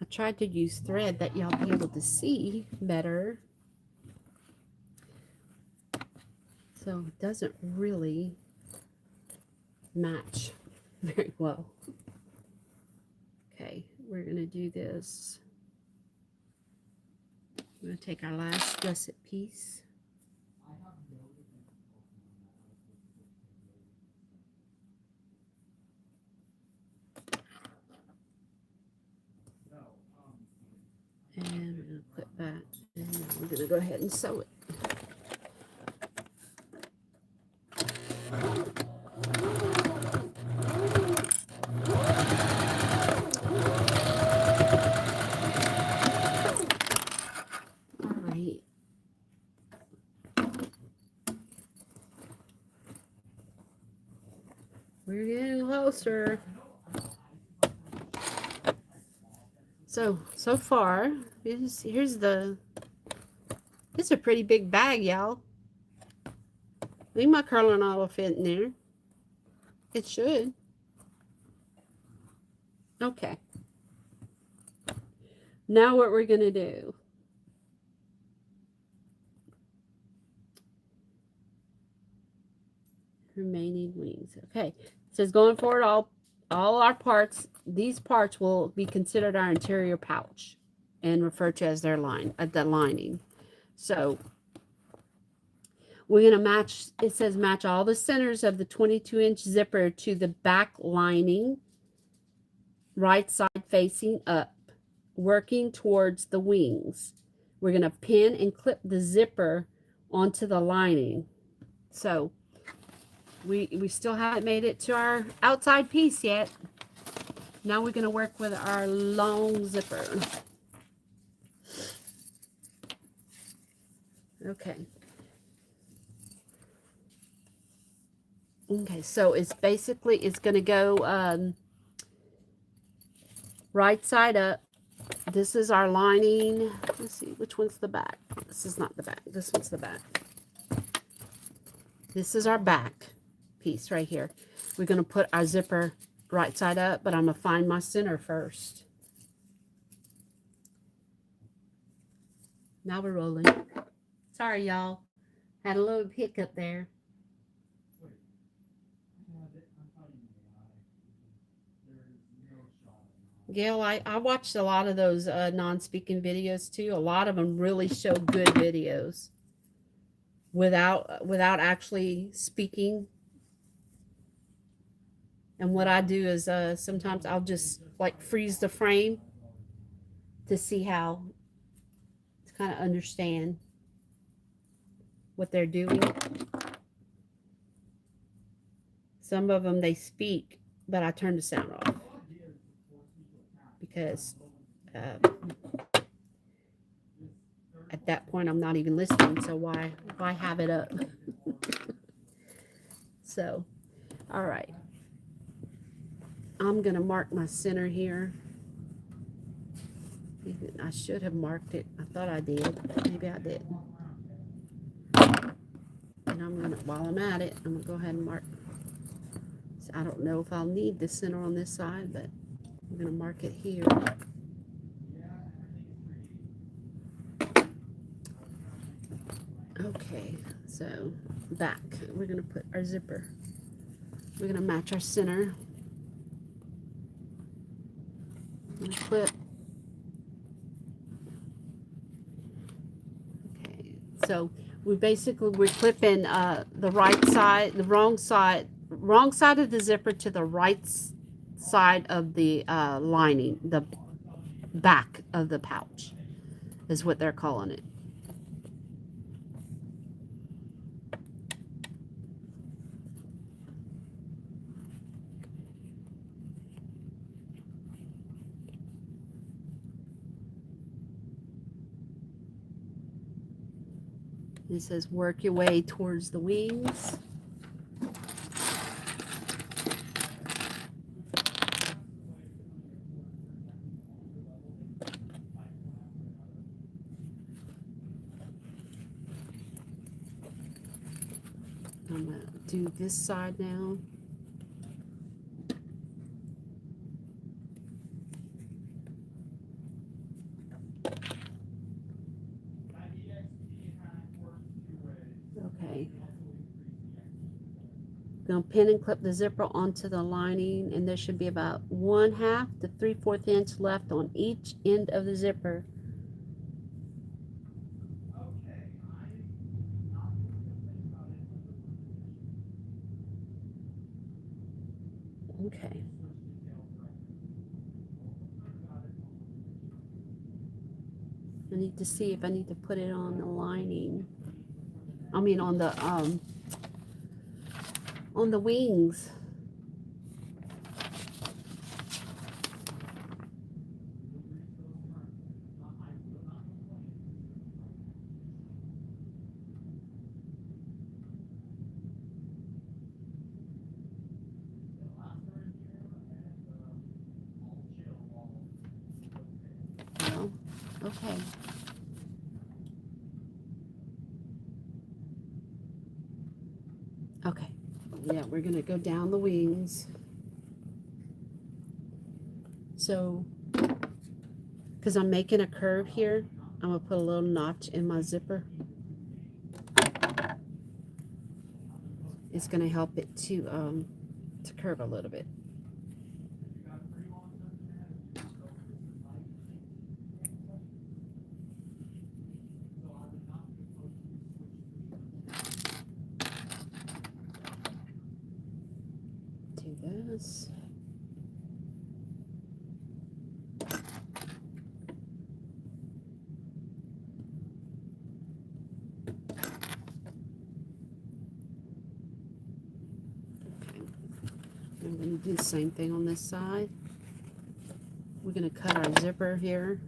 I tried to use thread that y'all be able to see better. So it doesn't really match very well. Okay, we're going to do this We're going to take our last gusset piece. And we're going to clip that. And then we're going to go ahead and sew it. We're getting closer. So far, here's it's a pretty big bag, y'all. I think my curling knot will fit in there. It should. Okay. Now what we're gonna do. Remaining wings. Okay. It says going forward, all our parts, these parts will be considered our interior pouch and referred to as their the lining. So we're going to match, it says match all the centers of the 22-inch zipper to the back lining, right side facing up, working towards the wings. We're going to pin and clip the zipper onto the lining. So we still haven't made it to our outside piece yet. Now we're going to work with our long zipper. Okay. Okay, so it's basically, it's going to go right side up. This is our lining. Let's see, which one's the back? This is not the back. This one's the back. This is our back piece right here. We're going to put our zipper right side up, but I'm going to find my center first. Now we're rolling. Sorry, y'all. Had a little hiccup there. Gail, I watched a lot of those non-speaking videos too. A lot of them really show good videos without actually speaking. And what I do is sometimes I'll just like freeze the frame to see how to kind of understand what they're doing. Some of them they speak, but I turn the sound off because at that point I'm not even listening, so why have it up? So, all right. I'm going to mark my center here. I should have marked it. I thought I did. Maybe I didn't. And I'm going to, while I'm at it, I'm going to go ahead and mark. So I don't know if I'll need the center on this side, but I'm going to mark it here. Okay, so back. We're going to put our zipper. We're going to match our center. Clip. Okay, so we're clipping the right side, the wrong side of the zipper to the right side of the lining, the back of the pouch is what they're calling it. It says work your way towards the wings. I'm going to do this side now. Okay. Going to pin and clip the zipper onto the lining, and there should be about 1/2 to 3/4 inch left on each end of the zipper. Okay. I need to see if I need to put it on the lining. I mean on the wings. No. Okay. Okay. Yeah, we're gonna go down the wings. So, because I'm making a curve here, I'm gonna put a little notch in my zipper. It's gonna help it to curve a little bit. Do this. I'm going to do the same thing on this side. We're going to cut our zipper here.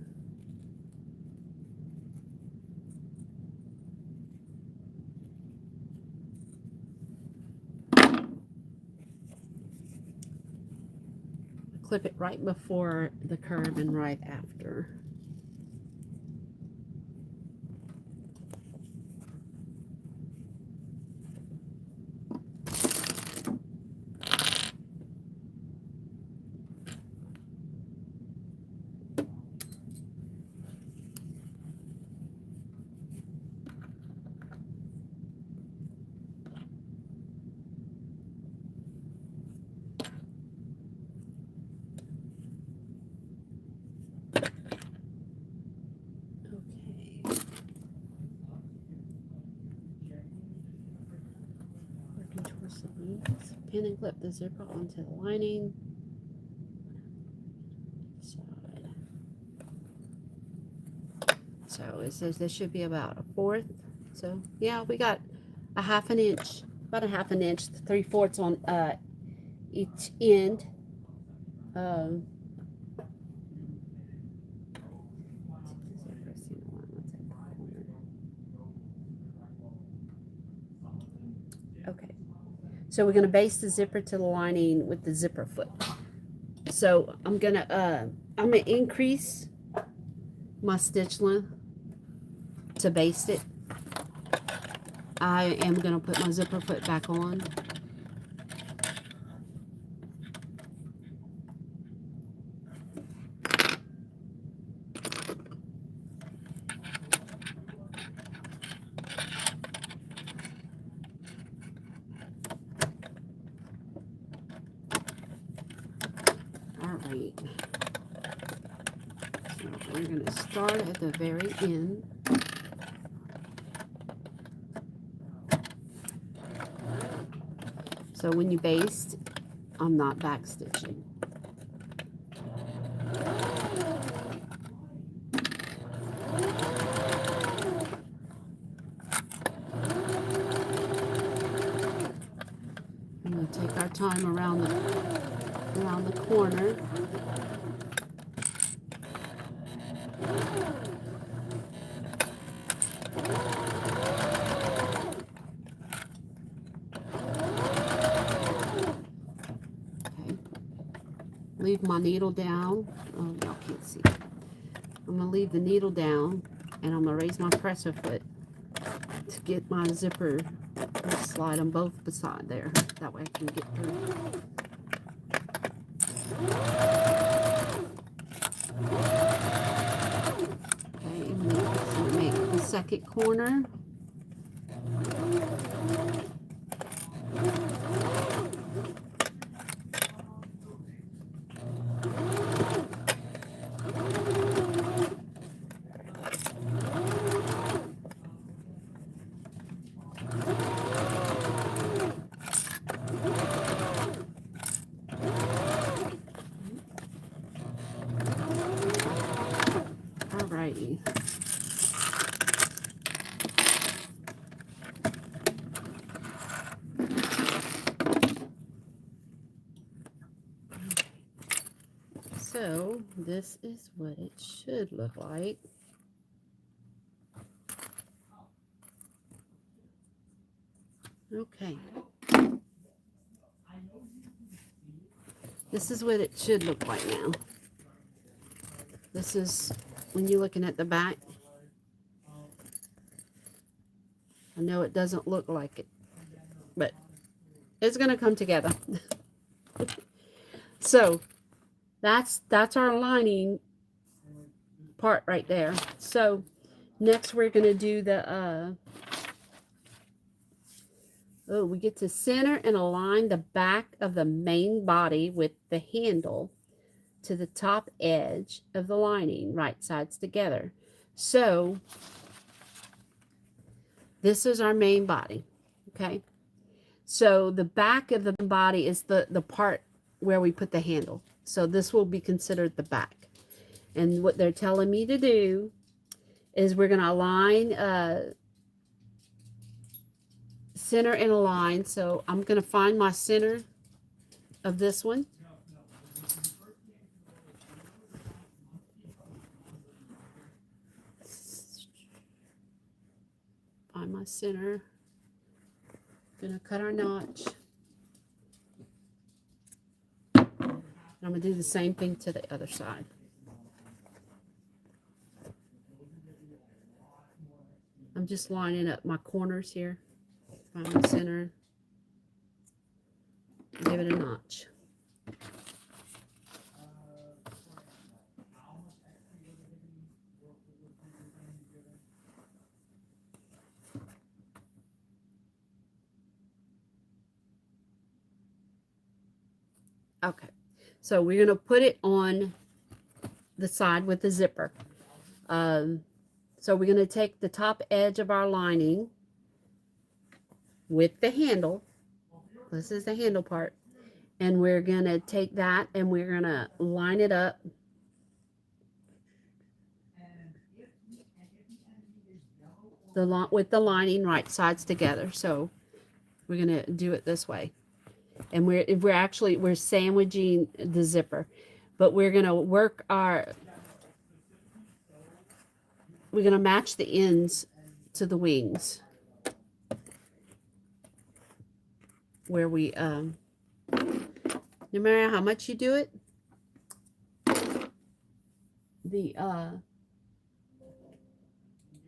Clip it right before the curve and right after. Pin and clip the zipper onto the lining. Side. So it says this should be about 1/4. So yeah, we got a 1/2 inch, about a 1/2 inch, 3/4 on each end. Okay. So we're going to baste the zipper to the lining with the zipper foot. So I'm going to increase my stitch length to baste it. I am going to put my zipper foot back on. Alright, so we're going to start at the very end. So when you baste, I'm not back stitching. I'm going to take our time around the corner. Leave my needle down. Oh, y'all can't see. I'm going to leave the needle down, and I'm going to raise my presser foot to get my zipper and slide them both beside there. That way I can get through. Okay, and then make the second corner. So this is what it should look like. Okay. This is what it should look like now. This is when you're looking at the back. I know it doesn't look like it, but it's going to come together. So that's our lining part right there. So next we're going to do the we get to center and align the back of the main body with the handle to the top edge of the lining, right sides together. So this is our main body. Okay, so the back of the body is the part where we put the handle. So this will be considered the back. And what they're telling me to do is we're going to align, center and align. So I'm going to find my center of this one. Find my center. Gonna cut our notch. I'm going to do the same thing to the other side. I'm just lining up my corners here. Find my center. Give it a notch. Okay, so we're going to put it on the side with the zipper. So we're going to take the top edge of our lining with the handle. This is the handle part. And we're going to take that and we're going to line it up. With the lining right sides together. So we're going to do it this way. And we're sandwiching the zipper. But we're going to work we're going to match the ends to the wings. Where we, no matter how much you do it,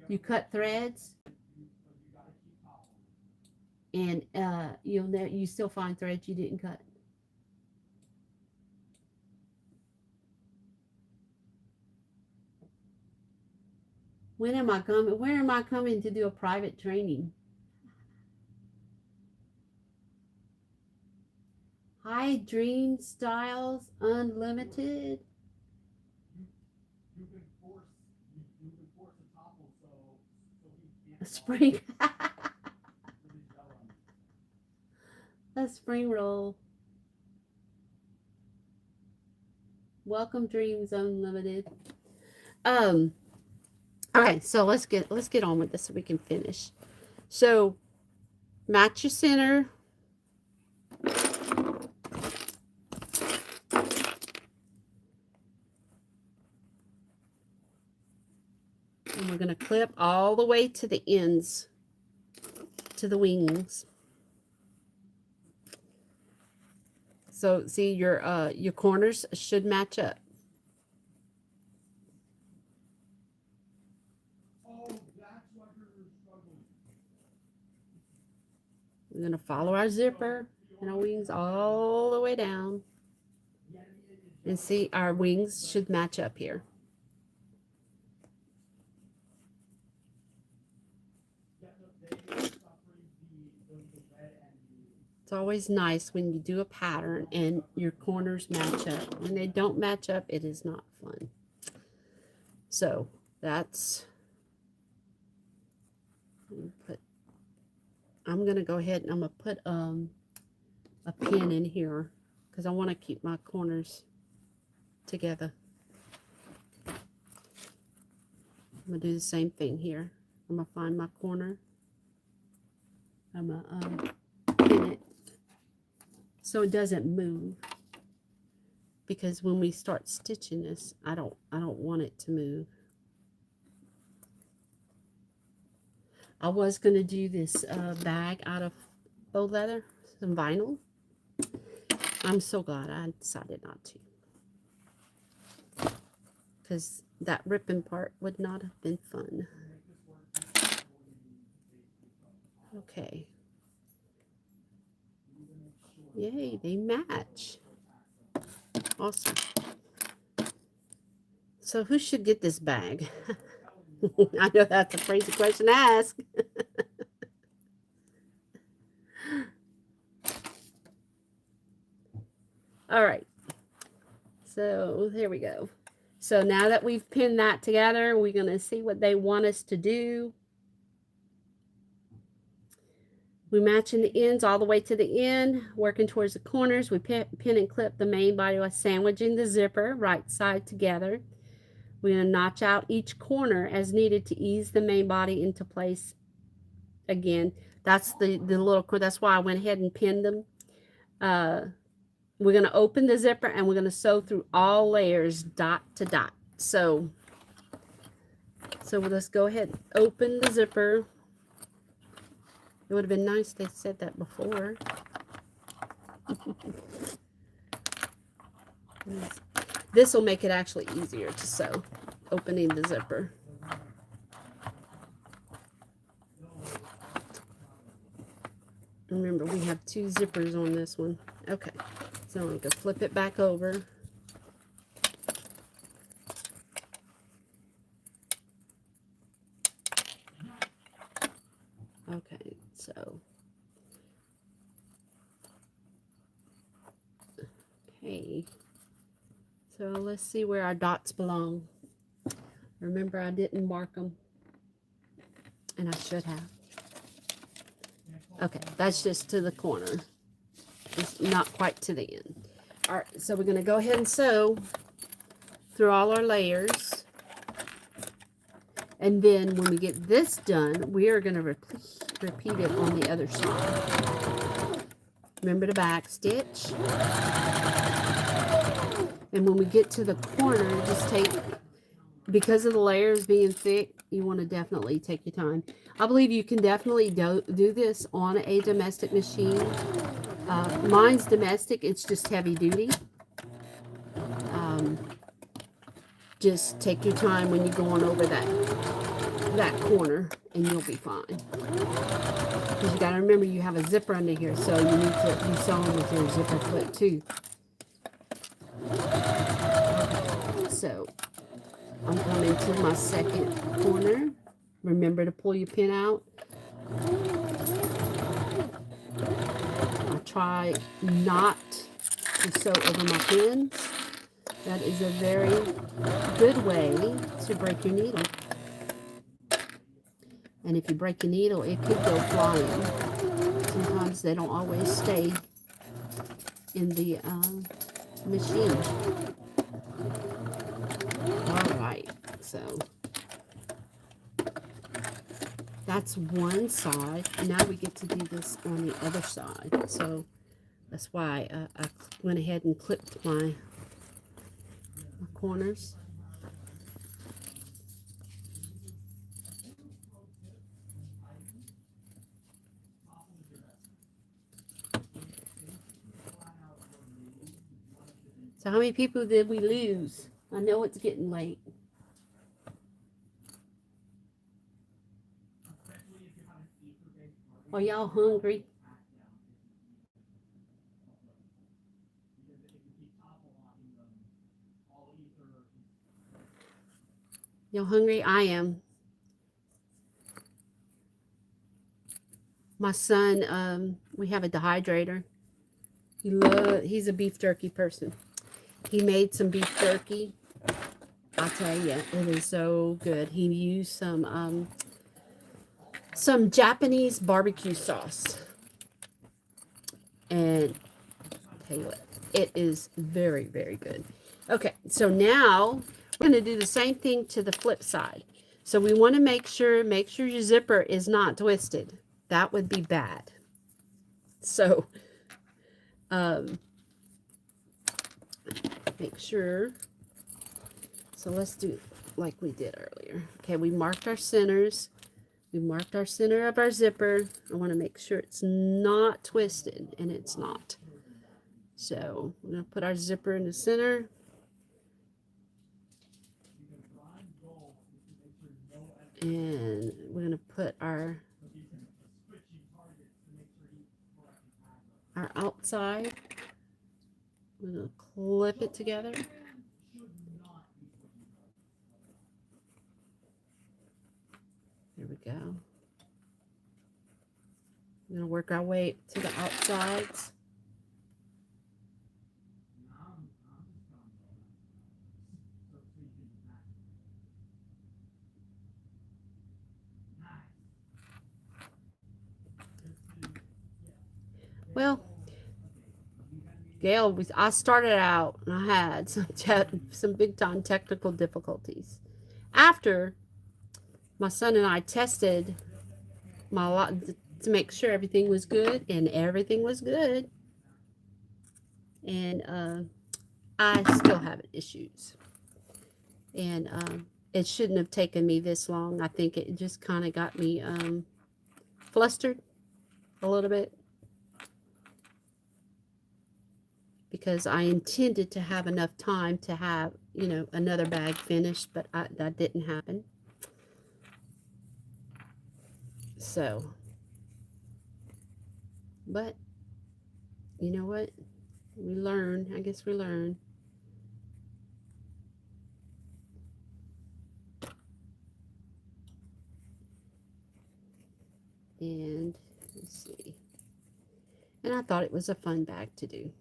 you cut threads, and you still find threads you didn't cut. When am I coming? Where am I coming to do a private training? Hi, Dream Styles Unlimited. A spring. A spring roll. Welcome, Dreams Unlimited. Okay, so let's get on with this so we can finish. So match your center. And we're going to clip all the way to the ends, to the wings. So see, your corners should match up. We're going to follow our zipper and our wings all the way down. And see, our wings should match up here. It's always nice when you do a pattern and your corners match up. When they don't match up, it is not fun. So that's, I'm going to go ahead and I'm going to put a pin in here because I want to keep my corners together. I'm going to do the same thing here. I'm going to find my corner. I'm going to pin it so it doesn't move. because when we start stitching this, I don't want it to move. I was going to do this bag out of faux leather, some vinyl. I'm so glad I decided not to, because that ripping part would not have been fun. Okay. Yay, they match. Awesome. So who should get this bag? I know that's a crazy question to ask. All right. So here we go. So now that we've pinned that together, we're going to see what they want us to do. We matching the ends all the way to the end, working towards the corners. We pin and clip the main body by sandwiching the zipper right side together. We're going to notch out each corner as needed to ease the main body into place. Again, that's the little, that's why I went ahead and pinned them. We're going to open the zipper and we're going to sew through all layers dot to dot. So let's go ahead and open the zipper. It would have been nice they said that before. This will make it actually easier to sew, opening the zipper. Remember, we have 2 zippers on this one. Okay, so I'm going to flip it back over. Okay, so. Okay. So let's see where our dots belong. Remember, I didn't mark them, and I should have. Okay, that's just to the corner. It's not quite to the end. All right, so we're going to go ahead and sew through all our layers. And then when we get this done, we are going to repeat it on the other side. Remember to back stitch. And when we get to the corner, just take, because of the layers being thick, you want to definitely take your time. I believe you can definitely do this on a domestic machine. Mine's domestic, it's just heavy duty. Just take your time when you're going over that corner, and you'll be fine. Because you got to remember, you have a zipper under here, so you need to be sewing with your zipper foot too. So I'm coming to my second corner. Remember to pull your pin out. I try not to sew over my pins. That is a very good way to break your needle. And if you break your needle, it could go flying. Sometimes they don't always stay in the machine. All right, so that's one side. Now we get to do this on the other side. So that's why I went ahead and clipped my corners. So how many people did we lose? I know it's getting late. Are y'all hungry? Y'all hungry? I am. My son, we have a dehydrator. He's a beef jerky person. He made some beef jerky. I'll tell you, it is so good. He used some Japanese barbecue sauce. And I'll tell you what, it is very, very good. Okay, so now we're going to do the same thing to the flip side. So we want to make sure your zipper is not twisted. That would be bad. So make sure. So let's do like we did earlier. Okay, we marked our centers. We marked our center of our zipper. I want to make sure it's not twisted, and it's not. So we're going to put our zipper in the center. And we're going to put our outside. We're going to clip it together. There we go. We're going to work our way to the outsides. Well, Gail, I started out and I had some big time technical difficulties. After my son and I tested my lot to make sure everything was good, and everything was good, and I still have issues, and it shouldn't have taken me this long. I think it just kind of got me flustered a little bit, because I intended to have enough time to have, you know, another bag finished, but that didn't happen. So, but you know what? We learn. I guess we learn. And let's see. And I thought it was a fun bag to do.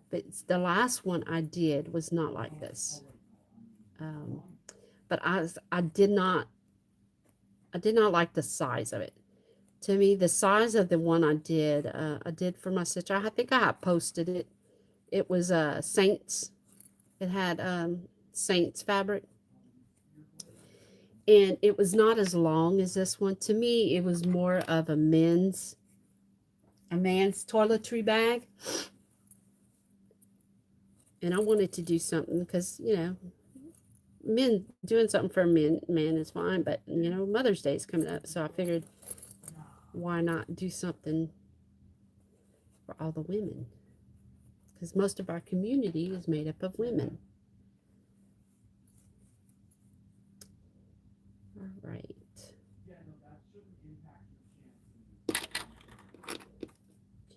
But the last one I did was not like this. But I did not like the size of it. To me, the size of the one I did for my sister, I think I had posted it. It was Saints. It had Saints fabric. And it was not as long as this one. To me, it was more of a man's toiletry bag. And I wanted to do something because, you know, men doing something for a man is fine, but you know, Mother's Day is coming up, so I figured, why not do something for all the women? Because most of our community is made up of women. All right.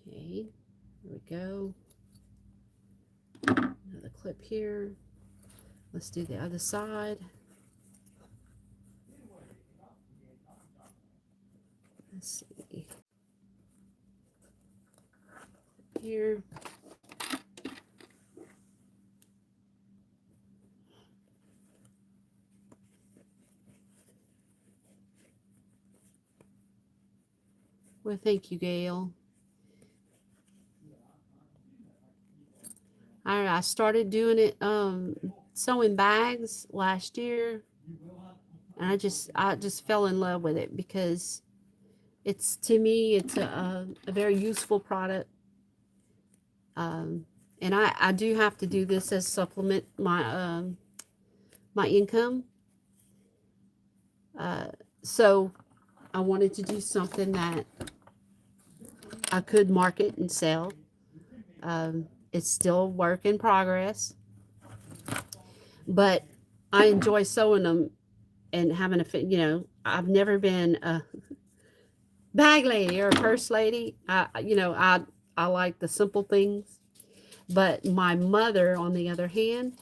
Okay, there we go. Another clip here. Let's do the other side. Let's see. Here. Well, thank you, Gail. I started doing it, sewing bags last year, and I just fell in love with it because to me it's a very useful product, and I do have to do this as supplement my my income, so I wanted to do something that I could market and sell. It's still work in progress, but I enjoy sewing them and having you know, I've never been a bag lady or a purse lady. You know, I like the simple things, but my mother, on the other hand,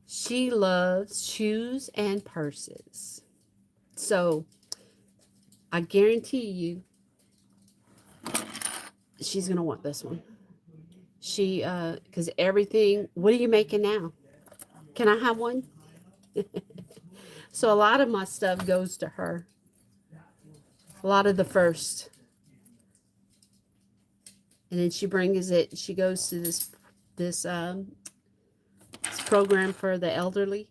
she loves shoes and purses. So I guarantee you she's gonna want this one. She because everything, what are you making now? Can I have one? So a lot of my stuff goes to her. A lot of the first. And then she brings it, she goes to this program for the elderly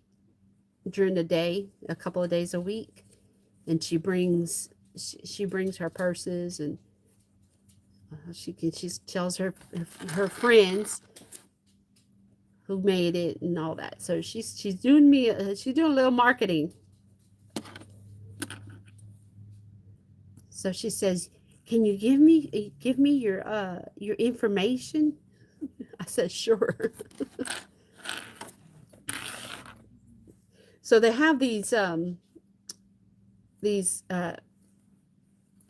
during the day, a couple of days a week. And she brings her purses and she tells her friends who made it and all that. So she's doing me she's doing a little marketing. So she says, "Can you give me your information?" I said, "Sure." So they have these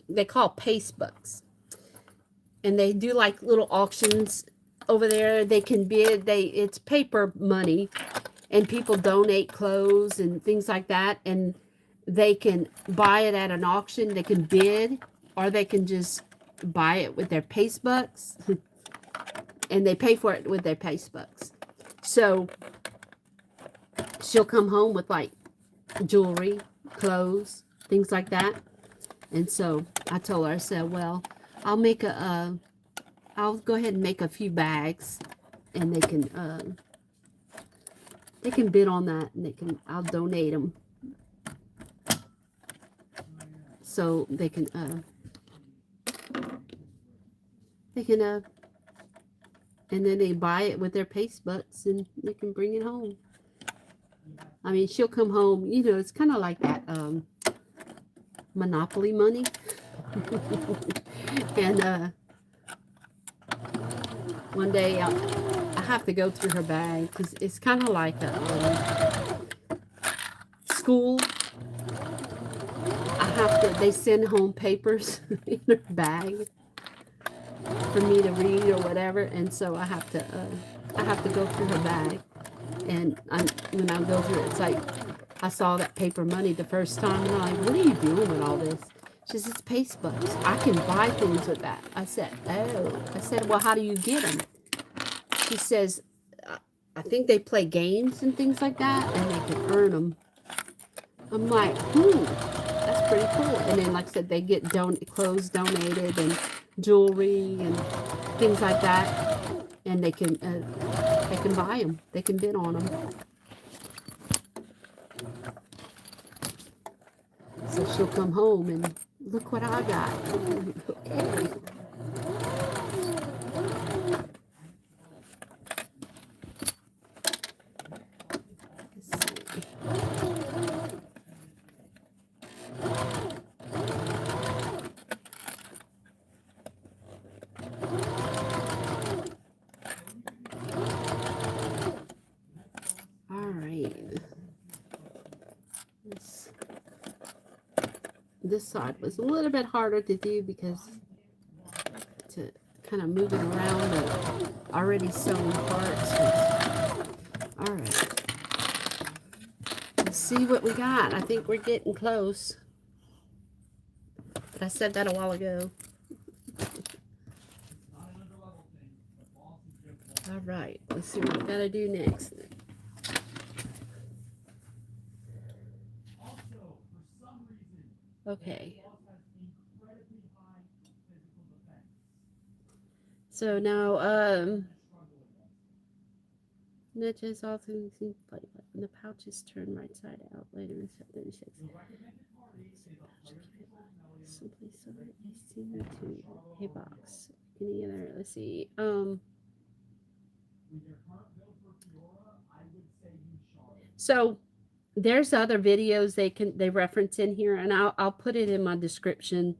they call paste books, and they do like little auctions over there. They can bid. It's paper money, and people donate clothes and things like that, and they can buy it at an auction. They can bid, or they can just buy it with their paste bucks, and they pay for it with their paste bucks. So she'll come home with like jewelry, clothes, things like that. And so I told her, I said, well, I'll go ahead and make a few bags, and they can bid on that, and I'll donate them. So they can and then they buy it with their paste bucks, and they can bring it home. I mean, she'll come home, it's kind of like that Monopoly money. And one day I have to go through her bag, because it's kind of like a school. They send home papers in her bag for me to read or whatever, and so I have to go through her bag. And when I go through it, it's like I saw that paper money the first time, and I'm like, "What are you doing with all this?" She says, "It's paste bucks. I can buy things with that." I said, "Oh." I said, "Well, how do you get them?" She says, "I think they play games and things like that, and they can earn them." I'm like, that's pretty cool. And then, like I said, they get clothes donated and jewelry and things like that, and they can buy them. They can bid on them. So she'll come home and look what I got. Okay. This side was a little bit harder to do because to kind of moving around the already sewn parts. All right, let's see what we got. I think we're getting close, but I said that a while ago. All right, let's see what we gotta do next. Okay. So now, niches all things seem like when the pouch is turned right side out later in step 36. Simply sort AC to a box. Any other? Let's see. So there's other videos they reference in here, and I'll put it in my description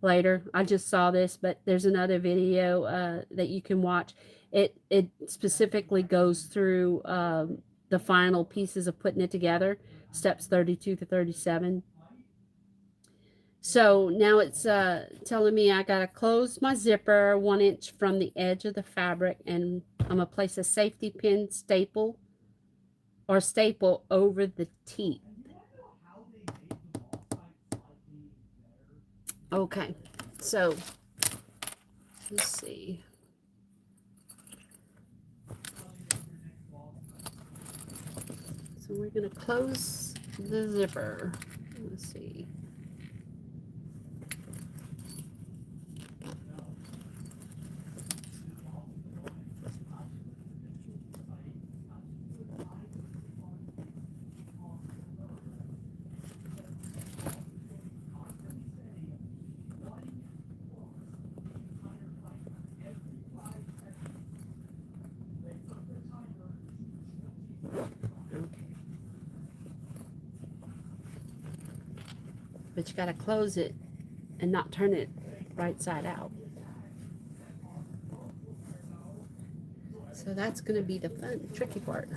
later. I just saw this, but there's another video that you can watch. It specifically goes through the final pieces of putting it together, steps 32 to 37. So now it's telling me I gotta close my zipper 1 inch from the edge of the fabric, and I'm gonna place a safety pin staple over the teeth. Okay, so let's see. So we're gonna close the zipper. Let's see. but you got to close it and not turn it right side out. So that's going to be the fun, tricky part.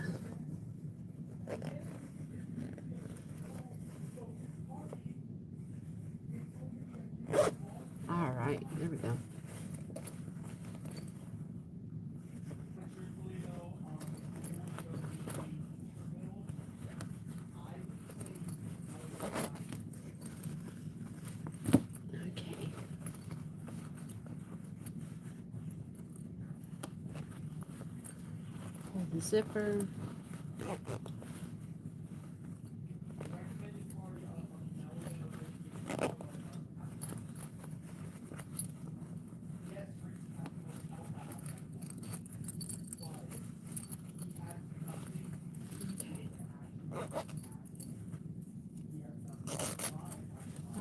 All right, there we go. Okay. Pull the zipper.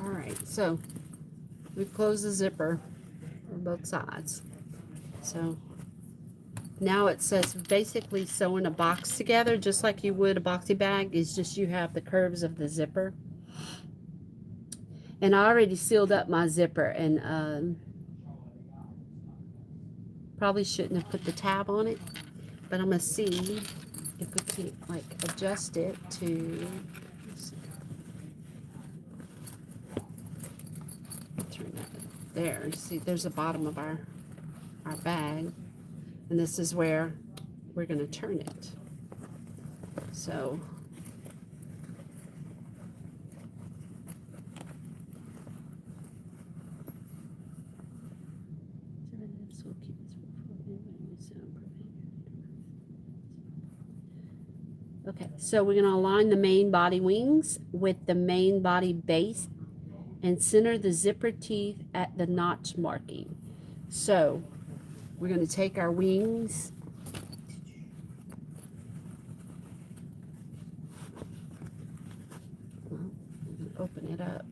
All right, so we've closed the zipper on both sides. So now it says basically sewing a box together just like you would a boxy bag. Is just you have the curves of the zipper. And I already sealed up my zipper, and probably shouldn't have put the tab on it, but I'm gonna see if we can like adjust it to turn that there. See, there's the bottom of our bag, and this is where we're gonna turn it. So okay, so we're gonna align the main body wings with the main body base and center the zipper teeth at the notch marking. So we're going to take our wings, open it up.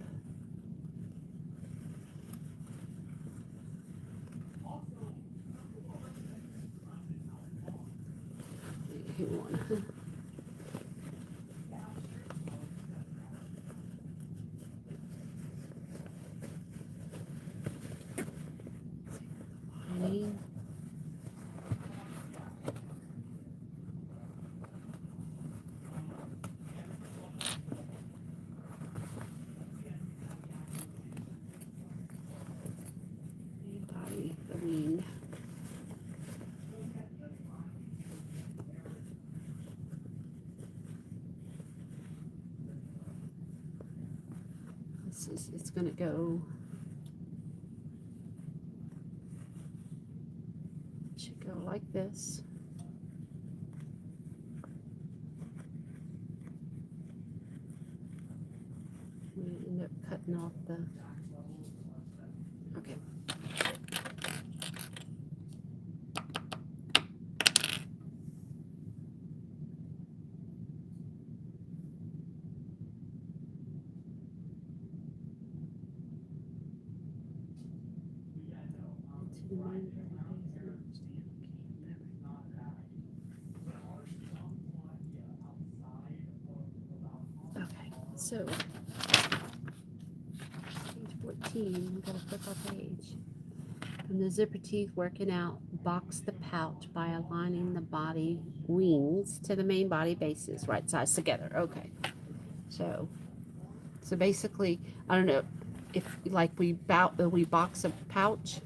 Hang on. It's going to go, it should go like this. I'm going to end up cutting off the, okay. Okay, so page 14, we gotta flip our page. From the zipper teeth working out, box the pouch by aligning the body wings to the main body bases, right sides together. Okay, so basically, I don't know if like we box a pouch.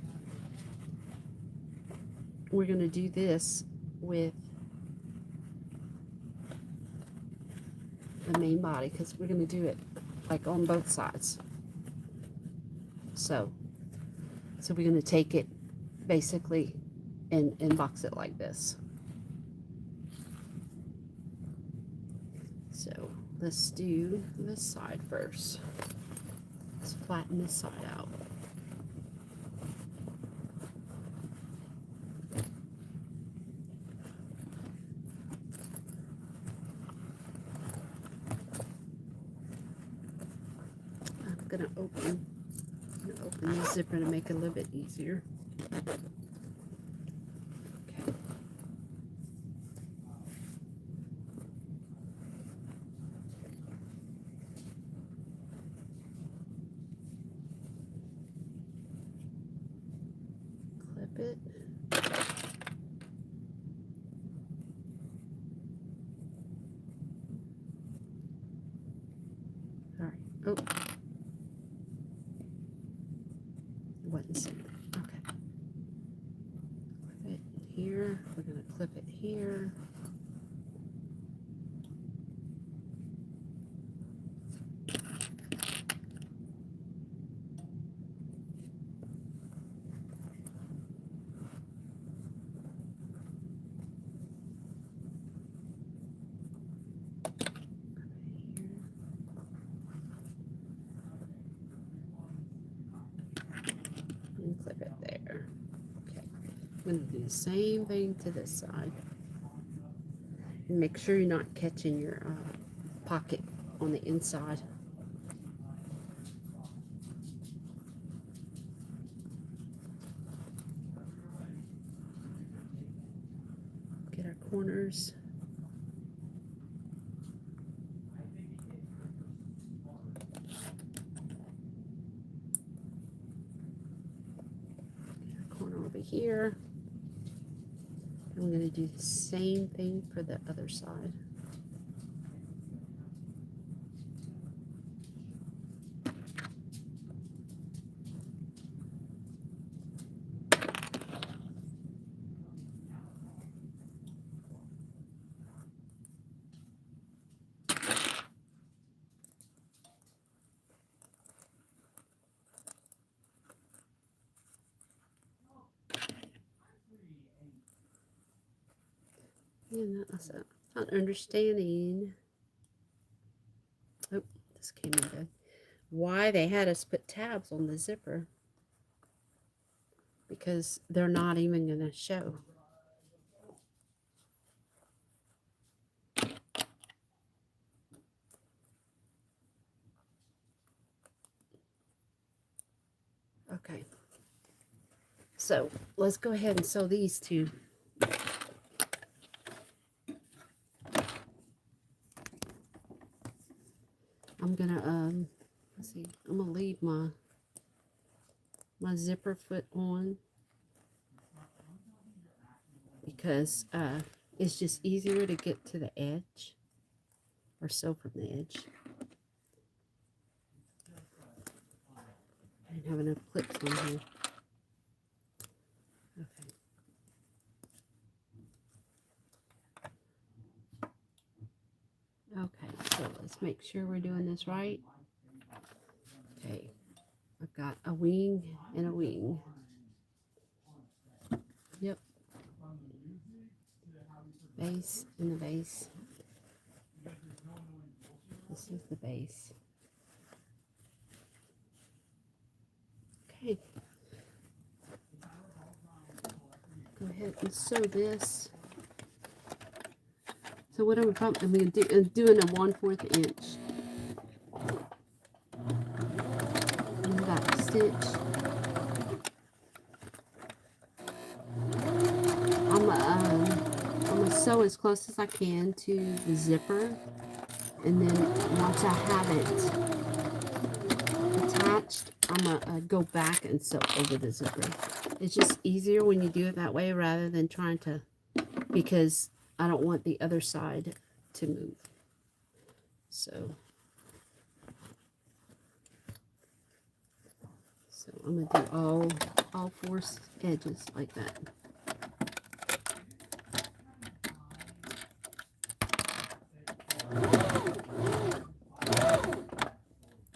We're gonna do this with the main body because we're gonna do it like on both sides. So we're gonna take it basically and box it like this. So let's do this side first. Let's flatten this side out. I'm gonna open the zipper to make it a little bit easier. Okay. it. All right. Oh. It wasn't centered. Okay. Clip it here. We're going to clip it here. And clip it there. Okay. I'm going to do the same thing to this side. And make sure you're not catching your pocket on the inside. Get our corners. Corner over here. I'm going to do the same thing for the other side. And that's not understanding. Oh, this came in good. Why they had us put tabs on the zipper. Because they're not even going to show. Okay. So let's go ahead and sew these two. I'm gonna let's see, I'm gonna leave my zipper foot on because it's just easier to get to the edge or sew from the edge. I didn't have enough clips on here. Okay. Okay, so let's make sure we're doing this right. Okay, I've got a wing and a wing. Yep. Base and the base. This is the base. Okay. Go ahead and sew this. So what I'm doing a 1/4 inch. And that stitch. I'm gonna sew as close as I can to the zipper, and then once I have it attached, I'm gonna go back and sew over the zipper. It's just easier when you do it that way rather than trying to, because I don't want the other side to move. So I'm gonna do all 4 edges like that.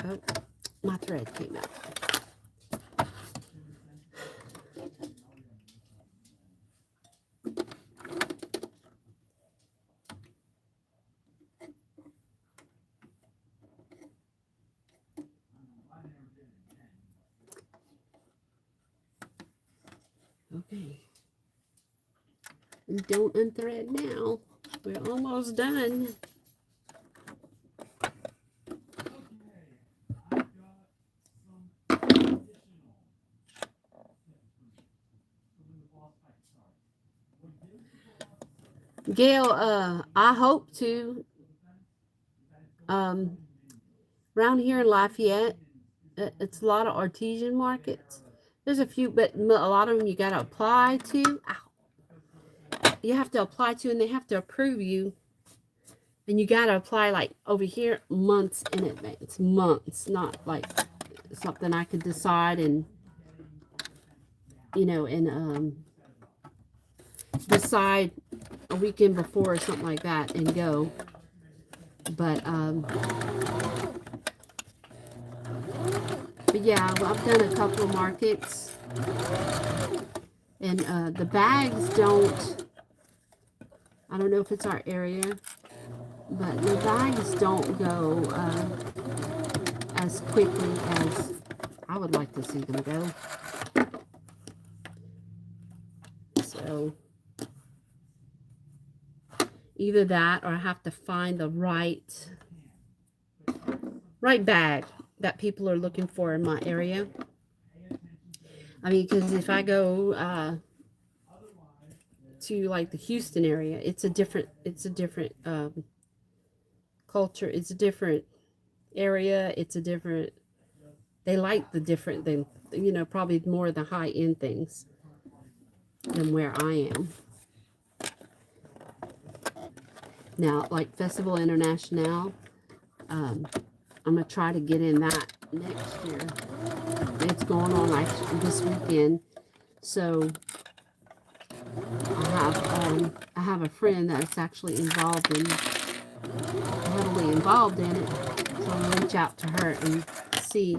Oh, my thread came out. Okay. And don't unthread now. We're almost done. Gail, I hope to. Around here in Lafayette, it's a lot of artesian markets. There's a few, but a lot of them you got to apply to. Ow. You have to apply to, and they have to approve you. And you got to apply like over here months in advance. Months, not like something I could decide and, you know, and decide a weekend before or something like that and go. But yeah, well, I've done a couple of markets, and the bags don't, I don't know if it's our area, but the bags don't go as quickly as I would like to see them go. So either that, or I have to find the right bag that people are looking for in my area. I mean, because if I go to like the Houston area, it's a different culture. It's a different area. It's a different, they like the different than, you know, probably more of the high end things than where I am. Now, like Festival International, I'm going to try to get in that next year. It's going on like this weekend. So I have a friend that's actually heavily involved in it. So I'll reach out to her and see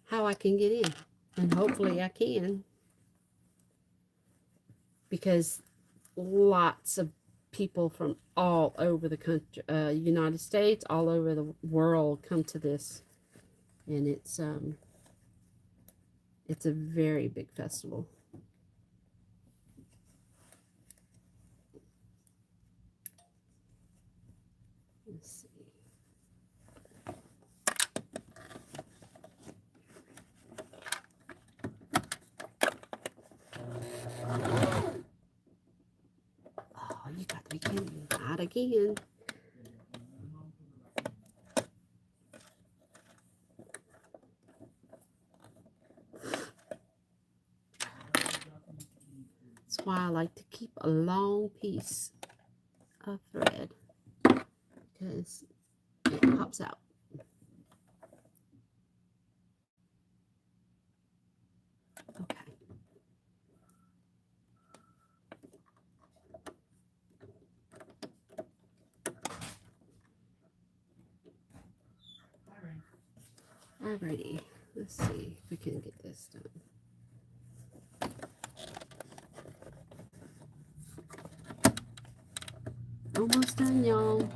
how I can get in. And hopefully I can. Because lots of people from all over the country, United States, all over the world come to this. And it's a very big festival. Let's see. Oh, you got to be kidding me. Not again. That's why I like to keep a long piece of thread, because it pops out. Okay. Alrighty, let's see if we can get this done. Almost done, y'all.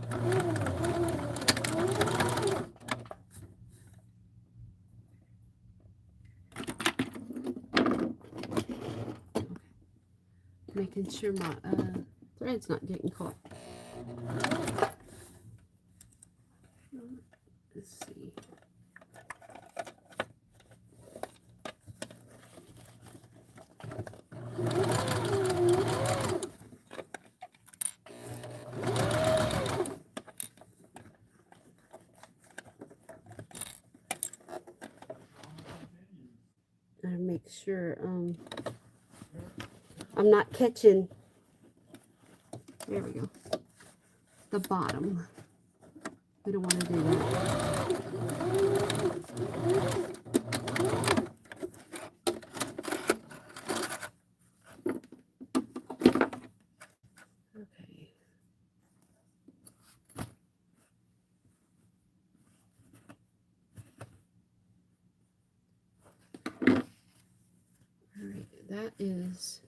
Making sure my thread's not getting caught. Let's see. Gotta make sure I'm not catching, there we go, the bottom. We don't want to do that. Okay. All right, that is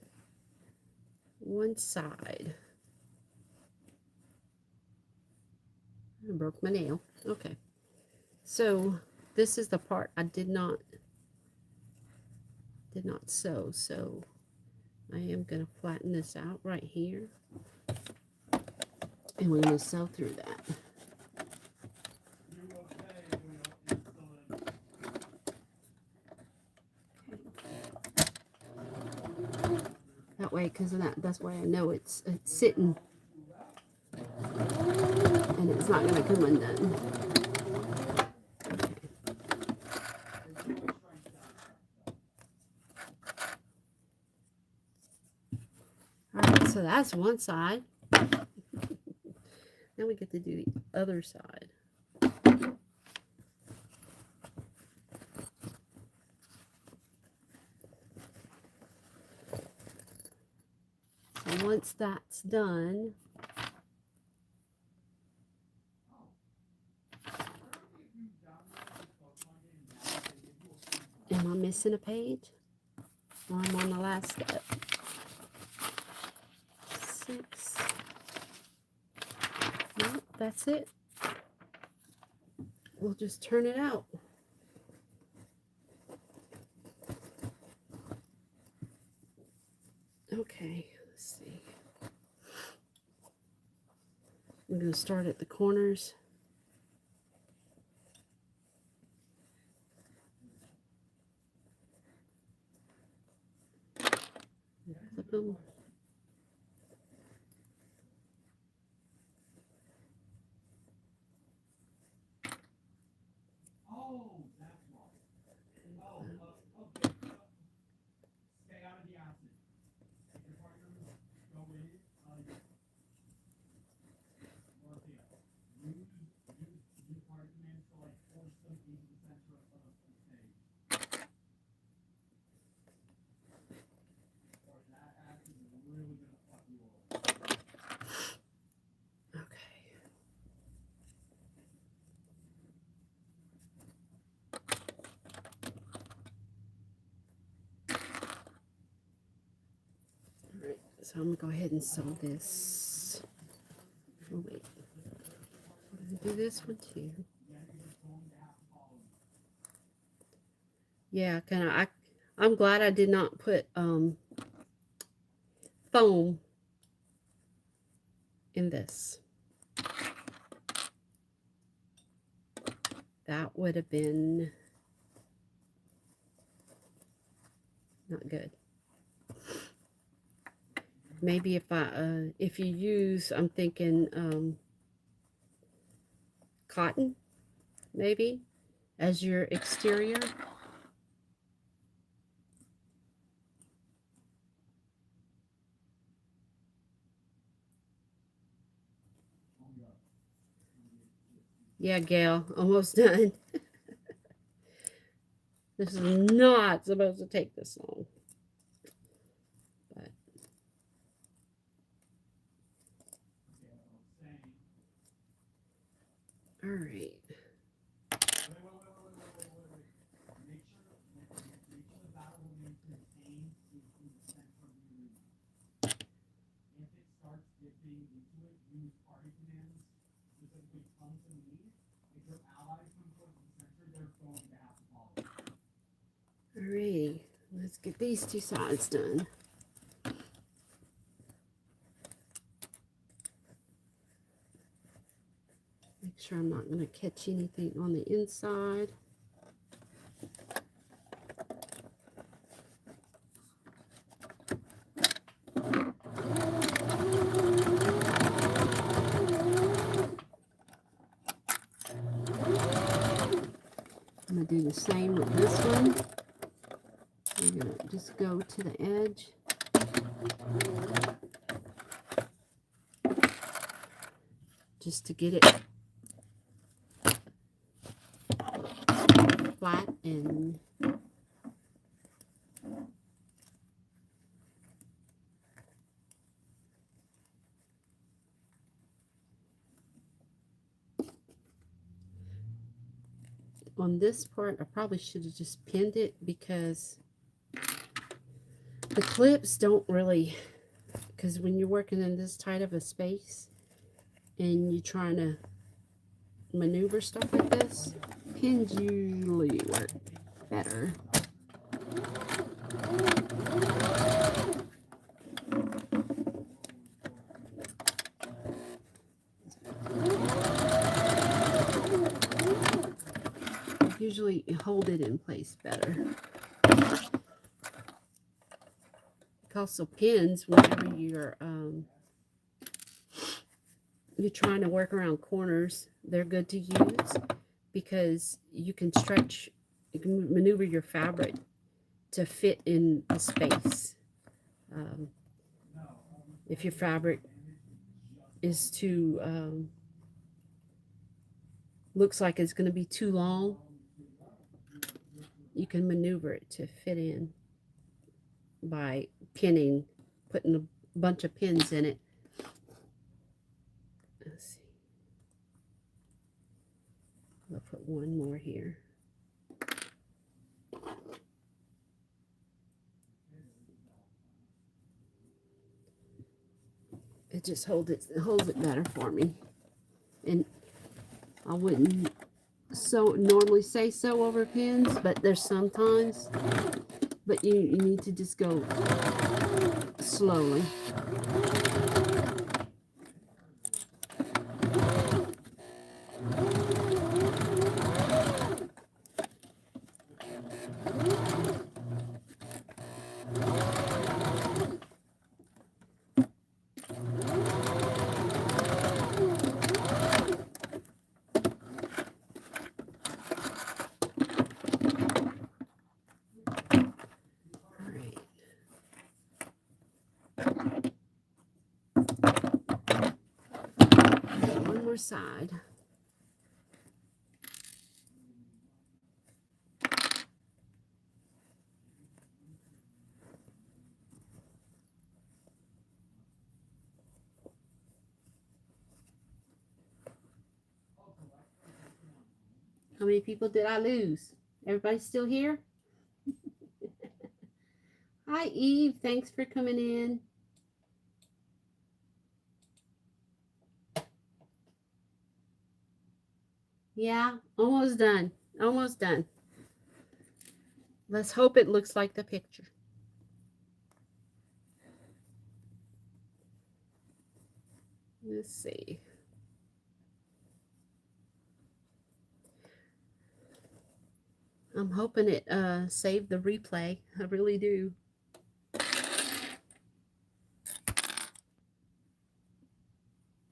one side. I broke my nail. Okay, so this is the part I did not sew, so I am going to flatten this out right here, and we're going to sew through that. That way, because that's why I know it's sitting, and it's not going to come undone. Okay. So that's one side. Now we get to do the other side. So once that's done, am I missing a page? Or I'm on the last step. 6. Nope, that's it. We'll just turn it out. Okay, let's see. We're going to start at the corners. Flip them. So I'm going to go ahead and sew this. Oh, wait. I'm going to do this one too. Yeah, kind of. I'm glad I did not put foam in this. That would have been not good. Maybe if you use, I'm thinking cotton, maybe, as your exterior. Yeah, Gail, almost done. This is not supposed to take this long. But all right. Alrighty, let's get these two sides done. Make sure I'm not going to catch anything on the inside. I'm going to do the same with this one. I'm going to just go to the edge. Just to get it flat and on this part, I probably should have just pinned it because the clips don't really, because when you're working in this tight of a space and you're trying to maneuver stuff like this, pins usually work better. Usually hold it in place better. Also pins whenever you're trying to work around corners, they're good to use because you can stretch, you can maneuver your fabric to fit in a space. If your fabric is too, looks like it's going to be too long, you can maneuver it to fit in by pinning, putting a bunch of pins in it. Let's see. I'll put one more here. It just holds it better for me. And I wouldn't normally say sew over pins, but there's sometimes. But you need to just go slowly. Side. How many people did I lose? Everybody still here? Hi, Eve. Thanks for coming in. Yeah, almost done. Almost done. Let's hope it looks like the picture. Let's see. I'm hoping it saved the replay. I really do.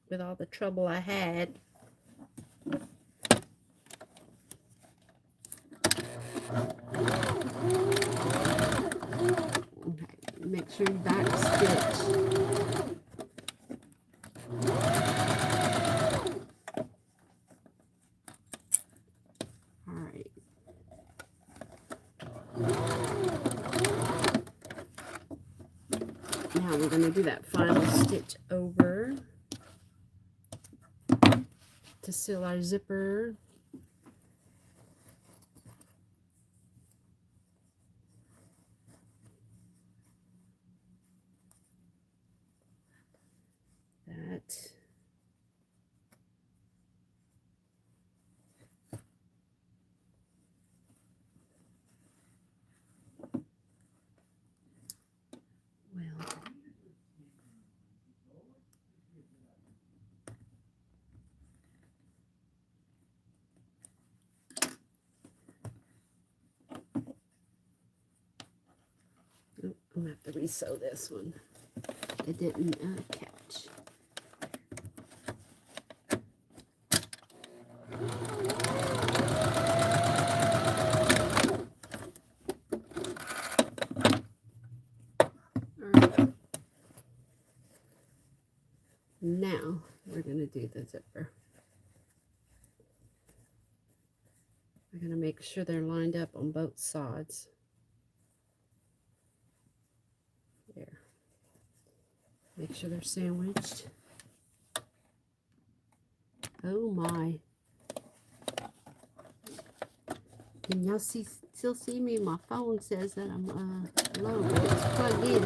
With all the trouble I had. Okay, make sure you back stitch. All right. Now we're going to do that final stitch over to seal our zipper. That. I'm going to have to re-sew this one. It didn't catch. All right. Now we're going to do the zipper. We're going to make sure they're lined up on both sides. There. Make sure they're sandwiched. Oh my. Can y'all still see me? My phone says that I'm low, but it's plugged in.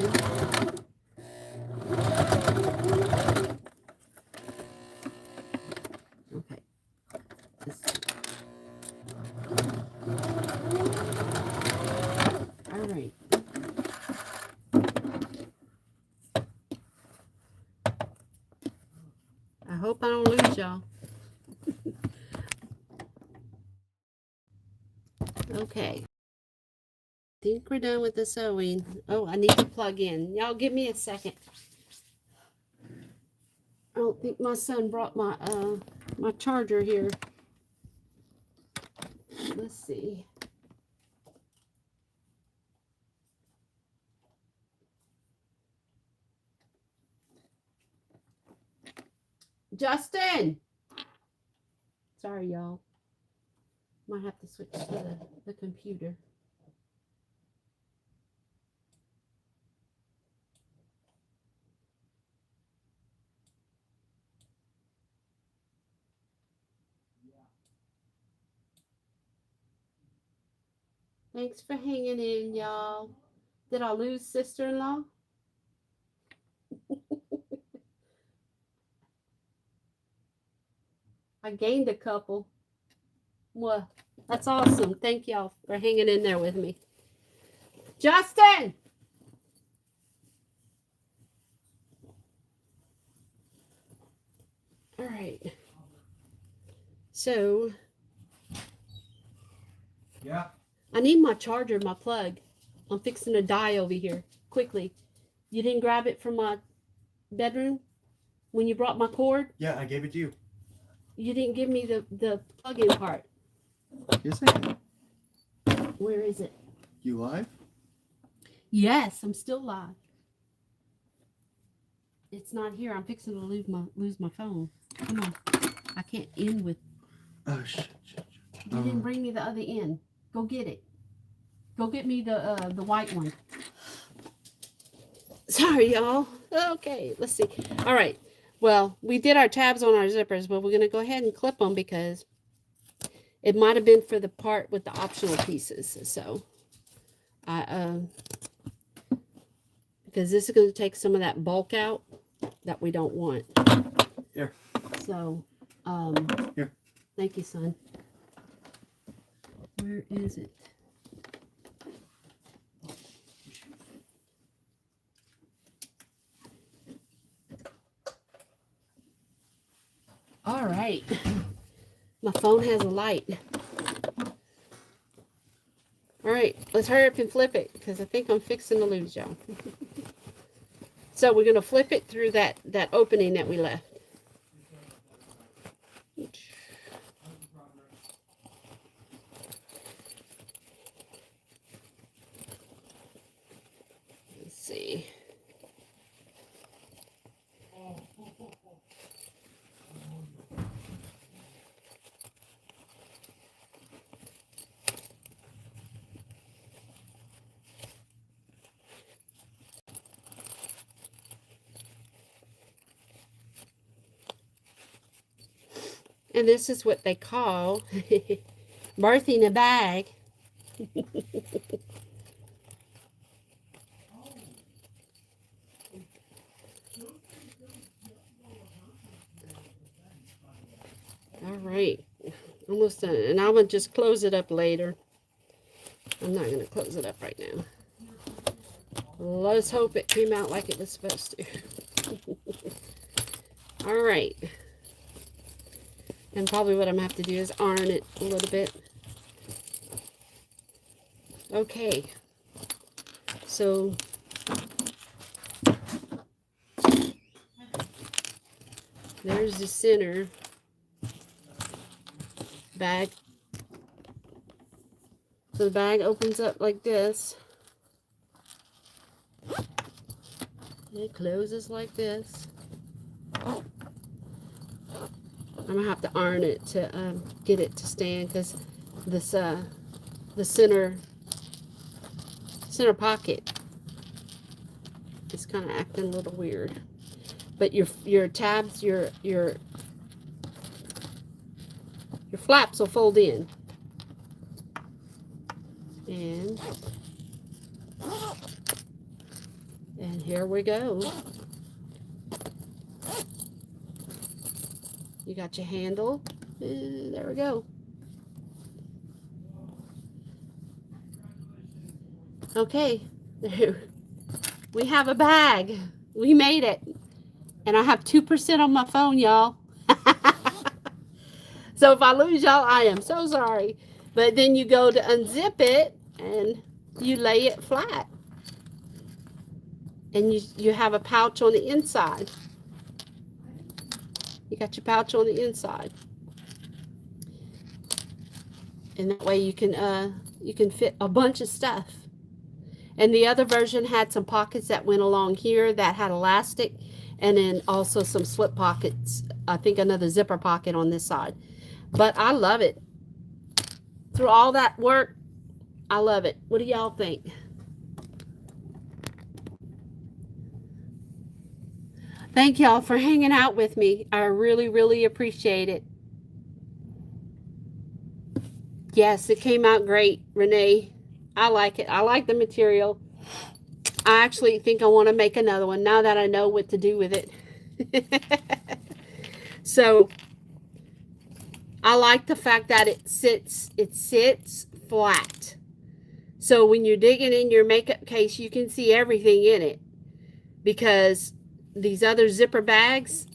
Okay. All right. I hope I don't lose y'all. Okay. I think we're done with the sewing. Oh, I need to plug in. Y'all give me a second. I don't think my son brought my my charger here. Let's see. Justin! Sorry, y'all. Might have to switch to the computer. Thanks for hanging in, y'all. Did I lose sister-in-law? I gained a couple. Well, that's awesome. Thank y'all for hanging in there with me. Justin! All right. So, Yeah. I need my charger, my plug. I'm fixing to die over here. Quickly. You didn't grab it from my bedroom when you brought my cord? Yeah, I gave it to you. You didn't give me the plug-in part. Yes, I did. Where is it? You live? Yes, I'm still live. It's not here. I'm fixing to lose my phone. Come on. I can't end with. Oh, shit. You didn't bring me the other end. Go get it. Go get me the white one. Sorry, y'all. Okay, let's see. All right. Well, we did our tabs on our zippers, but we're going to go ahead and clip them because it might have been for the part with the optional pieces. So, because this is going to take some of that bulk out that we don't want. Here. So, here. Thank you, son. Where is it? All right. My phone has a light. All right, let's hurry up and flip it because I think I'm fixing to lose y'all. So we're going to flip it through that opening that we left. Let's see. And this is what they call birthing a bag. All right, almost done. And I'm going to just close it up later. I'm not going to close it up right now. Let's hope it came out like it was supposed to. All right. And probably what I'm going to have to do is iron it a little bit. Okay. So, there's the center bag. So the bag opens up like this. It closes like this. I'm gonna have to iron it to get it to stand because this the center pocket is kind of acting a little weird. But your tabs, your flaps will fold in. And here we go. You got your handle. There we go. Okay. We have a bag. We made it. And I have 2% on my phone, y'all. So if I lose y'all, I am so sorry. But then you go to unzip it and you lay it flat. And you have a pouch on the inside. You got your pouch on the inside. And that way you can fit a bunch of stuff. And the other version had some pockets that went along here that had elastic. And then also some slip pockets. I think another zipper pocket on this side. But I love it. Through all that work, I love it. What do y'all think? Thank y'all for hanging out with me. I really, really appreciate it. Yes, it came out great, Renee. I like it. I like the material. I actually think I want to make another one now that I know what to do with it. So I like the fact that it sits flat. So when you're digging in your makeup case, you can see everything in it. Because these other zipper bags,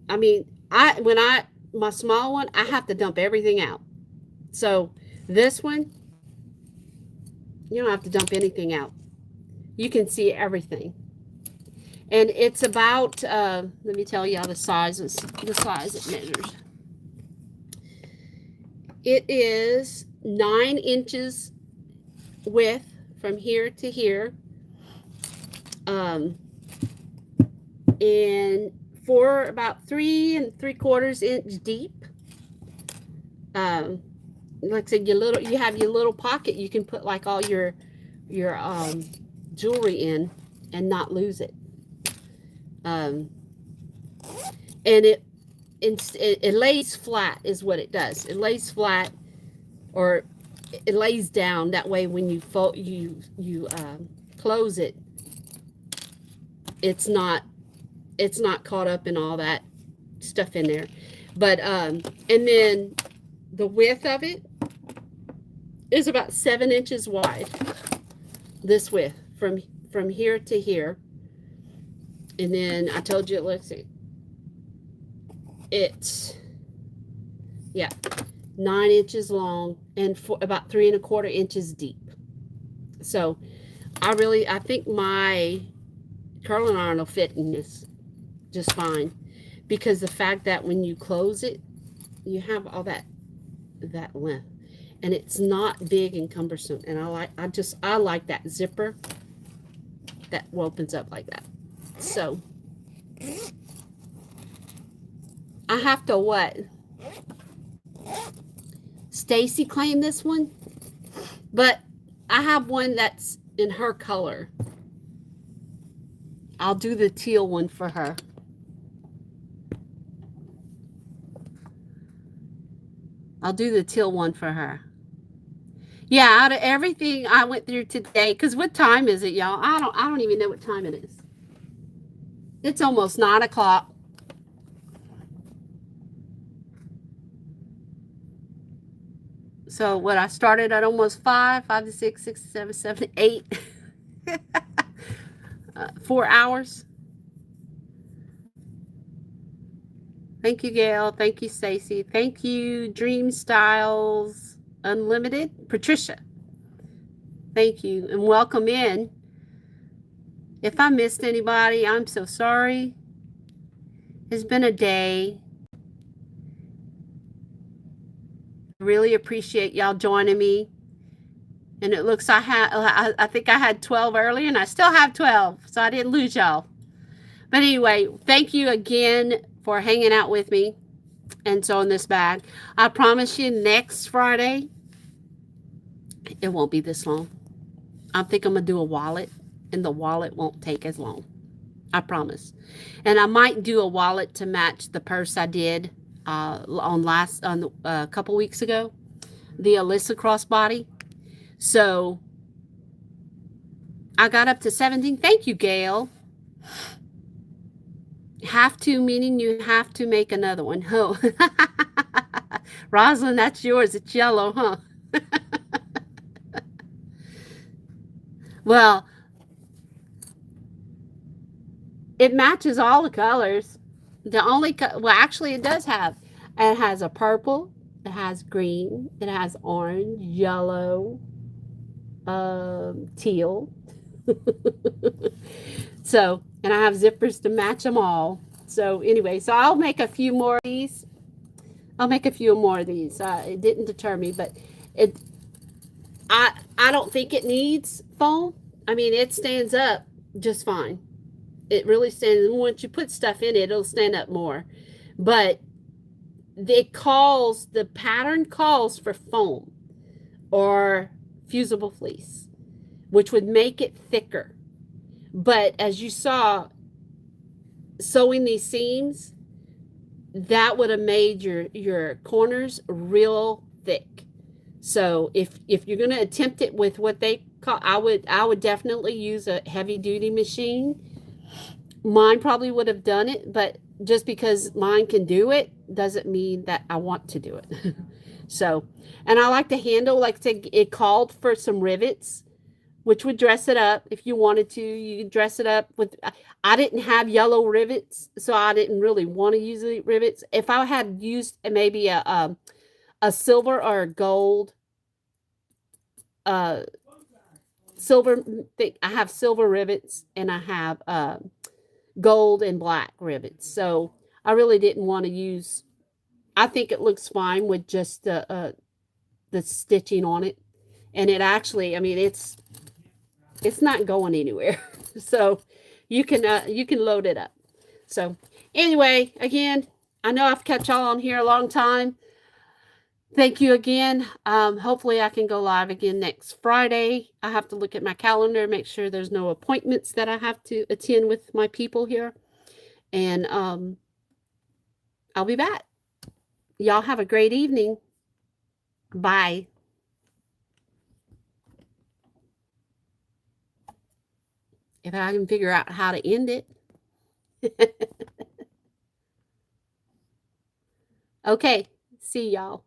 I mean, my small one, I have to dump everything out. So this one, you don't have to dump anything out. You can see everything. And it's about, let me tell you how the size it measures. It is 9 inches width from here to here. And for about 3 3/4 inch deep. Like I said, you have your little pocket you can put like all your jewelry in and not lose it. And it lays flat is what it does. It lays flat, or it lays down. That way, when you close it, it's not caught up in all that stuff in there. But and then the width of it is about 7 inches wide. This width from here to here. And then I told you, let's see, it's 9 inches long and about 3 1/4 inches deep. So I think my curling iron will fit in this just fine, because the fact that when you close it, you have all that length, and it's not big and cumbersome. And I like that zipper that opens up like that. So I have to what? Stacy claimed this one, but I have one that's in her color. I'll do the teal one for her. I'll do the teal one for her. Yeah, out of everything I went through today, because what time is it, y'all? I don't even know what time it is. It's almost 9 o'clock. So what, I started at almost 5 to 6, 6 to 7, 7 to 8. 4 hours. Thank you, Gail. Thank you, Stacy. Thank you, Dream Styles Unlimited. Patricia. Thank you, and welcome in. If I missed anybody, I'm so sorry. It's been a day. Really appreciate y'all joining me. And it looks I think I had 12 earlier, and I still have 12, so I didn't lose y'all. But anyway, thank you again for hanging out with me and sewing this bag. I promise you, next Friday, it won't be this long. I think I'm gonna do a wallet, and the wallet won't take as long. I promise. And I might do a wallet to match the purse I did a couple weeks ago, the Alyssa crossbody. So I got up to 17. Thank you, Gail. Have to, meaning you have to make another one. Oh, Rosalind, that's yours. It's yellow, huh? Well, it matches all the colors. Well, actually, it has a purple, it has green, it has orange, yellow, teal. So, and I have zippers to match them all. So anyway, so I'll make a few more of these. It didn't deter me, but I don't think it needs foam. I mean, it stands up just fine. It really stands. Once you put stuff in it, it'll stand up more. But the pattern calls for foam or fusible fleece, which would make it thicker. But as you saw, sewing these seams, that would have made your corners real thick. So if you're going to attempt it with what they call, I would definitely use a heavy duty machine. Mine probably would have done it, but just because mine can do it doesn't mean that I want to do it. So, and I like the handle, like it called for some rivets, which would dress it up if you wanted to. You could dress it up with. I didn't have yellow rivets, so I didn't really want to use the rivets. If I had used maybe a silver or a gold, uh, silver thing. I have silver rivets and I have gold and black rivets. So I really didn't want to use. I think it looks fine with just the stitching on it, and it actually. I mean, it's not going anywhere. So you can load it up. So anyway, again, I know I've kept y'all on here a long time. Thank you again. Hopefully I can go live again next Friday. I have to look at my calendar, make sure there's no appointments that I have to attend with my people here. And I'll be back. Y'all have a great evening. Bye. If I can figure out how to end it. Okay. See y'all.